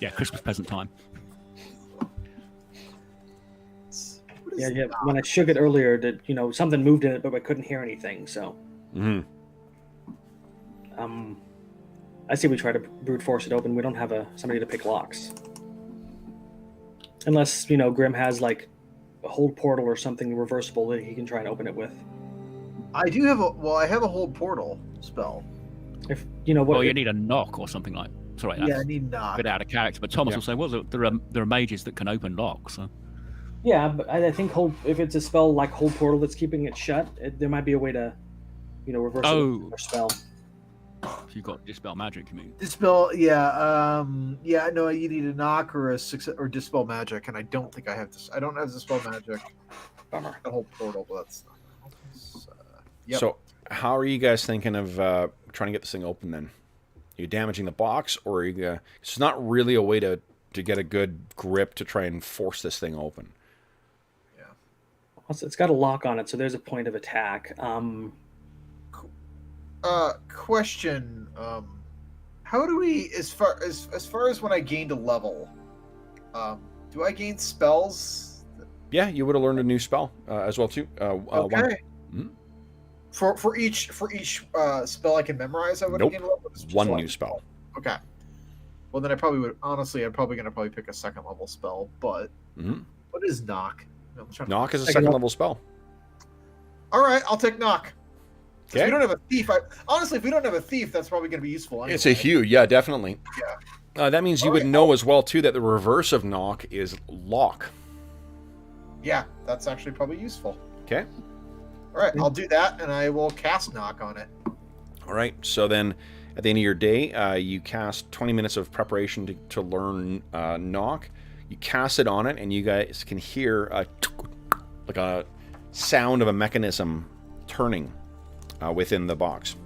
Yeah, Christmas present time. what is Yeah. knock? When I shook it earlier, something moved in it, but I couldn't hear anything, so... Mm-hmm. I say we try to brute force it open. We don't have somebody to pick locks. Unless, Grim has, a hold portal or something reversible that he can try and open it with. I do have I have a hold portal spell. If, what... Well, you need a knock or something like... Sorry, that's Yeah, I need a knock. bit out of character. But Thomas Yeah. will say, well, there are mages that can open locks. So. Yeah, but I think if it's a spell like hold portal that's keeping it shut, there might be a way to, reverse it with a spell. If you've got Dispel Magic, you mean? Dispel, no, you need a knock or or dispel magic, and I don't think I have this. I don't have dispel magic. Bummer. The whole portal, but that's not. Yep. So, how are you guys thinking of trying to get this thing open then? Are you damaging the box, or are you? It's not really a way to get a good grip to try and force this thing open. Also, it's got a lock on it, so there's a point of attack. Question. How do we, as far as when I gained a level, do I gain spells? Yeah, you would have learned a new spell as well too. Okay. Mhm. For each spell I can memorize, I would Nope. gain a level. Or just One one? new spell. Okay. Well, then I probably would. Honestly, I'm probably gonna pick a second level spell. But Mhm. what is knock? I'm trying to- Knock is a Second second level. level spell. All right, I'll take knock. If Okay. we don't have a thief, honestly, if we don't have a thief, that's probably going to be useful. Anyway. It's a huge, yeah, definitely. Yeah. That means you All would right. know as well too that the reverse of knock is lock. Yeah, that's actually probably useful. Okay. All right, I'll do that, and I will cast knock on it. All right. So then, at the end of your day, you cast 20 minutes of preparation to learn knock. You cast it on it, and you guys can hear like a sound of a mechanism turning within the box.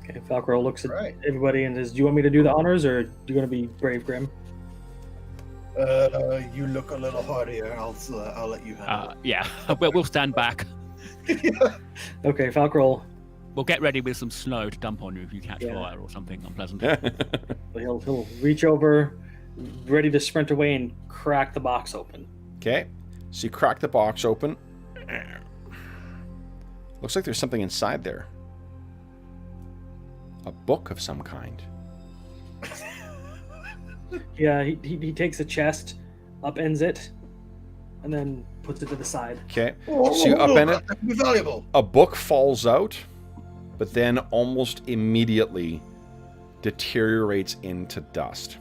Okay, Falcro looks at Right. everybody and says, "Do you want me to do the honors, or do you want to be brave, Grim?" You look a little hardier. I'll let you handle Yeah, we'll stand back. it. Okay, Falcro, We'll get ready with some snow to dump on you if you catch Yeah. fire or something unpleasant. he'll reach over, ready to sprint away and crack the box open. Okay. So you crack the box open. Looks like there's something inside there. A book of some kind. Yeah, he takes a chest, upends it, and then puts it to the side. Okay. So you upend it. That could be valuable. A book falls out, but then almost immediately deteriorates into dust.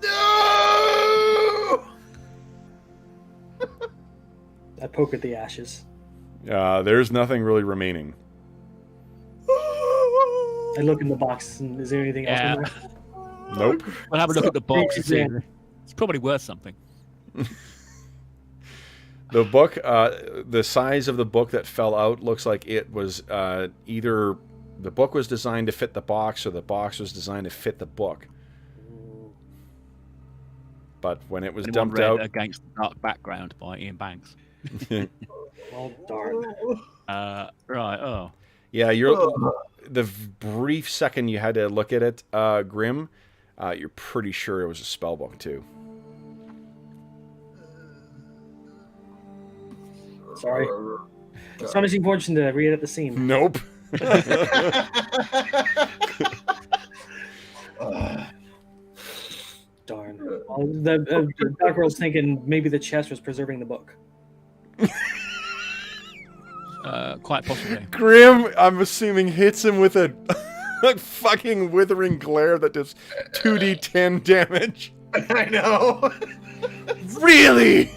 No! I poke at the ashes. There's nothing really remaining. I look in the box, and is there anything else in there? Nope. We'll have a look at the box and see. Yeah. It's probably worth something. The book, the size of the book that fell out looks like it was either the book was designed to fit the box or the box was designed to fit the book. But when it was Anyone dumped read out, Against the Dark Background by Ian Banks. Oh, darn. Right, oh. yeah, the brief second you had to look at it, Grim, you're pretty sure it was a spell book too. Sorry. Astonishing fortune to read at the seam. Nope. Darn. The Dark Girl's thinking maybe the chest was preserving the book. Quite possibly. Grim, I'm assuming, hits him with a fucking withering glare that does 2d10 damage. I know. Really?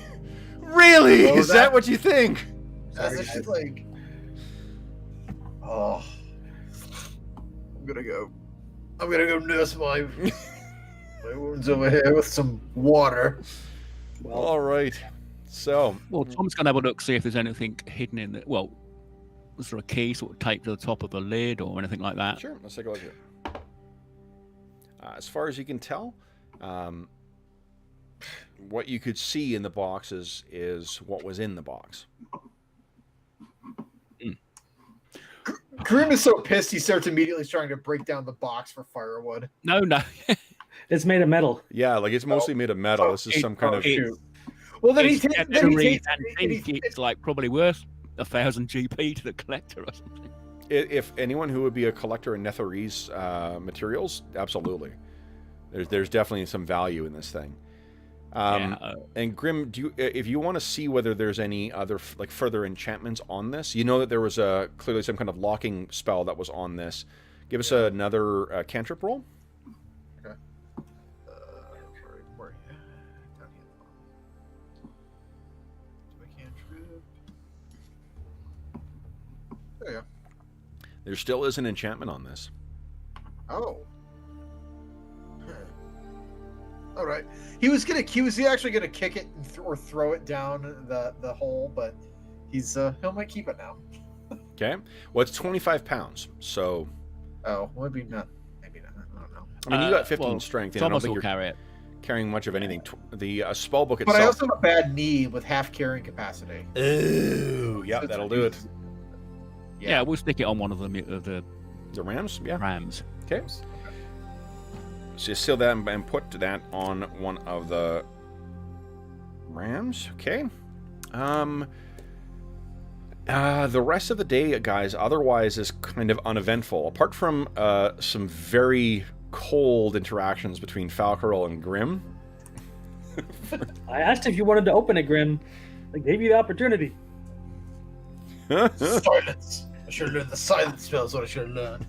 Really? Oh, Is that what you think? That's just like, oh, I'm gonna go nurse my wounds over here with some water. Well, All right. So, Well, Tom's going to have a look, see if there's anything hidden in the. Well, was there a key sort of taped to the top of the lid or anything like that? sure, let's take a look here. As far as you can tell, what you could see in the boxes is what was in the box. Grim is so pissed he starts immediately trying to break down the box for firewood. No. it's made of metal. Yeah, like it's mostly made of metal. Oh, This is some kind of... shoot. Well, then he It's takes. generally- and it's like probably worth 1,000 GP to the collector or something. If anyone who would be a collector in Netherese materials, absolutely. There's definitely some value in this thing. And Grim, if you want to see whether there's any other further enchantments on this, you know that there was clearly some kind of locking spell that was on this. Give us another cantrip roll. Okay. Where are you? Down here. My cantrip. There you go. There still is an enchantment on this. Oh. All right. He was actually gonna kick it or throw it down the hole, but he might keep it now. Okay. Well, it's 25 pounds, so... Oh, maybe not. I don't know. I mean, you got 15 strength, and I don't Thomas think will you're carry it. carrying much of anything. The spell book But I itself... also have a bad knee with half carrying capacity. Ooh, yeah, that'll do it. Yeah, we'll stick it on one of the The rams? Yeah. rams. Okay. So you seal that and put that on one of the rams. Okay. The rest of the day, guys, otherwise is kind of uneventful. Apart from some very cold interactions between Falcarol and Grim. I asked if you wanted to open it, Grim. I gave you the opportunity. Silence. I should have learned the silence spell. Is what I should have learned.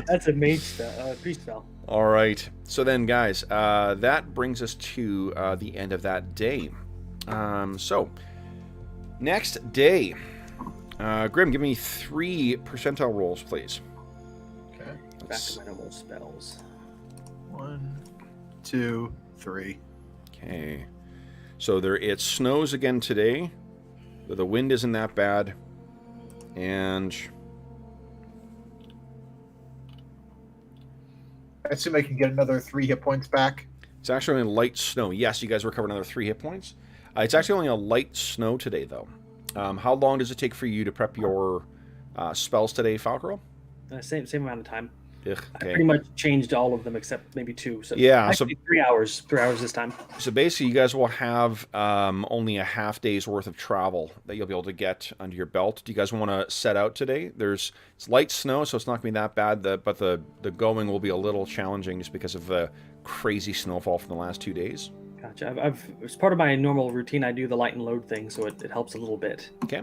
That's a mage spell, priest spell. All right. So then, guys, that brings us to the end of that day. So, next day. Grim, give me 3 percentile rolls, please. Okay. Back to my normal spells. 1, 2, 3. Okay. So it snows again today. The wind isn't that bad. And I assume I can get another 3 hit points back. it's actually only light snow. Yes, you guys recover another 3 hit points. It's actually only a light snow today, though. How long does it take for you to prep your spells today, Falcarol? Same amount of time. Ugh, I okay. pretty much changed all of them except maybe 2. So Yeah, actually 3 hours. 3 hours this time. So basically, you guys will have only a half day's worth of travel that you'll be able to get under your belt. Do you guys want to set out today? It's light snow, so it's not going to be that bad. But the going will be a little challenging just because of the crazy snowfall from the last 2 days. Gotcha. As part of my normal routine, I do the light and load thing, so it helps a little bit. Okay.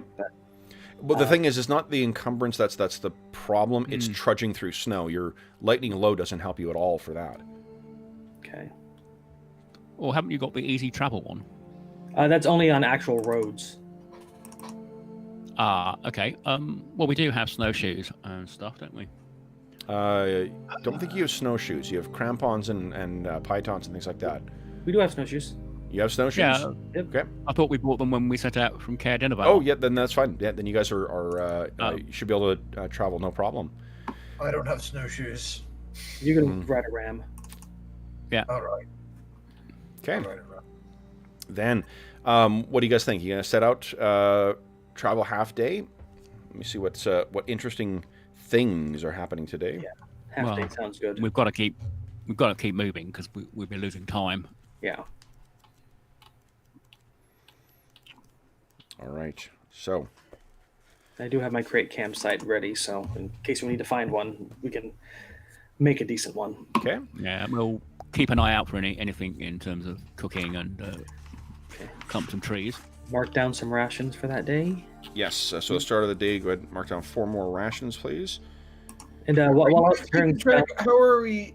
But the thing is, it's not the encumbrance that's the problem. It's trudging through snow. Your lightning low doesn't help you at all for that. Okay. Or haven't you got the easy travel one? That's only on actual roads. Okay. Well, we do have snowshoes and stuff, don't we? Don't think you have snowshoes. You have crampons and pythons and things like that. We do have snowshoes. You have snowshoes? Yeah. Yep. Okay. I thought we bought them when we set out from Caer Dineval. Oh, yeah, then that's fine. Yeah, then you guys are you should be able to travel no problem. I don't have snowshoes. You can ride a ram. All right. Okay. All right. Then, what do you guys think? You gonna set out, travel half day? Let me see what interesting things are happening today. Yeah. Half day sounds good. We've got to keep moving because we've been losing time. Yeah. All right. So, I do have my crate campsite ready, so in case we need to find one, we can make a decent one. okay. Yeah, we'll keep an eye out for anything in terms of cooking and clump some trees. Mark down some rations for that day. Yes. So the start of the day, go ahead and mark down 4 more rations, please. And while I was preparing, How are we?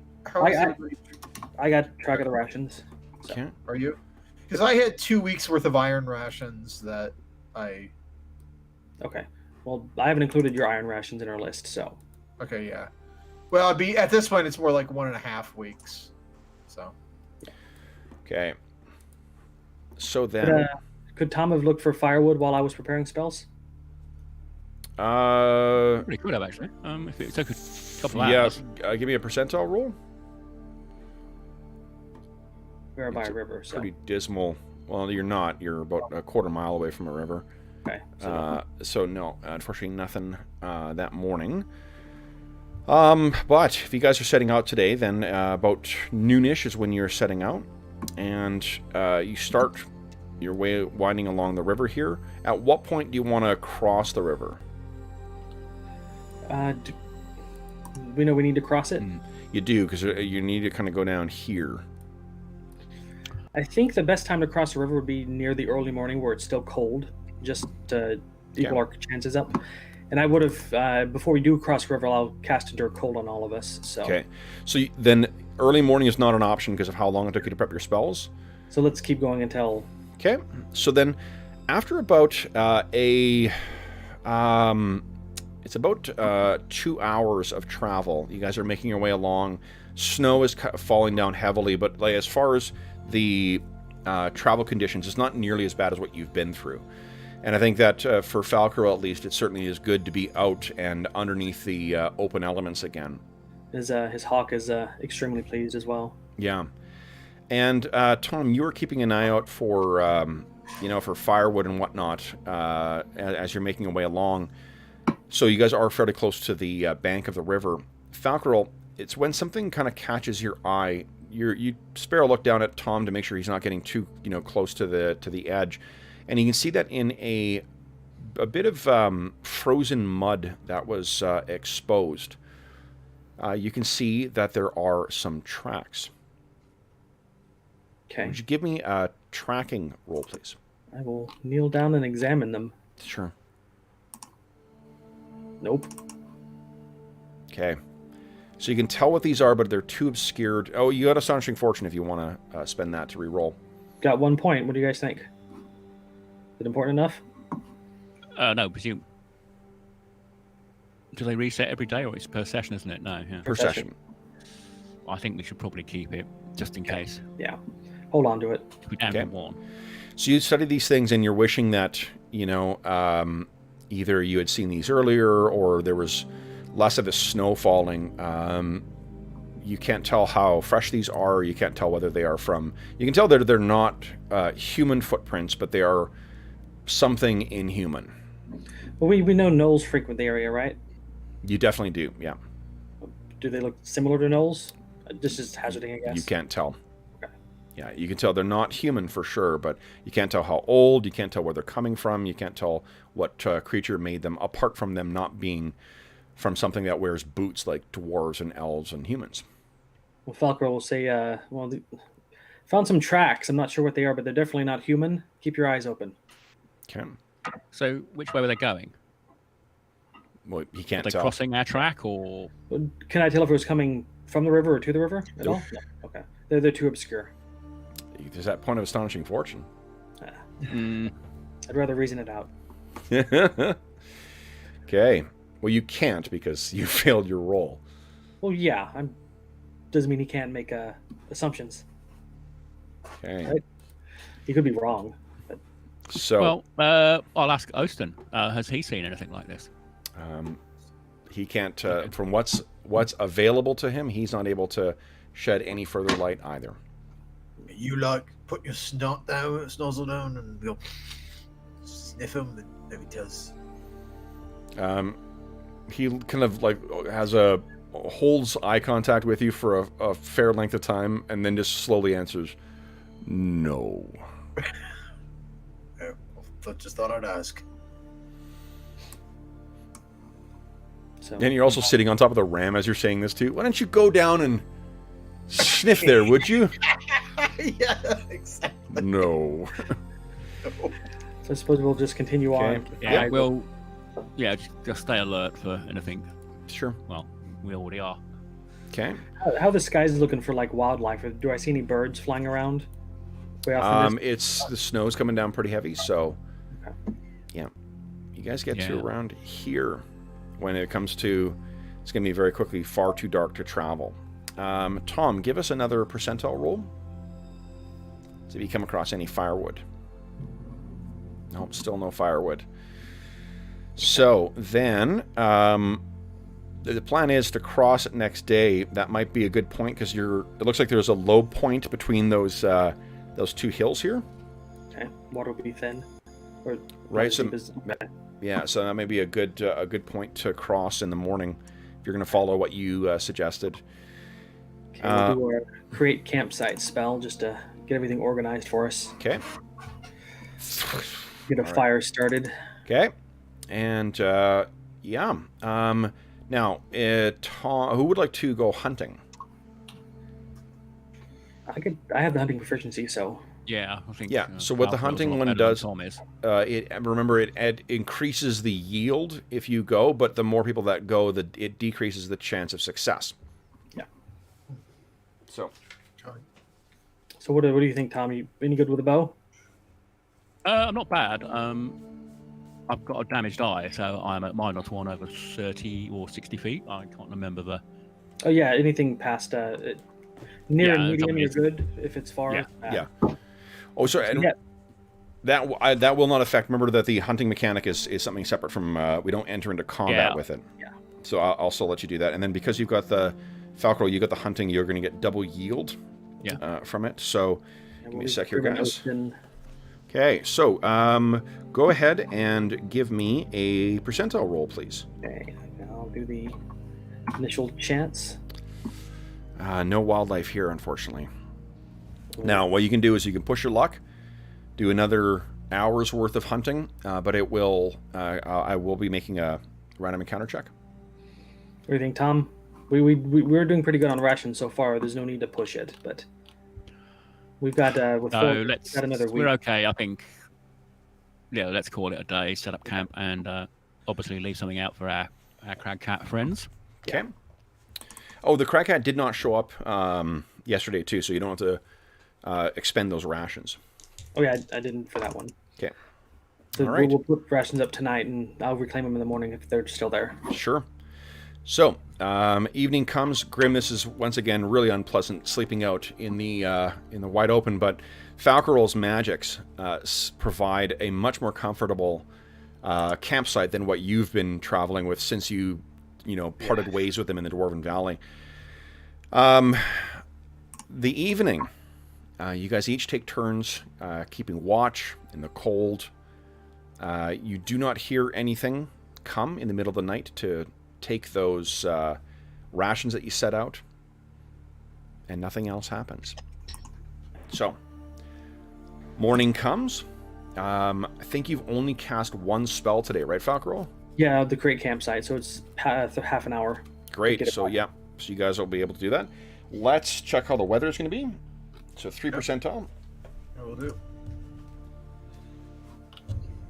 I got track of the rations. So. Okay. Are you? Because I had 2 weeks worth of iron rations that I. Okay. Well, I haven't included your iron rations in our list, so. Okay, yeah. Well, at this point, it's more like 1.5 weeks. So. Okay. So then. Could Tom have looked for firewood while I was preparing spells? Pretty could have actually. If it took a couple hours. Yeah. Give me a percentile roll. We're by a river, so. Pretty dismal. Well, you're not. You're about a quarter mile away from a river. Okay. So no, unfortunately, nothing that morning. But if you guys are setting out today, then about noonish is when you're setting out, and you start your way winding along the river here. At what point do you want to cross the river? We know we need to cross it. You do, because you need to kind of go down here. I think the best time to cross the river would be near the early morning where it's still cold, just to equal our chances up. And I would have, before we do cross the river, I'll cast Endure Cold on all of us. So. Okay. So then early morning is not an option because of how long it took you to prep your spells. So let's keep going until... Okay. So then after about it's about 2 hours of travel. You guys are making your way along. Snow is falling down heavily, but like, as far as the travel conditions, it's not nearly as bad as what you've been through. And I think that for Falcro, at least, it certainly is good to be out and underneath the open elements again. His hawk is extremely pleased as well. Yeah. And Tom, you are keeping an eye out for for firewood and whatnot as you're making your way along. So you guys are fairly close to the bank of the river. Falcro, it's when something kind of catches your eye. You spare a look down at Tom to make sure he's not getting too close to the edge, and you can see that in a bit of frozen mud that was exposed. You can see that there are some tracks. Okay. Would you give me a tracking roll, please? I will kneel down and examine them. Sure. Nope. Okay. So you can tell what these are, but they're too obscured. Oh, you got Astonishing Fortune if you want to spend that to re-roll. Got 1 point. What do you guys think? Is it important enough? No, presume. Do they reset every day, or it's per session, isn't it? No, yeah. Per session. I think we should probably keep it, just in case. Yeah. Hold on to it. We down to 1. So you study these things, and you're wishing that, either you had seen these earlier, or there was less of the snow falling. You can't tell how fresh these are. You can't tell whether they are from... You can tell that they're not human footprints, but they are something inhuman. Well, we know gnolls frequent the area, right? You definitely do, yeah. Do they look similar to gnolls? This is hazarding, I guess. You can't tell. Okay. Yeah, you can tell they're not human for sure, but you can't tell how old, you can't tell where they're coming from, you can't tell what creature made them, apart from them not being from something that wears boots like dwarves and elves and humans. Well, Falcro will say, found some tracks. I'm not sure what they are, but they're definitely not human. Keep your eyes open. Okay. So, which way were they going? Well, he can't Are they tell. crossing our track, or...? Can I tell if it was coming from the river or to the river at all? No. Okay. They're too obscure. There's that point of Astonishing Fortune. I'd rather reason it out. Okay. Well, you can't because you failed your roll. Well, yeah. Doesn't mean he can't make assumptions. Okay. Right? He could be wrong. But... So. Well, I'll ask Oston. Has he seen anything like this? He can't. From what's available to him, he's not able to shed any further light either. You put your snozzle down, and we'll sniff him, and maybe does. He kind of holds eye contact with you for a fair length of time, and then just slowly answers, "No." I just thought I'd ask. So, and you're also sitting on top of the ram as you're saying this too. Why don't you go down and sniff there, would you? Yeah, exactly. No. So I suppose we'll just continue on. Yeah, we'll. Yeah, just stay alert for anything. Sure. Well, we already are. Okay. How the skies looking for like wildlife? Do I see any birds flying around? Way off in this? The snow's coming down pretty heavy, so Okay. yeah. You guys get to Yeah. around here when it comes to it's going to be very quickly far too dark to travel. Tom, give us another percentile roll. See if you come across any firewood. Nope, still no firewood. So then, the plan is to cross it next day. That might be a good point because it looks like there's a low point between those two hills here. Okay. Water will be thin. Or Right, so- deep is- okay. Yeah, so that may be a good point to cross in the morning if you're going to follow what you suggested. Okay, we'll do our create campsite spell just to get everything organized for us. Okay. Get a fire started. Okay. And yeah. Now, Tom, who would like to go hunting? I have the hunting proficiency, so Yeah, I think. Yeah, so what the Alpha was a hunting lot one better than does- Tom is. Remember, it increases the yield if you go, but the more people that go, it decreases the chance of success. Yeah. So, So what do you think, Tom? You any good with a bow? Not bad. I've got a damaged eye, so I'm at -1 over 30 or 60 feet. I can't remember the. Oh yeah, anything past near Yeah, and medium, something you're is- good. If it's far, Yeah, bad. yeah. Oh, sorry. And Yeah. that will not affect. Remember that the hunting mechanic is something separate from. We don't enter into combat Yeah. with it. Yeah. So I'll also let you do that. And then because you've got the Falcro, you got the hunting, you're going to get double yield. Yeah. From it. So Yeah, give me a sec here, Rejoining guys. Oston. Okay. So go ahead and give me a percentile roll, please. Okay, I'll do the initial chance. No wildlife here, unfortunately. Now, what you can do is you can push your luck, do another hour's worth of hunting, but it will. I will be making a random encounter check. What do you think, Tom? We're doing pretty good on rations so far. There's no need to push it, but we've got with No, we've got another week. We're okay, I think. Yeah, let's call it a day. Set up camp and obviously leave something out for our crag cat friends. Okay. Oh, the crag cat did not show up yesterday too, so you don't have to expend those rations. Oh yeah, I didn't for that one. Okay. So All right. we'll put rations up tonight, and I'll reclaim them in the morning if they're still there. Sure. So, evening comes. Grim, this is once again really unpleasant sleeping out in the wide open, but Falcarol's magics provide a much more comfortable campsite than what you've been traveling with since you parted ways with them in the Dwarven Valley. The evening, you guys each take turns keeping watch in the cold. You do not hear anything come in the middle of the night to take those rations that you set out, and nothing else happens. So, morning comes. I think you've only cast one spell today, right, Falcarol? Yeah, the create campsite. So it's half an hour. Great. Get it So, back. yeah. So you guys will be able to do that. Let's check how the weather is going to be. So 3 percentile. I will do.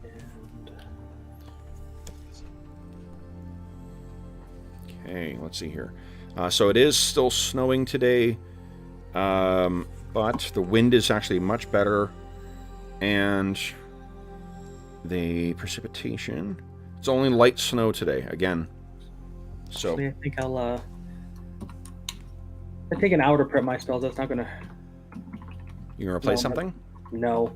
And Okay, let's see here. So it is still snowing today, but the wind is actually much better, and the precipitation, it's only light snow today, again. So, I think I'll take an hour to prep my spells. That's not gonna. you're going to play No, something? No.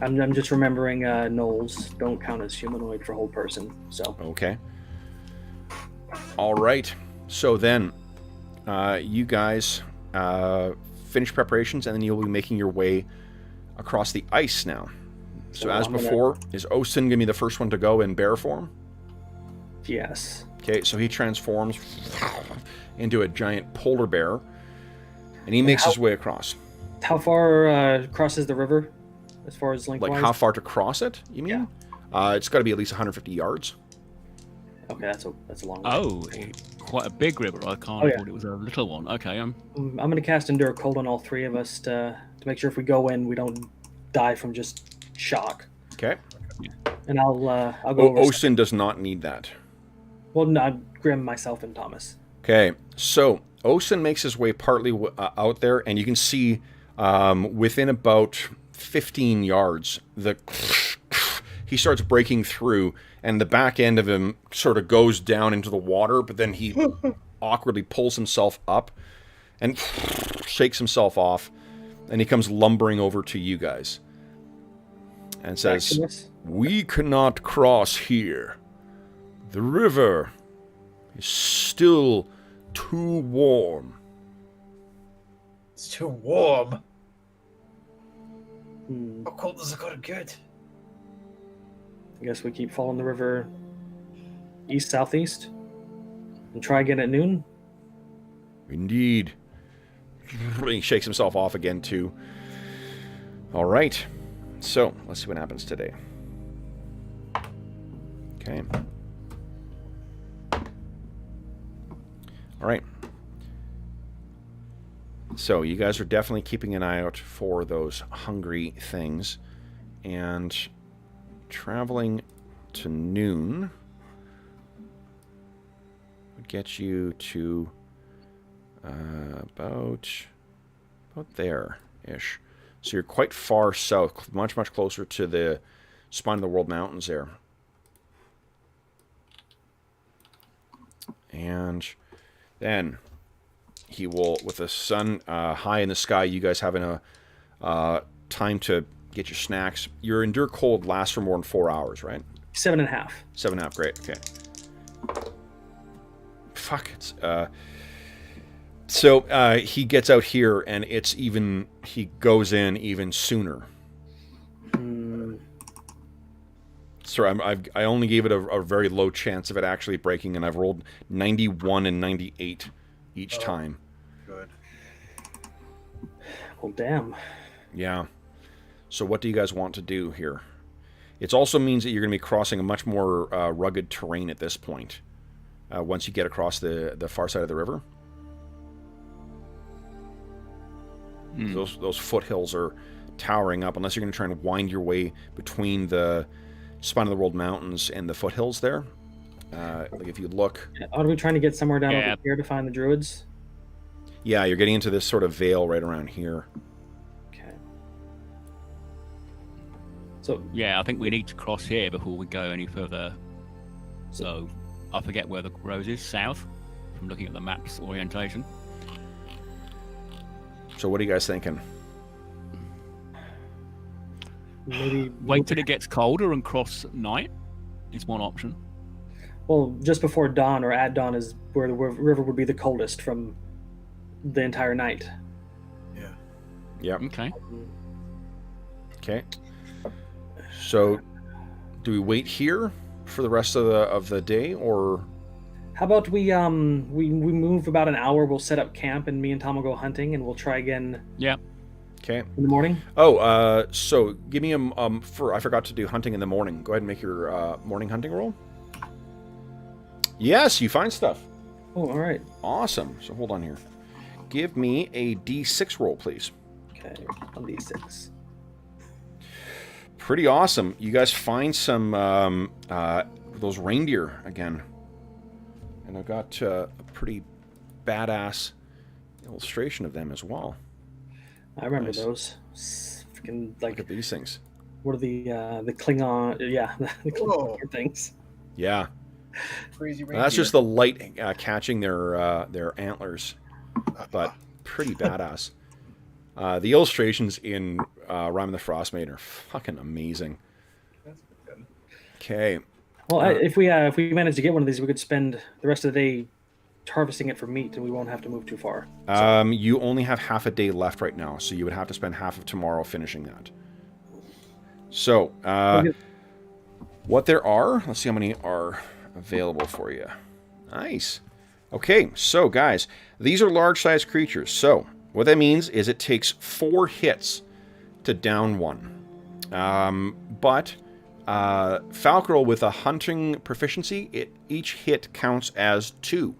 I'm just remembering gnolls don't count as humanoid for whole person. So Okay. All right. So then, you guys finish preparations, and then you'll be making your way across the ice now. So So as I'm gonna- before, is Oston going to be the first one to go in bear form? yes. Okay, so he transforms into a giant polar bear, and he makes his way across. How far crosses the river, as far as lengthwise? Like how far to cross it, you mean? It's got to be at least 150 yards. Okay, that's a long way. Oh, quite a big river. I can't Oh, yeah. thought it was a little one. Okay, I'm going to cast Endure Cold on all three of us to make sure if we go in, we don't die from just shock. Okay. And I'll go over. Oston does not need that. Well, no, Grim, myself, and Thomas. Okay, so Oston makes his way partly out there, and you can see within about 15 yards, he starts breaking through, and the back end of him sort of goes down into the water, but then he awkwardly pulls himself up and shakes himself off, and he comes lumbering over to you guys and says, "We cannot cross here. The river is still too warm." It's too warm. Hmm. How cold does it got to get? I guess we keep following the river east-southeast and try again at noon. Indeed. He shakes himself off again, too. All right. So, let's see what happens today. Okay. All right. So, you guys are definitely keeping an eye out for those hungry things. And traveling to noon would get you to about there-ish. So you're quite far south, much closer to the spine of the world mountains there. And then he will, with the sun high in the sky, you guys having a time to get your snacks. Your Endure Cold lasts for more than 4 hours, right? 7.5. 7.5, great, okay. Fuck, it's... So he gets out here, and it's even... He goes in even sooner. Sorry, I only gave it a very low chance of it actually breaking, and I've rolled 91 and 98 each time. Good. Well, damn. Yeah. So what do you guys want to do here? It also means that you're going to be crossing a much more rugged terrain at this point. Once you get across the far side of the river. Those foothills are towering up, unless you're going to try and wind your way between the spine of the world mountains and the foothills there. Like if you look... Are we trying to get somewhere down over here to find the druids? Yeah, you're getting into this sort of vale right around here. Okay. So yeah, I think we need to cross here before we go any further. So I forget where the road is, south, from looking at the map's orientation. So what are you guys thinking? maybe Wait till it gets colder and cross at night is one option. Well, just before dawn or at dawn is where the river would be the coldest from the entire night. Yeah. Yep. Okay. Okay. So, do we wait here for the rest of the day, or? How about we move about an hour? We'll set up camp, and me and Tom will go hunting, and we'll try again. Yeah. Okay. In the morning. Oh, so give me I forgot to do hunting in the morning. Go ahead and make your morning hunting roll. Yes, you find stuff. Oh, all right. Awesome. So hold on here. Give me a D6 roll, please. Okay, on D6. Pretty awesome. You guys find some those reindeer again, and I've got a pretty badass illustration of them as well. I remember Nice. those. Freaking like Look at these things. what are the Klingon? Yeah, the Whoa. Klingon things. Yeah, Crazy well, that's just the light catching their antlers, but pretty badass. The illustrations in Rime of the Frostmaiden are fucking amazing. That's good. Okay. Well, if we manage to get one of these, we could spend the rest of the day harvesting it for meat, and we won't have to move too far. You only have half a day left right now, so you would have to spend half of tomorrow finishing that. So, what there are, let's see how many are available for you. Nice. Okay, so guys, these are large-sized creatures. So, what that means is it takes 4 hits to down one. But Falcarel with a hunting proficiency, each hit counts as 2.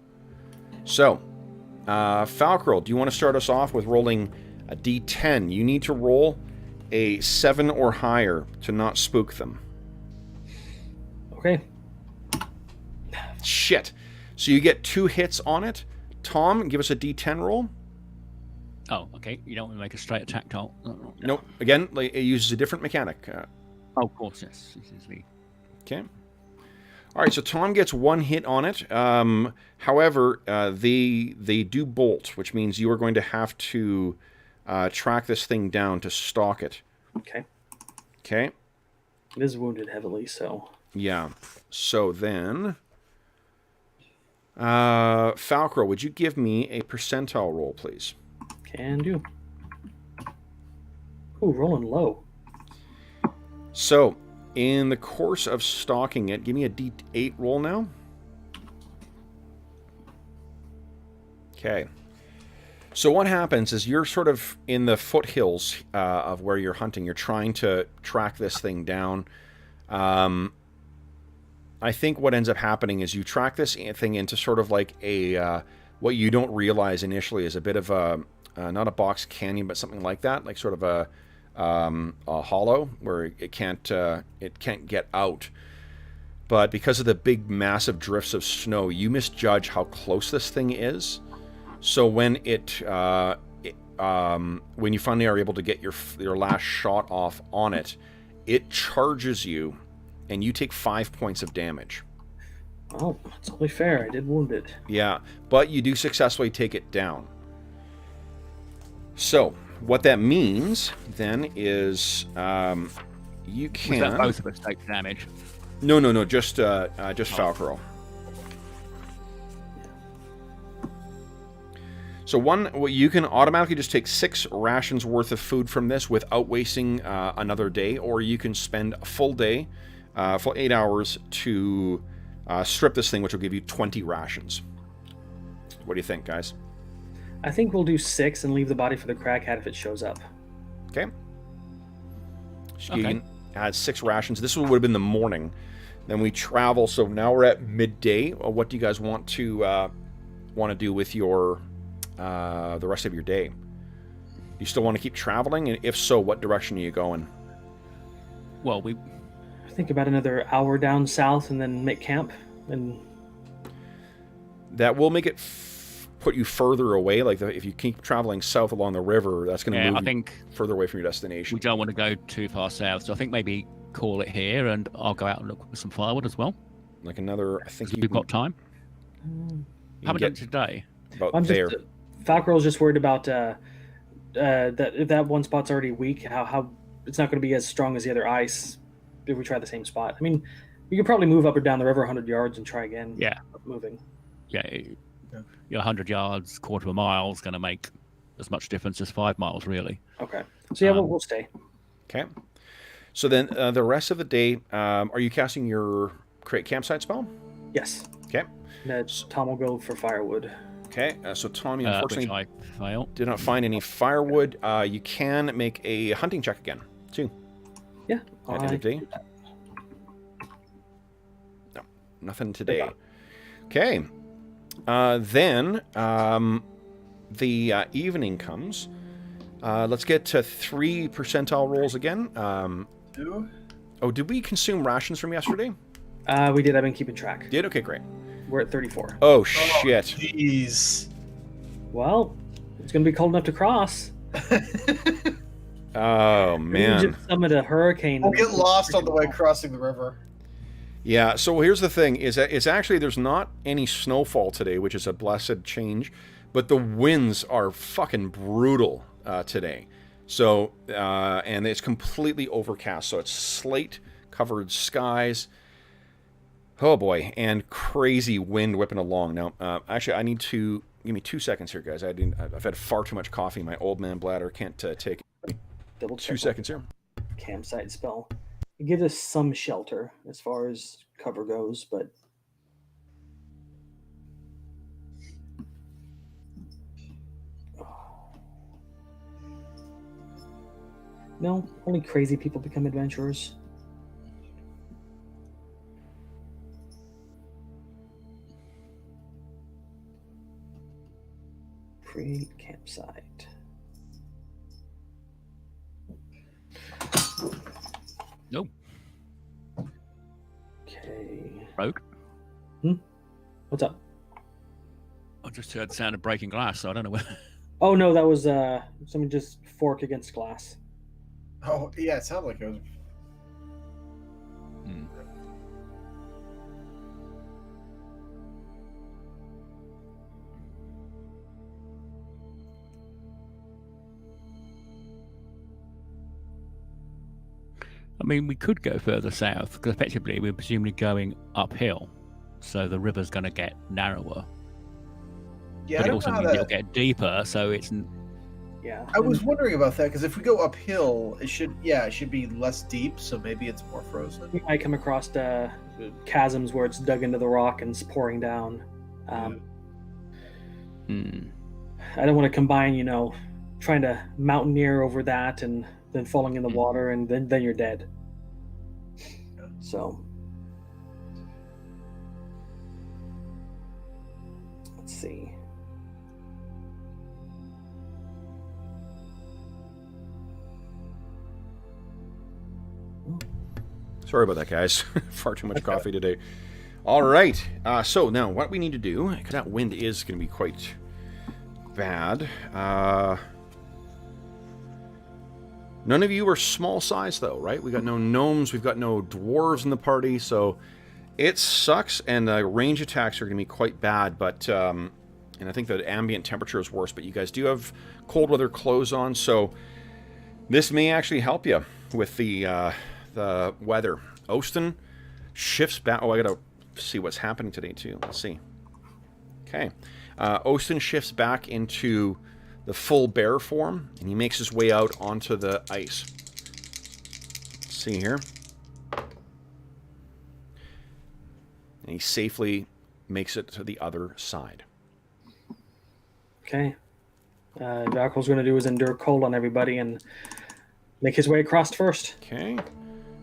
So, Falcarel, do you want to start us off with rolling a d10? You need to roll a 7 or higher to not spook them. Okay. Shit. So you get 2 hits on it. Tom, give us a d10 roll. Oh, okay. You don't want to make a straight attack roll. Nope. Again, it uses a different mechanic. Oh, of course, yes. This is the... Okay. All right, so Tom gets 1 hit on it. However, they do bolt, which means you are going to have to track this thing down to stalk it. Okay. Okay. It is wounded heavily, so... Yeah. So then... Falcarel, would you give me a percentile roll, please? Can do. Ooh, rolling low. So, in the course of stalking it, give me a d8 roll now. Okay. So what happens is you're sort of in the foothills of where you're hunting. You're trying to track this thing down. I think what ends up happening is you track this thing into sort of like a... what you don't realize initially is a bit of a... not a box canyon, but something like that. Like sort of a hollow where it can't get out. But because of the big massive drifts of snow, you misjudge how close this thing is. So when when you finally are able to get your last shot off on it, it charges you, and you take 5 points of damage. Oh, it's only fair. I did wound it. Yeah, but you do successfully take it down. So what that means then is you can... Was that both of us take damage? No, just Falcarel. So you can automatically just take 6 rations worth of food from this without wasting another day, or you can spend a full day, full 8 hours to strip this thing, which will give you 20 rations. What do you think, guys? I think we'll do 6 and leave the body for the crackhead if it shows up. Okay. So you can add 6 rations. This would have been the morning. Then we travel. So now we're at midday. What do you guys want to do with your the rest of your day? Do you still want to keep traveling? And if so, what direction are you going? Well, we... I think about another hour down south and then make camp. And that will make it put you further away. Like if you keep traveling south along the river, that's going to move you further away from your destination. We don't want to go too far south, so I think maybe call it here, and I'll go out and look for some firewood as well. Like another... I think we've got time. Haven't done it today. About there. Falcarel's just worried about that if that one spot's already weak, how it's not going to be as strong as the other ice if we try the same spot. I mean, you could probably move up or down the river 100 yards and try again. Yeah. Moving. Yeah. 100 yards, quarter of a mile is going to make as much difference as 5 miles, really. Okay. So yeah, we'll stay. Okay. So then the rest of the day, are you casting your create campsite spell? Yes. Okay. Tom will go for firewood. Okay. So Tom, you unfortunately which I failed. Did not find any firewood. You can make a hunting check again, too. Yeah. At end of day. No, nothing today. Okay. Then the evening comes. Let's get to 3 percentile rolls again. Oh, did we consume rations from yesterday? We did. I've been keeping track. Did? Okay, great. We're at 34. Oh, shit. Jeez. Well, it's going to be cold enough to cross. Oh, man. We just summoned a hurricane. We'll get lost on the way crossing the river. Yeah, so here's the thing, is that it's actually, there's not any snowfall today, which is a blessed change, but the winds are fucking brutal today. So, and it's completely overcast, so it's slate-covered skies. Oh boy, and crazy wind whipping along. Now, actually, I need to, give me 2 seconds here, guys. I've had far too much coffee. My old man bladder can't take it. Double 2 seconds here. Campsite spell. It gives us some shelter as far as cover goes, but no, only crazy people become adventurers. Create campsite. No. Okay. Rogue. What's up? I just heard the sound of breaking glass, so I don't know where. Oh no, that was someone just fork against glass. Oh yeah, it sounded like it was. Hmm. I mean, we could go further south because effectively we're presumably going uphill, so the river's going to get narrower. Yeah, But I it don't also know how means that. it'll get deeper, so it's Yeah. I was wondering about that because if we go uphill, it should be less deep, so maybe it's more frozen. You might come across chasms where it's dug into the rock and it's pouring down. I don't want to combine, trying to mountaineer over that and then falling in the water and then you're dead. So let's see. Sorry about that, guys. Far too much coffee today. All right. So now what we need to do, because that wind is going to be quite bad. None of you are small size, though, right? We got no gnomes. We've got no dwarves in the party. So it sucks. And range attacks are going to be quite bad. But and I think the ambient temperature is worse. But you guys do have cold weather clothes on. So this may actually help you with the weather. Oston shifts back. Oh, I gotta see what's happening today too. Let's see. Okay, Oston shifts back into the full bear form, and he makes his way out onto the ice. Let's see here, and he safely makes it to the other side. Okay. Valkyl's going to do is endure cold on everybody and make his way across first. Okay.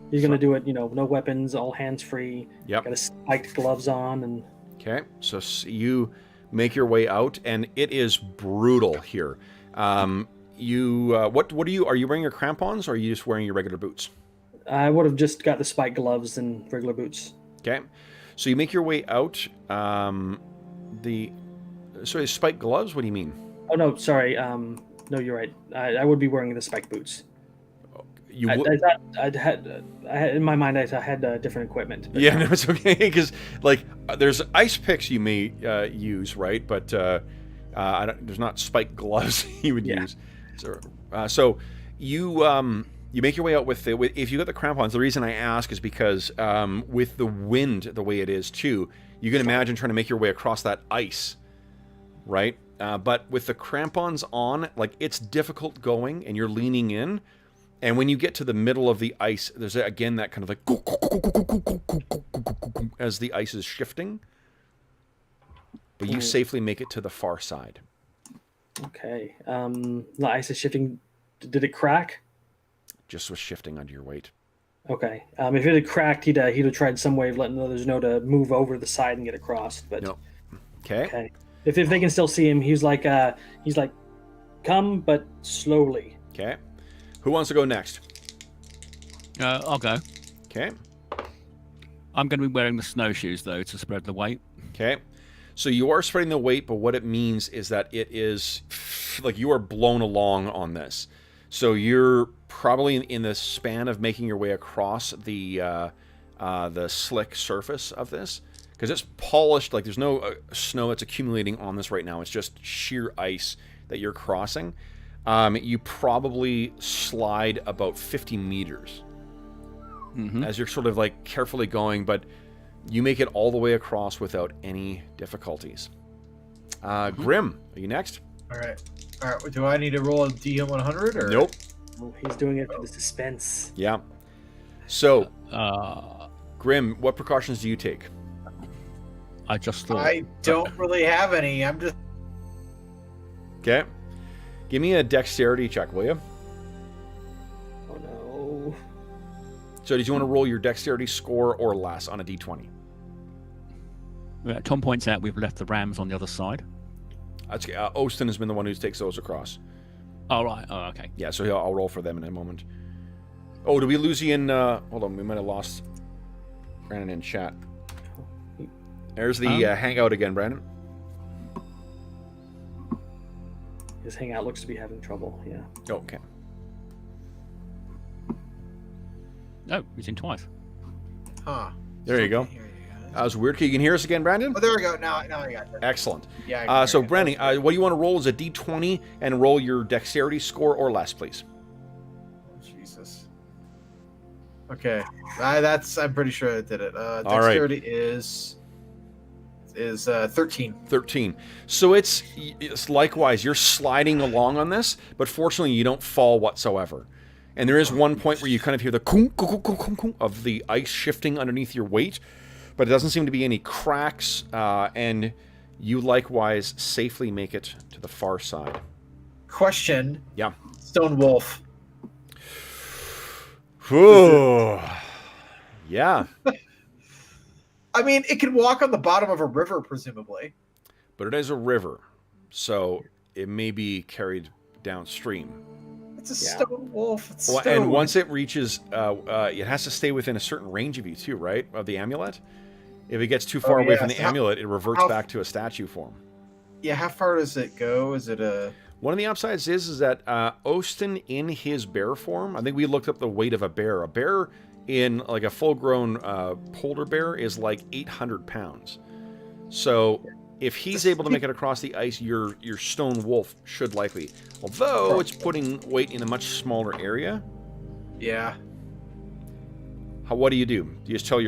He's going to do it, no weapons, all hands free. Yep. Got his spiked gloves on and. Okay, so you make your way out, and it is brutal here. What are you? Are you wearing your crampons, or are you just wearing your regular boots? I would have just got the spiked gloves and regular boots. Okay, so you make your way out. Sorry, spiked gloves. What do you mean? Oh no, sorry. No, you're right. I would be wearing the spiked boots. You I had in my mind I had different equipment. Yeah, no, it's okay because there's ice picks you may use, right? But there's not spiked gloves you would use. So you make your way out with if you got the crampons. The reason I ask is because with the wind the way it is too, you can imagine trying to make your way across that ice, right? But with the crampons on, it's difficult going, and you're leaning in. And when you get to the middle of the ice, there's again that kind of as the ice is shifting. But you safely make it to the far side. Okay. The ice is shifting. Did it crack? Just was shifting under your weight. Okay. If it had cracked, he'd have tried some way of letting others know to move over the side and get across. But no. Okay. Okay. If they can still see him, he's like, come, but slowly. Okay. Who wants to go next? I'll go. Okay. I'm going to be wearing the snowshoes, though, to spread the weight. Okay. So you are spreading the weight, but what it means is that it is you are blown along on this. So you're probably in the span of making your way across the slick surface of this, because it's polished. There's no snow that's accumulating on this right now. It's just sheer ice that you're crossing. You probably slide about 50 meters as you're sort of carefully going, but you make it all the way across without any difficulties. Grim, are you next? All right. Do I need to roll a DM 100 or? Nope. Oh, he's doing it for the suspense. Yeah. So, Grim, what precautions do you take? I just thought. I don't really have any. I'm just. Okay. Give me a dexterity check, will you? Oh no. So did you want to roll your dexterity score or less on a d20? Tom points out we've left the rams on the other side. Oston has been the one who takes those across. Oh, right. Oh, okay. Yeah, so I'll roll for them in a moment. Oh, did we lose you in... hold on, we might have lost Brandon in chat. There's the hangout again, Brandon. His hangout looks to be having trouble. Yeah. Okay. Oh, he's in twice. Huh. There you go. Can't hear you guys. That was weird. Can you hear us again, Brandon? Oh, there we go. Now I got it. Excellent. Yeah. I can hear So, you. Brandon, what do you want to roll as a d20 and roll your dexterity score or less, please? Jesus. Okay. I'm pretty sure I did it. right. Dexterity is 13. 13. So it's likewise, you're sliding along on this, but fortunately you don't fall whatsoever. And there is one point where you kind of hear the kunk, kunk, kunk, kunk, kunk of the ice shifting underneath your weight, but it doesn't seem to be any cracks, and you likewise safely make it to the far side. Question. Yeah. Stone Wolf. Whew. Yeah. I mean, it can walk on the bottom of a river, presumably. But it is a river, so it may be carried downstream. It's a stone wolf. It's stone. And once it reaches, it has to stay within a certain range of you too, right? Of the amulet. If it gets too far away from the amulet, it reverts back to a statue form. Yeah, how far does it go? Is it a... One of the upsides is that Oston in his bear form, I think we looked up the weight of a bear. A bear in like a full-grown polar bear is like 800 pounds. So if he's able to make it across the ice, your stone wolf should likely. Although it's putting weight in a much smaller area. Yeah. What do? You just tell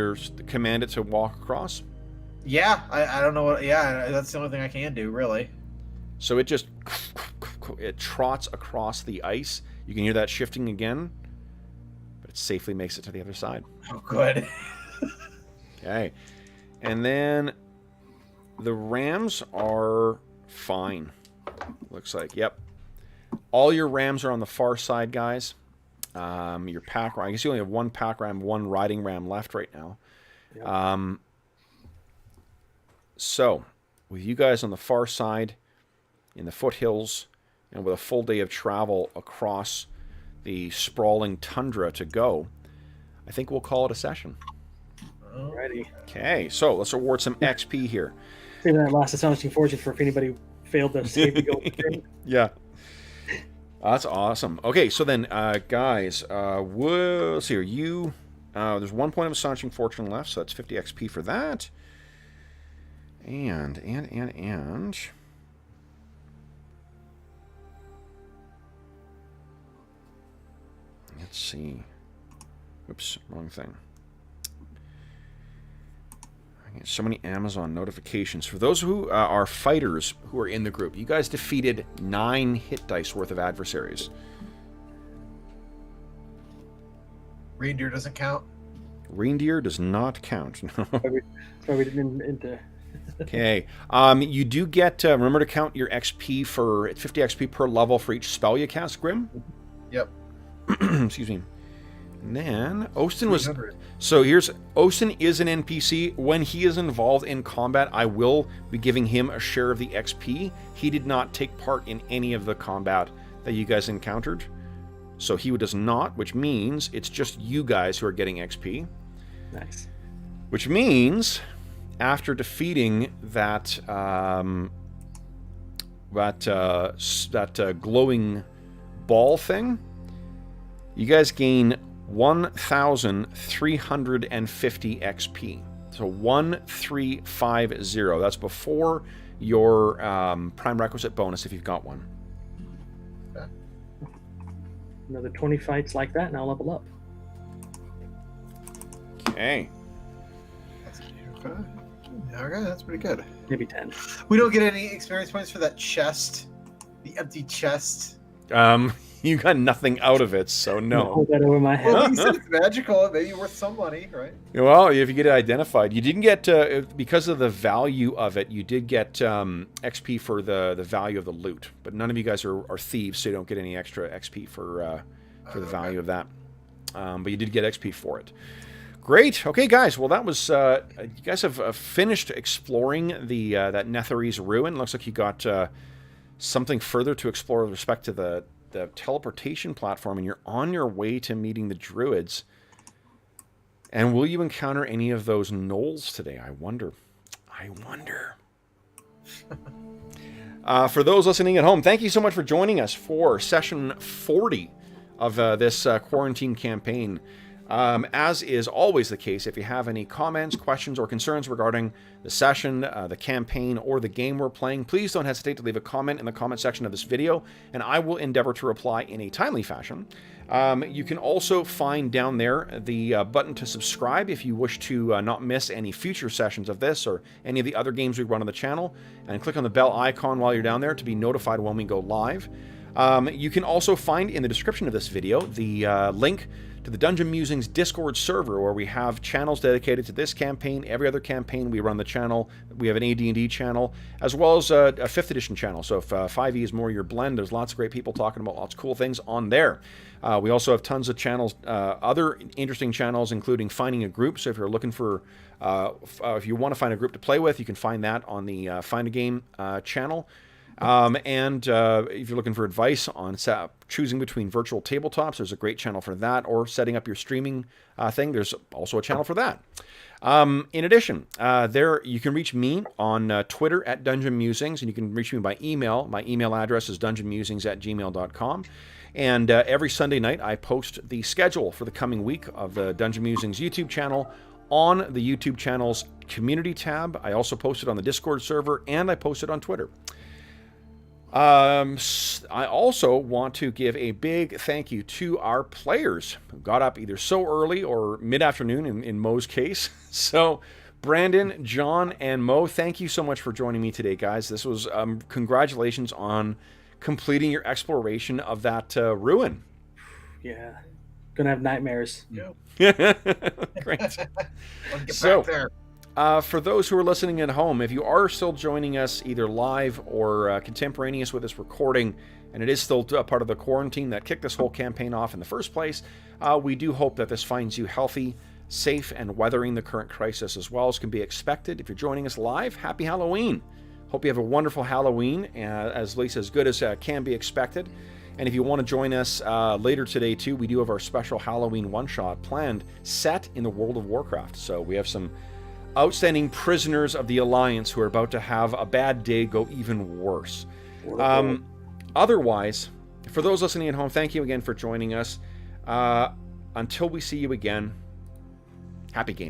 command it to walk across? Yeah, I don't know what... Yeah, that's the only thing I can do, really. So it just... It trots across the ice. You can hear that shifting again. But it safely makes it to the other side. Oh, good. Okay. And then... The rams are fine. Looks like, yep. All your rams are on the far side, guys. Your pack ram, I guess you only have one pack ram, one riding ram left right now. Yep. So, with you guys on the far side, in the foothills, and with a full day of travel across the sprawling tundra to go, I think we'll call it a session. Alrighty. Okay, so let's award some XP here. Saving that last astonishing fortune for if anybody failed to save the gold. Yeah. That's awesome. Okay, so then, guys, let's see here. There's 1 point of astonishing fortune left, so that's 50 XP for that. And. Let's see. Oops, wrong thing. I get so many Amazon notifications. For those who are fighters who are in the group, you guys defeated 9 hit dice worth of adversaries. Reindeer doesn't count? Reindeer does not count. No. Probably didn't into. Okay. You do get, remember to count your XP for 50 XP per level for each spell you cast, Grim? Yep. Excuse me. And then Oston was... 300. So here's... Oston is an NPC. When he is involved in combat, I will be giving him a share of the XP. He did not take part in any of the combat that you guys encountered. So he does not, which means it's just you guys who are getting XP. Nice. Which means, after defeating that glowing ball thing, you guys gain 1,350 XP. So 1,350. That's before your prime requisite bonus if you've got one. Another 20 fights like that, and I'll level up. Okay. Okay, that's pretty good. Maybe 10. We don't get any experience points for that chest. The empty chest. You got nothing out of it, so no. Hold that over my head. Well, you said it's magical. It may be worth some money, right? Well, if you get it identified, you didn't get because of the value of it. You did get XP for the value of the loot, but none of you guys are thieves, so you don't get any extra XP for the value of that. But you did get XP for it. Great. Okay, guys. Well, that was you guys have finished exploring the that Netherese ruin. Looks like you got something further to explore with respect to the teleportation platform, and you're on your way to meeting the druids. And will you encounter any of those gnolls today? I wonder. For those listening at home, thank you so much for joining us for session 40 of this quarantine campaign. As is always the case, if you have any comments, questions, or concerns regarding the session, the campaign, or the game we're playing, please don't hesitate to leave a comment in the comment section of this video, and I will endeavor to reply in a timely fashion. You can also find down there the button to subscribe if you wish to not miss any future sessions of this or any of the other games we run on the channel, and click on the bell icon while you're down there to be notified when we go live. You can also find in the description of this video the link to the Dungeon Musings Discord server, where we have channels dedicated to this campaign, every other campaign we run the channel. We have an AD&D channel, as well as a 5th edition channel. So if 5e is more your blend, there's lots of great people talking about lots of cool things on there. We also have tons of channels, other interesting channels, including finding a group. So if you're looking for, if you want to find a group to play with, you can find that on the Find a Game channel. And if you're looking for advice on choosing between virtual tabletops, there's a great channel for that, or setting up your streaming thing. There's also a channel for that. In addition, there you can reach me on Twitter at Dungeon Musings, and you can reach me by email. My email address is dungeonmusings@gmail.com. And every Sunday night, I post the schedule for the coming week of the Dungeon Musings YouTube channel on the YouTube channel's community tab. I also post it on the Discord server, and I post it on Twitter. I also want to give a big thank you to our players who got up either so early or mid-afternoon in Mo's case. So, Brandon, John, and Mo, thank you so much for joining me today, guys. This was congratulations on completing your exploration of that ruin. Yeah, gonna have nightmares. Yeah. Great. Let's get So, back there. For those who are listening at home, if you are still joining us either live or contemporaneous with this recording, and it is still a part of the quarantine that kicked this whole campaign off in the first place, we do hope that this finds you healthy, safe, and weathering the current crisis as well as can be expected. If you're joining us live, happy Halloween. Hope you have a wonderful Halloween, at least as good as can be expected. And if you want to join us later today too, we do have our special Halloween one-shot planned, set in the World of Warcraft. So we have some outstanding prisoners of the Alliance who are about to have a bad day go even worse. Otherwise, for those listening at home, thank you again for joining us. Until we see you again, happy gaming.